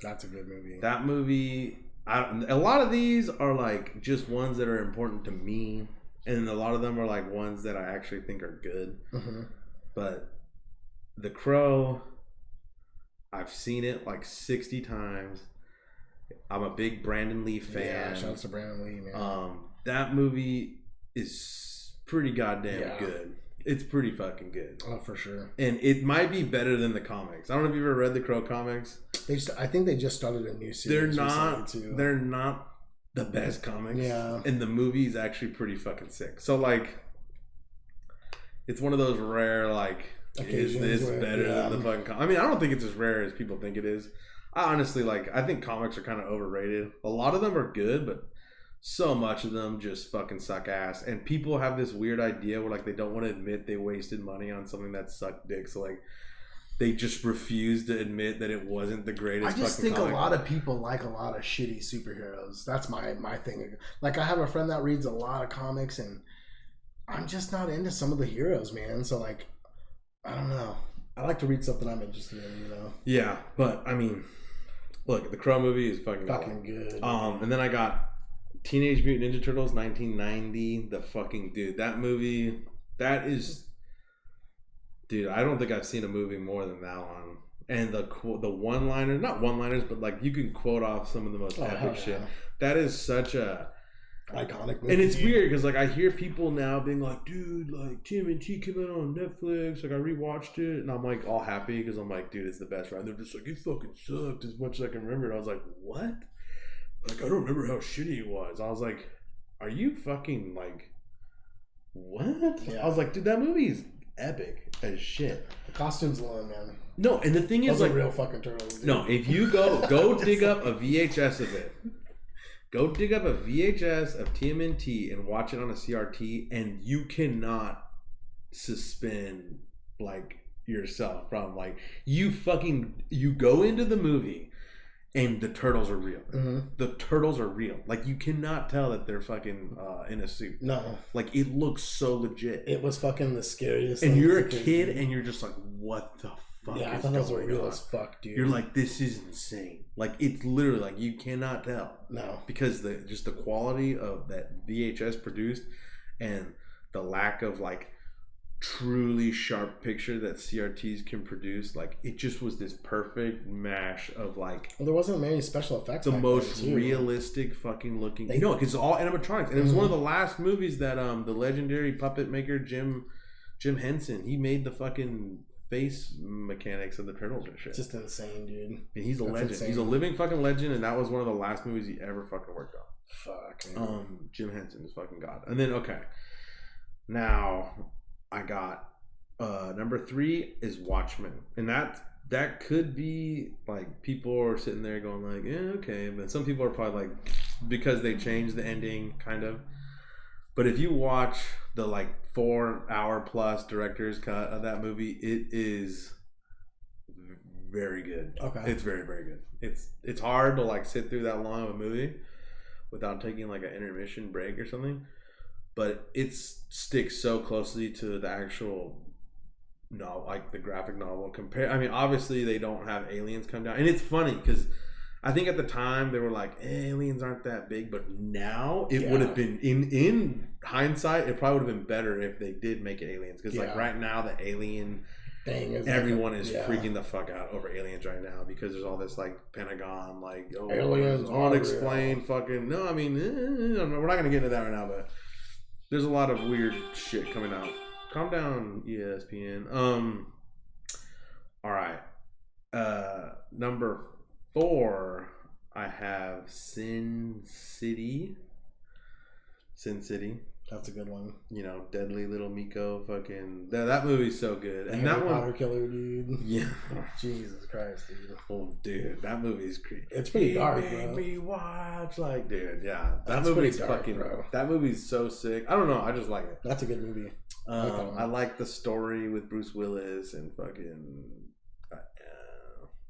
That's a good movie. That movie. A lot of these are like just ones that are important to me, and a lot of them are like ones that I actually think are good. Mm-hmm. But The Crow, I've seen it like 60 times. I'm a big Brandon Lee fan. Yeah, shout out to Brandon Lee, man. That movie is pretty goddamn good. It's pretty fucking good. Oh, for sure. And it might be better than the comics. I don't know if you've ever read the Crow comics. I think they just started a new series. They're not the best comics. Yeah. And the movie is actually pretty fucking sick. So like, it's one of those rare like, is this better than the fucking comic? I mean, I don't think it's as rare as people think it is. I honestly I think comics are kind of overrated. A lot of them are good, but so much of them just fucking suck ass. And people have this weird idea where like they don't want to admit they wasted money on something that sucked dick. So like they just refuse to admit that it wasn't the greatest. I just think comic. a lot of people like a lot of shitty superheroes. That's my thing. Like I have a friend that reads a lot of comics, and I'm just not into some of the heroes, man. So like, I don't know. I like to read something I'm interested in, you know. Yeah, but I mean, look, the Crow movie is fucking good. And then I got Teenage Mutant Ninja Turtles 1990. The fucking dude, that movie, that is, dude. I don't think I've seen a movie more than that one. And the one-liners, not one-liners, but like you can quote off some of the most epic shit. That is such a iconic movie. And it's weird because like I hear people now being like, dude, like TMNT came out on Netflix, like I rewatched it, and I'm like all happy because I'm like, dude, it's the best, right? And they're just like, it fucking sucked as much as I can remember. And I was like, what? Like I don't remember how shitty it was. I was like, are you fucking like what? Yeah. I was like, dude, that movie's epic as shit. The costumes alone, man. No, and the thing is, those like, are real fucking turtles. Dude. No, if you go dig up a VHS of it. Go dig up a VHS of TMNT and watch it on a CRT, and you cannot suspend like yourself from like you go into the movie and the turtles are real. Mm-hmm. The turtles are real. Like you cannot tell that they're fucking in a suit. No, like it looks so legit. It was fucking the scariest. And you're a kid, and you're just like, what the fuck? Yeah, I thought those were real as fuck, dude. You're like, this is insane. Like it's literally like you cannot tell. No, because the quality of that VHS produced and the lack of like truly sharp picture that CRTs can produce, like it just was this perfect mash of like. Well, there wasn't many special effects. The most realistic fucking looking. Because it's all animatronics, and it was one of the last movies that the legendary puppet maker Jim Henson, he made the fucking face mechanics of the turtles and shit. It's just insane, dude. And he's a legend. Insane. He's a living fucking legend, and that was one of the last movies he ever fucking worked on. Fuck, man. Jim Henson is fucking god. And then now I got number 3 is Watchmen, and that could be like people are sitting there going like, yeah, okay, but some people are probably like because they changed the ending, kind of. But if you watch the like 4-hour plus director's cut of that movie, it is very good. Okay. It's very, very good. It's hard to like sit through that long of a movie without taking like an intermission break or something. But it sticks so closely to the actual like the graphic novel. I mean, obviously they don't have aliens come down. And it's funny because I think at the time they were like, aliens aren't that big, but now it would have been in hindsight, it probably would have been better if they did make it aliens. Because like right now the alien thing is everyone is freaking the fuck out over aliens right now because there's all this like Pentagon like aliens unexplained fucking no. I mean, we're not gonna get into that right now, but there's a lot of weird shit coming out. Calm down, ESPN. All right. Number Thor, I have Sin City. Sin City. That's a good one. You know, Deadly Little Miko, fucking that movie's so good. And Harry that Potter one, killer, dude. yeah. Jesus Christ, dude. Oh, dude, that movie's creepy. It's pretty dark, made bro. me watch, like, dude, yeah, that That's movie's pretty dark, fucking. bro. That movie's so sick. I don't know. I just like it. That's a good movie. I like the story with Bruce Willis and fucking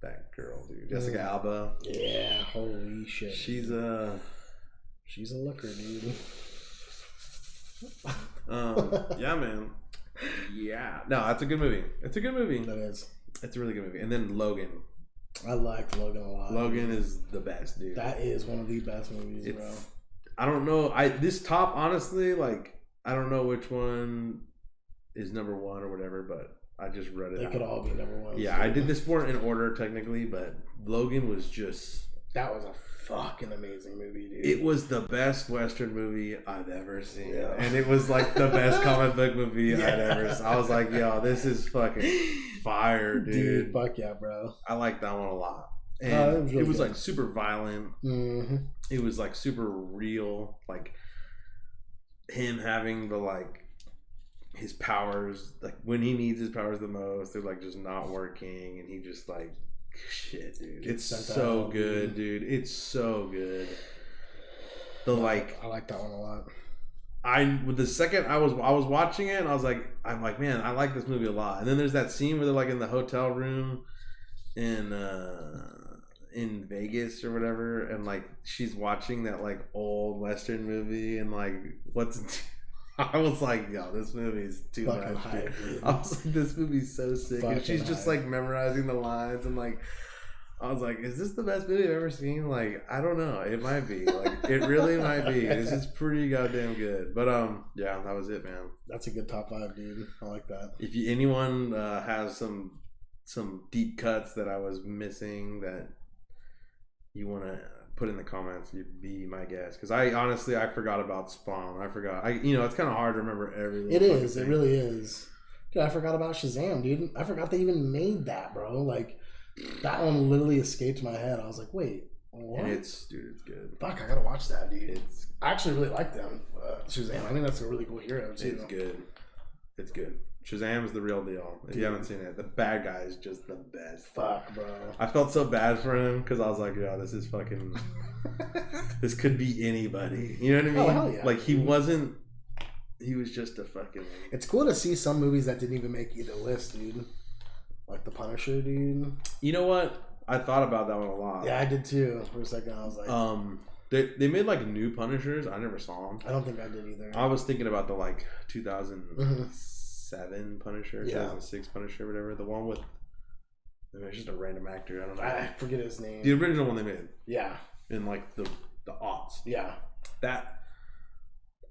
that girl, dude, Jessica Alba. Yeah, holy shit. She's a looker, dude. Yeah, man. Yeah, no, that's a good movie. It's a good movie. That is. It's a really good movie. And then Logan. I liked Logan a lot. Logan is the best, dude. That is one of the best movies, bro. I don't know. This top, honestly, like, I don't know which one is number one or whatever, but I just read it. They could all be number one. Yeah, I did this more in order technically, but Logan was just. That was a fucking amazing movie, dude. It was the best Western movie I've ever seen. Yeah. And it was like the best comic book movie I'd ever seen. I was like, yo, this is fucking fire, dude. Fuck yeah, bro. I like that one a lot. And it was like super violent. Mm-hmm. It was like super real. Like him having the like his powers, like when he needs his powers the most, they're like just not working, and he just like shit, dude. It's so good, dude. It's so good. I like that one a lot. With the second I was watching it, and I'm like, man, I like this movie a lot. And then there's that scene where they're like in the hotel room in Vegas or whatever, and like she's watching that like old Western movie, and like I was like, yo, this movie's too much. I was like, this movie's so sick. And she's just like memorizing the lines, and like I was like, is this the best movie I've ever seen? Like, I don't know. It might be. Like, it really might be. This is pretty goddamn good. But yeah, that was it, man. That's a good top 5, dude. I like that. If anyone has some deep cuts that I was missing that you want to put in the comments, you'd be my guest, because I forgot about Spawn. It's kind of hard to remember everything. It is. It really is. Dude, I forgot about Shazam, dude. I forgot they even made that, bro. Like, that one literally escaped my head. I was like, wait, what? And it's good. Fuck, I gotta watch that, dude. I actually really like them. Shazam. I think that's a really cool hero too. It's good. Shazam is the real deal. If you haven't seen it, the bad guy is just the best. Fuck, bro. I felt so bad for him because I was like, yeah, this is fucking. This could be anybody. You know what I mean? Oh, hell yeah. Like he wasn't. He was just a fucking. It's cool to see some movies that didn't even make either list, dude. Like The Punisher, dude. You know what? I thought about that one a lot. Yeah, I did too. For a second, I was like, they made like new Punishers. I never saw them. I don't think I did either. I was thinking about the like 2007 Punisher, 2006 Punisher, whatever. The one with. I mean, it's just a random actor. I don't know. I forget his name. The original one they made. Yeah. In like the aughts. Yeah. That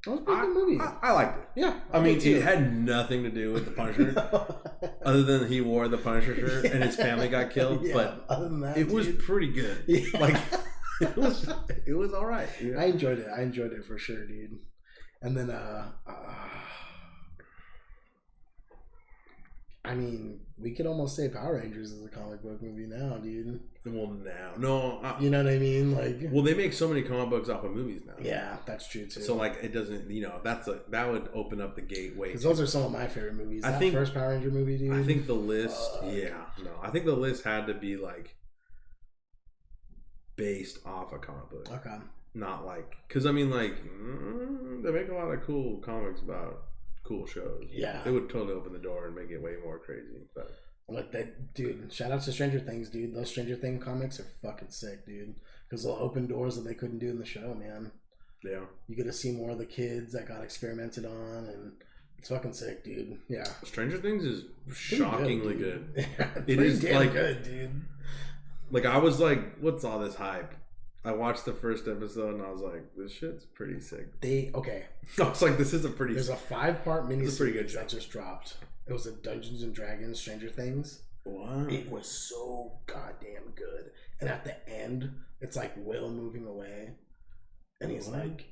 was a pretty good movie. I liked it. Yeah. I mean, it had nothing to do with the Punisher, other than he wore the Punisher shirt and his family got killed. Yeah, but other than that, it was pretty good. Yeah. Like it was all right. Yeah. I enjoyed it. I enjoyed it for sure, dude. And then, I mean, we could almost say Power Rangers is a comic book movie now, dude. Well, no, you know what I mean? Like, well, they make so many comic books off of movies now. Yeah, that's true too. So like, it doesn't, that would open up the gateway. Because those are some of my favorite movies. I think first Power Ranger movie, dude. I think the list, I think the list had to be like based off a comic book. Okay. Not like, because I mean, like, they make a lot of cool comics about cool shows. Yeah. It would totally open the door and make it way more crazy. But like that, dude. Shout out to Stranger Things, dude. Those Stranger Things comics are fucking sick, dude. Because they'll open doors that they couldn't do in the show, man. Yeah. You get to see more of the kids that got experimented on, and it's fucking sick, dude. Yeah. Stranger Things is shockingly good. Yeah, it is like good, dude. Like I was like, what's all this hype? I watched the first episode and I was like, this shit's pretty sick. I was like, this is a pretty. There's a 5-part miniseries that just dropped. It was a Dungeons and Dragons Stranger Things. What? It was so goddamn good. And at the end, it's like Will moving away, and he's like,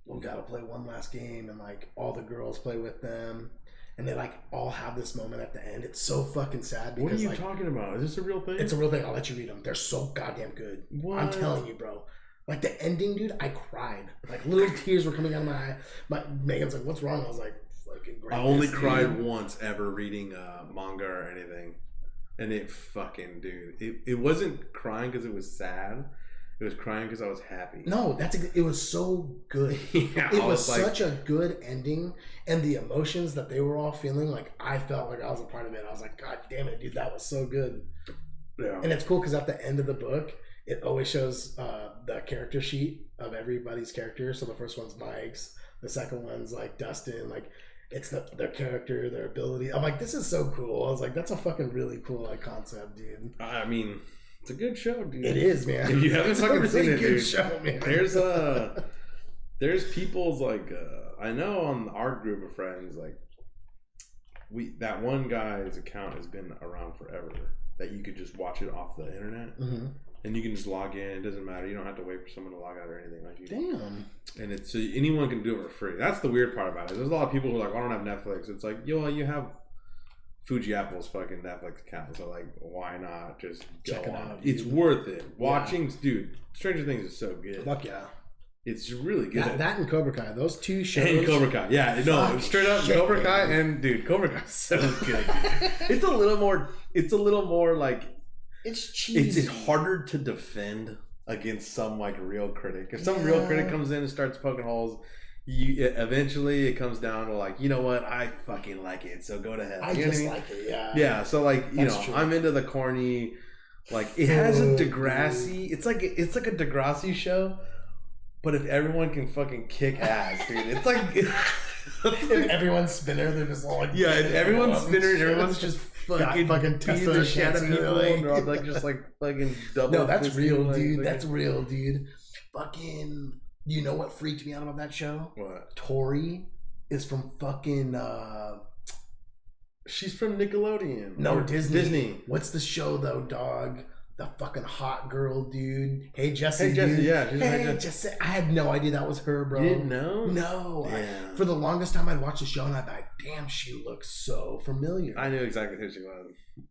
"We gotta play one last game," and like all the girls play with them, and they like all have this moment at the end. It's so fucking sad. Because, what are you like, talking about? Is this a real thing? It's a real thing. I'll let you read them. They're so goddamn good. What? I'm telling you, bro. Like the ending, dude, I cried. Like little tears were coming out of my eye. Megan's like, "What's wrong?" I was like, "Fucking great." I only cried once ever reading manga or anything, and it fucking, dude, it wasn't crying because it was sad. It was crying because I was happy. No, it was so good. Yeah, it was such a good ending, and the emotions that they were all feeling, like I felt like I was a part of it. I was like, God damn it, dude, that was so good. Yeah. And it's cool because at the end of the book, it always shows the character sheet of everybody's character. So the first one's Mike's, the second one's like Dustin, like it's their character, their ability. I'm like, this is so cool. I was like, that's a fucking really cool like concept, dude. I mean, it's a good show, dude. It is, man. If you haven't fucking really seen it, good dude, show, man. There's people's like I know on our group of friends, like that one guy's account has been around forever. That you could just watch it off the internet, and you can just log in. It doesn't matter. You don't have to wait for someone to log out or anything like you. Damn. And it's so anyone can do it for free. That's the weird part about it. There's a lot of people who are like, I don't have Netflix. It's like, yo, you have Fuji Apple's fucking Netflix account, so like, why not just check go it on? out? It's worth it. Watching, dude. Stranger Things is so good. Fuck yeah. It's really good. That and Cobra Kai, those two shows. And Cobra Kai, yeah, no, straight up shit, Cobra Kai, man. and dude, Cobra Kai is so good. It's a little more like it's cheesy. It's harder to defend against some like real critic. If some real critic comes in and starts poking holes, eventually it comes down to like, you know what, I fucking like it, so go to hell. I just like it, yeah. Yeah, so like, you know, true. I'm into the corny, like it has a Degrassi. It's like a Degrassi show. But if everyone can fucking kick ass, dude, it's like if everyone's spinner, they're just all like if everyone's spinner, and everyone's just fucking testing the shit out of people, like, and they're all like just like fucking double. No, that's real, like, dude. like, That's real, dude. Fucking, you know what freaked me out about that show? What? Tori is from fucking. She's from Nickelodeon. No, Disney. Disney. What's the show though, dog? The fucking hot girl, dude. Hey Jesse, Jesse, dude. yeah. Hey Jesse. I had no idea that was her, bro. You didn't know? No. Damn. For the longest time, I'd watch the show and I'd be like, damn, she looks so familiar. I knew exactly who she was.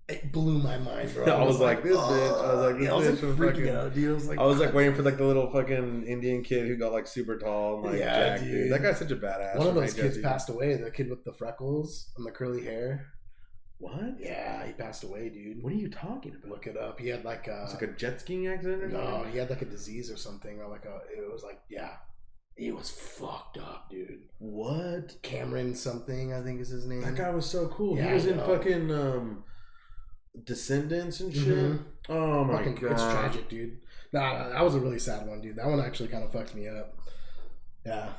It blew my mind, bro. I was like, this bitch. I was like, this I was bitch like was freaking fucking. out, dude. I was like waiting for like the little fucking Indian kid who got like super tall and like Yeah, jacked, dude. That guy's such a badass. One of those Hey kids Jesse. passed away. The kid with the freckles and the curly hair. What? Yeah, he passed away, dude. What are you talking about? Look it up. He had like a. It's like a jet skiing accident or something? No, he had like a disease or something, or like a. It was like, yeah, he was fucked up, dude. What? Cameron something, I think is his name. That guy was so cool. Yeah, he was I in know. fucking Descendants and shit. Mhm. Oh my Fucking, god, it's tragic, dude. Nah, that was a really sad one, dude. That one actually kind of fucked me up. Yeah,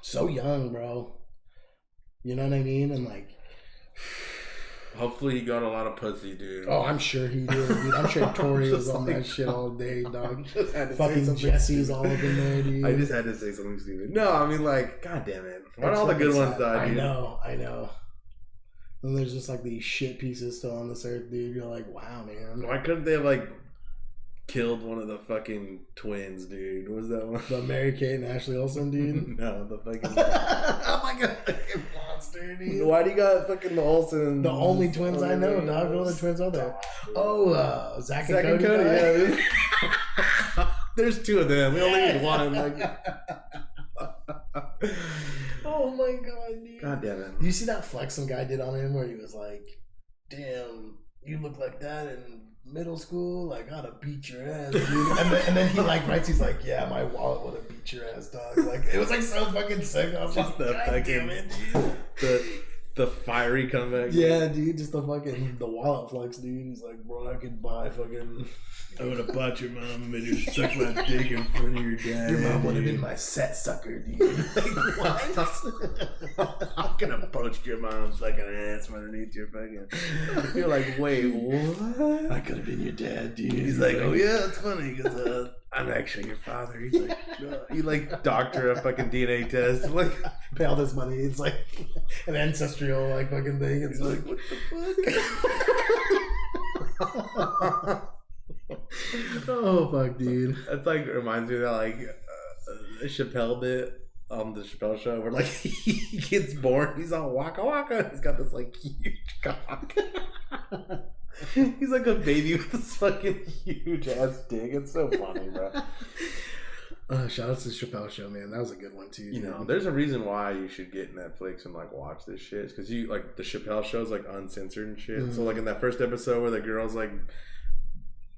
so young, bro. You know what I mean? And like. Hopefully he got a lot of pussy, dude. Oh, I'm sure he did, dude. I'm sure Tori was on that shit all day, dog. Fucking Jesse's all up in there, dude. I just had to say something stupid. No, I mean like, god damn it. Why all the good ones die, dude? I know. And there's just like these shit pieces still on this earth, dude. You're like, wow, man. Why couldn't they have like killed one of the fucking twins, dude? What was that one? The Mary Kate and Ashley Olsen, dude. No, the fucking Oh my god, fucking monster, dude. Why do you got fucking the Olsen? The only twins I know, dog. What other twins are there? Oh, Zach and Second Cody. Cody, yeah. There's two of them. We only need one. Like, oh my god, dude. god damn it. You see that flex some guy did on him where he was like, damn, you look like that in middle school? Like, I'd have beat your ass, dude. and then he like writes, he's like, yeah, my wallet would have beat your ass, dog. Like, it was like so fucking sick. I was Just like, the god fucking- damn it, dude. The fiery comeback. Yeah, dude, just the fucking, the wallet flex, dude. He's like, bro, I could buy fucking... I would have bought your mom and made her suck my dick in front of your dad. Your mom would have been my set sucker, dude. Like, what? I'm gonna poach your mom's fucking ass underneath your fucking. You're like, wait, what? I could have been your dad, dude. He's like, oh yeah, it's funny because I'm actually your father. He's like, no. He like doctor a fucking DNA test. I'm like, pay all this money. It's like an ancestral like fucking thing. It's like, what the fuck? Oh fuck, dude. That's like reminds me of that like Chappelle bit on the Chappelle show where like he gets born, he's all waka waka. He's got this like huge cock. He's like a baby with this fucking huge ass dick. It's so funny, bro. Shout out to the Chappelle show, man. That was a good one too. You know, there's a reason why you should get Netflix and like watch this shit. It's because you like the Chappelle show's like uncensored and shit. Mm-hmm. So like in that first episode where the girl's like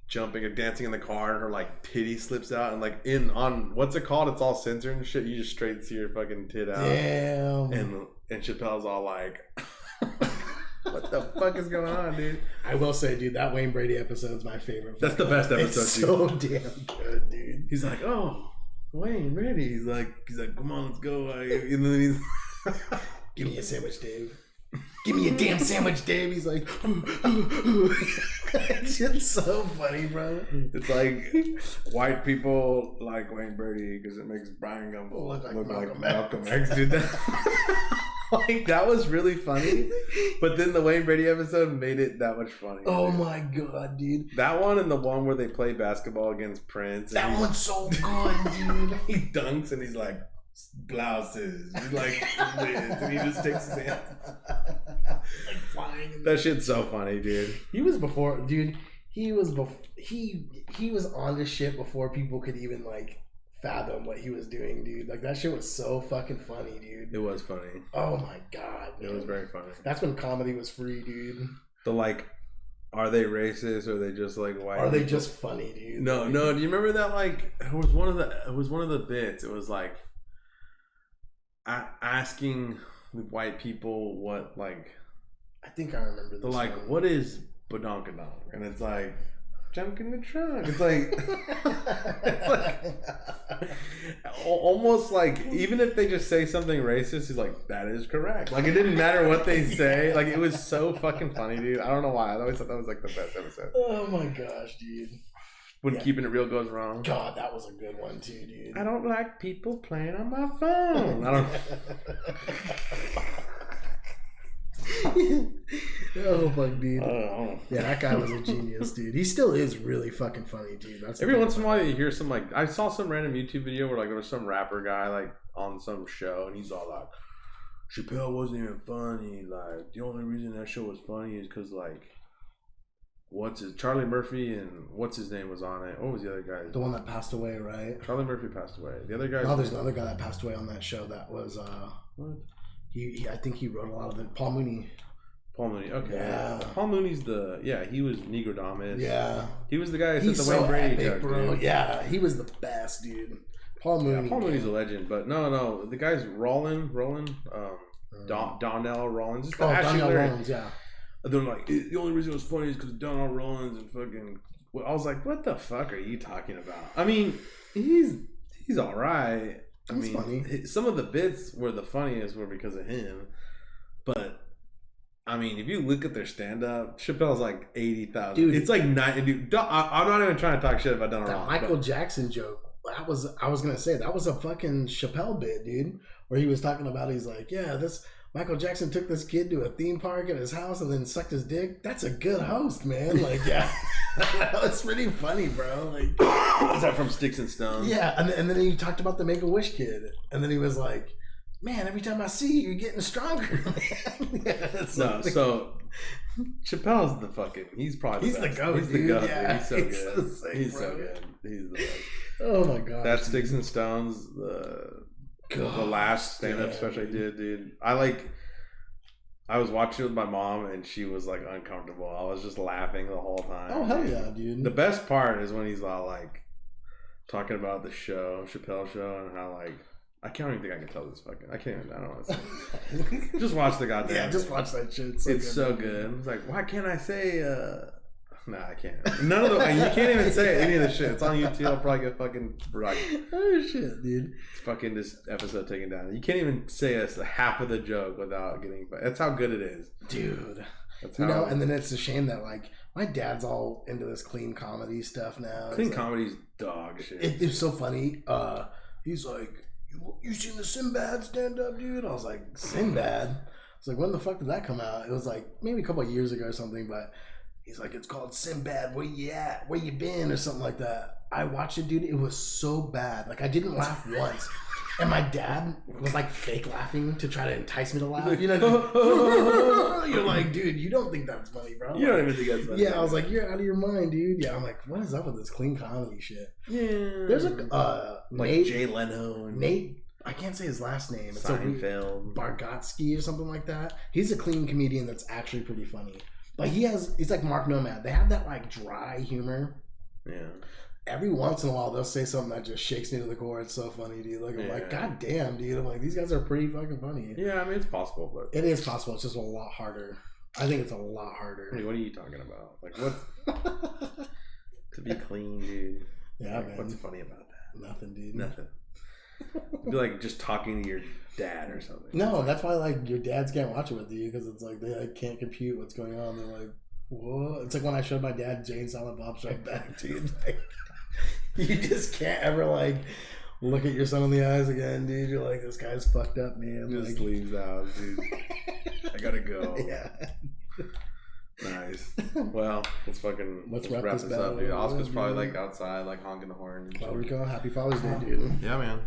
jumping or dancing in the car and her like titty slips out and like on what's it called? It's all censored and shit. You just straight see her fucking tit out. Damn. And Chappelle's all like, what the fuck is going on, dude? I will say, dude, that Wayne Brady episode's my favorite. That's the best episode, it's so damn good, dude. He's like, oh, Wayne Brady. He's like, come on, let's go. And then he's give me a sandwich, Dave. Give me a damn sandwich, Dave. He's like, it's just so funny, bro. It's like white people like Wayne Brady because it makes Brian Gumbel look like Malcolm X. Dude, like that was really funny, but then the Wayne Brady episode made it that much funnier. Oh my god, dude! That one and the one where they play basketball against Prince. That one's so good, dude. He dunks and he's like, blouses. He's like, and he just takes his hand. Like flying. That shit's so funny, dude. He was before, dude. He was on this shit before people could even like fathom what he was doing, dude. Like that shit was so fucking funny, dude. It was funny. Oh my god, man. It was very funny. That's when comedy was free, dude. The like, are they racist or are they just like white? Are they just funny, dude? No. Do you remember that? Like, it was one of the bits. It was like asking white people what like. I think I remember this. They're like, one. What is badonkadonk? And it's like, junk in the trunk. It's like, almost like, even if they just say something racist, he's like, that is correct. Like, it didn't matter what they say. Like, it was so fucking funny, dude. I don't know why. I always thought that was like the best episode. Oh my gosh, dude. When Keeping It Real goes wrong. God, that was a good one too, dude. I don't like people playing on my phone. I don't. Oh fuck, dude. Yeah, that guy was a genius, dude. He still is really fucking funny, dude. That's every once in a while you hear some like I saw some random YouTube video where like there was some rapper guy like on some show and he's all like, Chappelle wasn't even funny. Like the only reason that show was funny is because like Charlie Murphy and what's his name was on it. What was the other guy? The one that passed away, right? Charlie Murphy passed away. The other guy. Oh, there's another guy that passed away on that show. That was what? He I think he wrote a lot of it. Paul Mooney. Okay. Yeah. Paul Mooney's he was Negrodamus. Yeah. He was the guy who said the so Wayne Brady epic, joke, bro. dude. Yeah, he was the best, dude. Paul Mooney. Yeah, Paul Mooney's a legend, but no, the guy's Rollins, Donnell Rollins. Just Donnell Rollins, yeah. And they're like, the only reason it was funny is because Donnell Rollins and fucking. I was like, what the fuck are you talking about? I mean, he's all right. He's funny. Some of the bits were the funniest were because of him, but I mean, if you look at their stand-up, Chappelle's like 80,000. Dude, it's like 90. Dude, I'm not even trying to talk shit about Donald Trump. Michael Jackson joke. I was gonna say that was a fucking Chappelle bit, dude, where he was talking about. He's like, yeah, this Michael Jackson took this kid to a theme park at his house and then sucked his dick. That's a good host, man. Like, yeah. That was pretty funny, bro. Like, is that from Sticks and Stones? Yeah, and then he talked about the Make-A-Wish kid, and then he was like, "Man, every time I see you, you're getting stronger." Yeah, so Chappelle's the fucking. He's probably the goat. He's the goat. Yeah, he's so good. He's so good. He's the best. Oh my god. That Sticks and Stones, the last stand-up special I did, dude. I was watching it with my mom, and she was, like, uncomfortable. I was just laughing the whole time. Oh, hell yeah, dude. The best part is when he's all, like, talking about the show, Chappelle show, and how, like, I can't even think I can tell this fucking... I don't want to say it. Just watch the goddamn... Yeah, just watch that shit. It's so good. It's like, why can't I say... Nah, I can't. None of the... You can't even say any of the shit. It's on YouTube. I'll probably get fucking... Oh, shit, dude. It's fucking this episode taken down. You can't even say half of the joke without getting... That's how good it is. Dude. That's how... You know, and then it's a shame that, like, my dad's all into this clean comedy stuff now. Clean comedy's dog shit. It's so funny. He's like, you seen the Sinbad stand-up, dude? I was like, Sinbad? I was like, when the fuck did that come out? It was like maybe a couple of years ago or something, but... He's like, it's called Sinbad. Where you at? Where you been? Or something like that. I watched it, dude. It was so bad. Like, I didn't laugh once. And my dad was like fake laughing to try to entice me to laugh. You know, you're like, dude, you don't think that's funny, bro. You don't even think that's funny. Yeah, I was like, you're out of your mind, dude. Yeah, I'm like, what is up with this clean comedy shit? Yeah. There's a like Nate, Jay Leno. Nate, I can't say his last name. It's Seinfeld. Bargatze or something like that. He's a clean comedian that's actually pretty funny. But he's like Mark Nomad. They have that like dry humor. Yeah. Every once in a while, they'll say something that just shakes me to the core. It's so funny, dude. Like, I'm like, God damn, dude. I'm like, these guys are pretty fucking funny. Yeah, I mean, it's possible, but it is possible. It's just a lot harder. I think it's a lot harder. I mean, what are you talking about? Like, what? To be clean, dude. Yeah, like, man. What's funny about that? Nothing, dude. Nothing. It'd be like just talking to your dad or something. No, that's why like your dads can't watch it with you because it's like they like, can't compute what's going on. They're like, what? It's like when I showed my dad Jane Silent Bob Strike Back, dude. Like, you just can't ever like look at your son in the eyes again, dude. You're like, this guy's fucked up, man. Just like, leaves the house, dude. I gotta go. Yeah. Nice. Well, let's wrap this battle up, dude. Oscar's probably like outside, like honking the horn. Puerto Rico, happy Father's Day, dude. Yeah, man.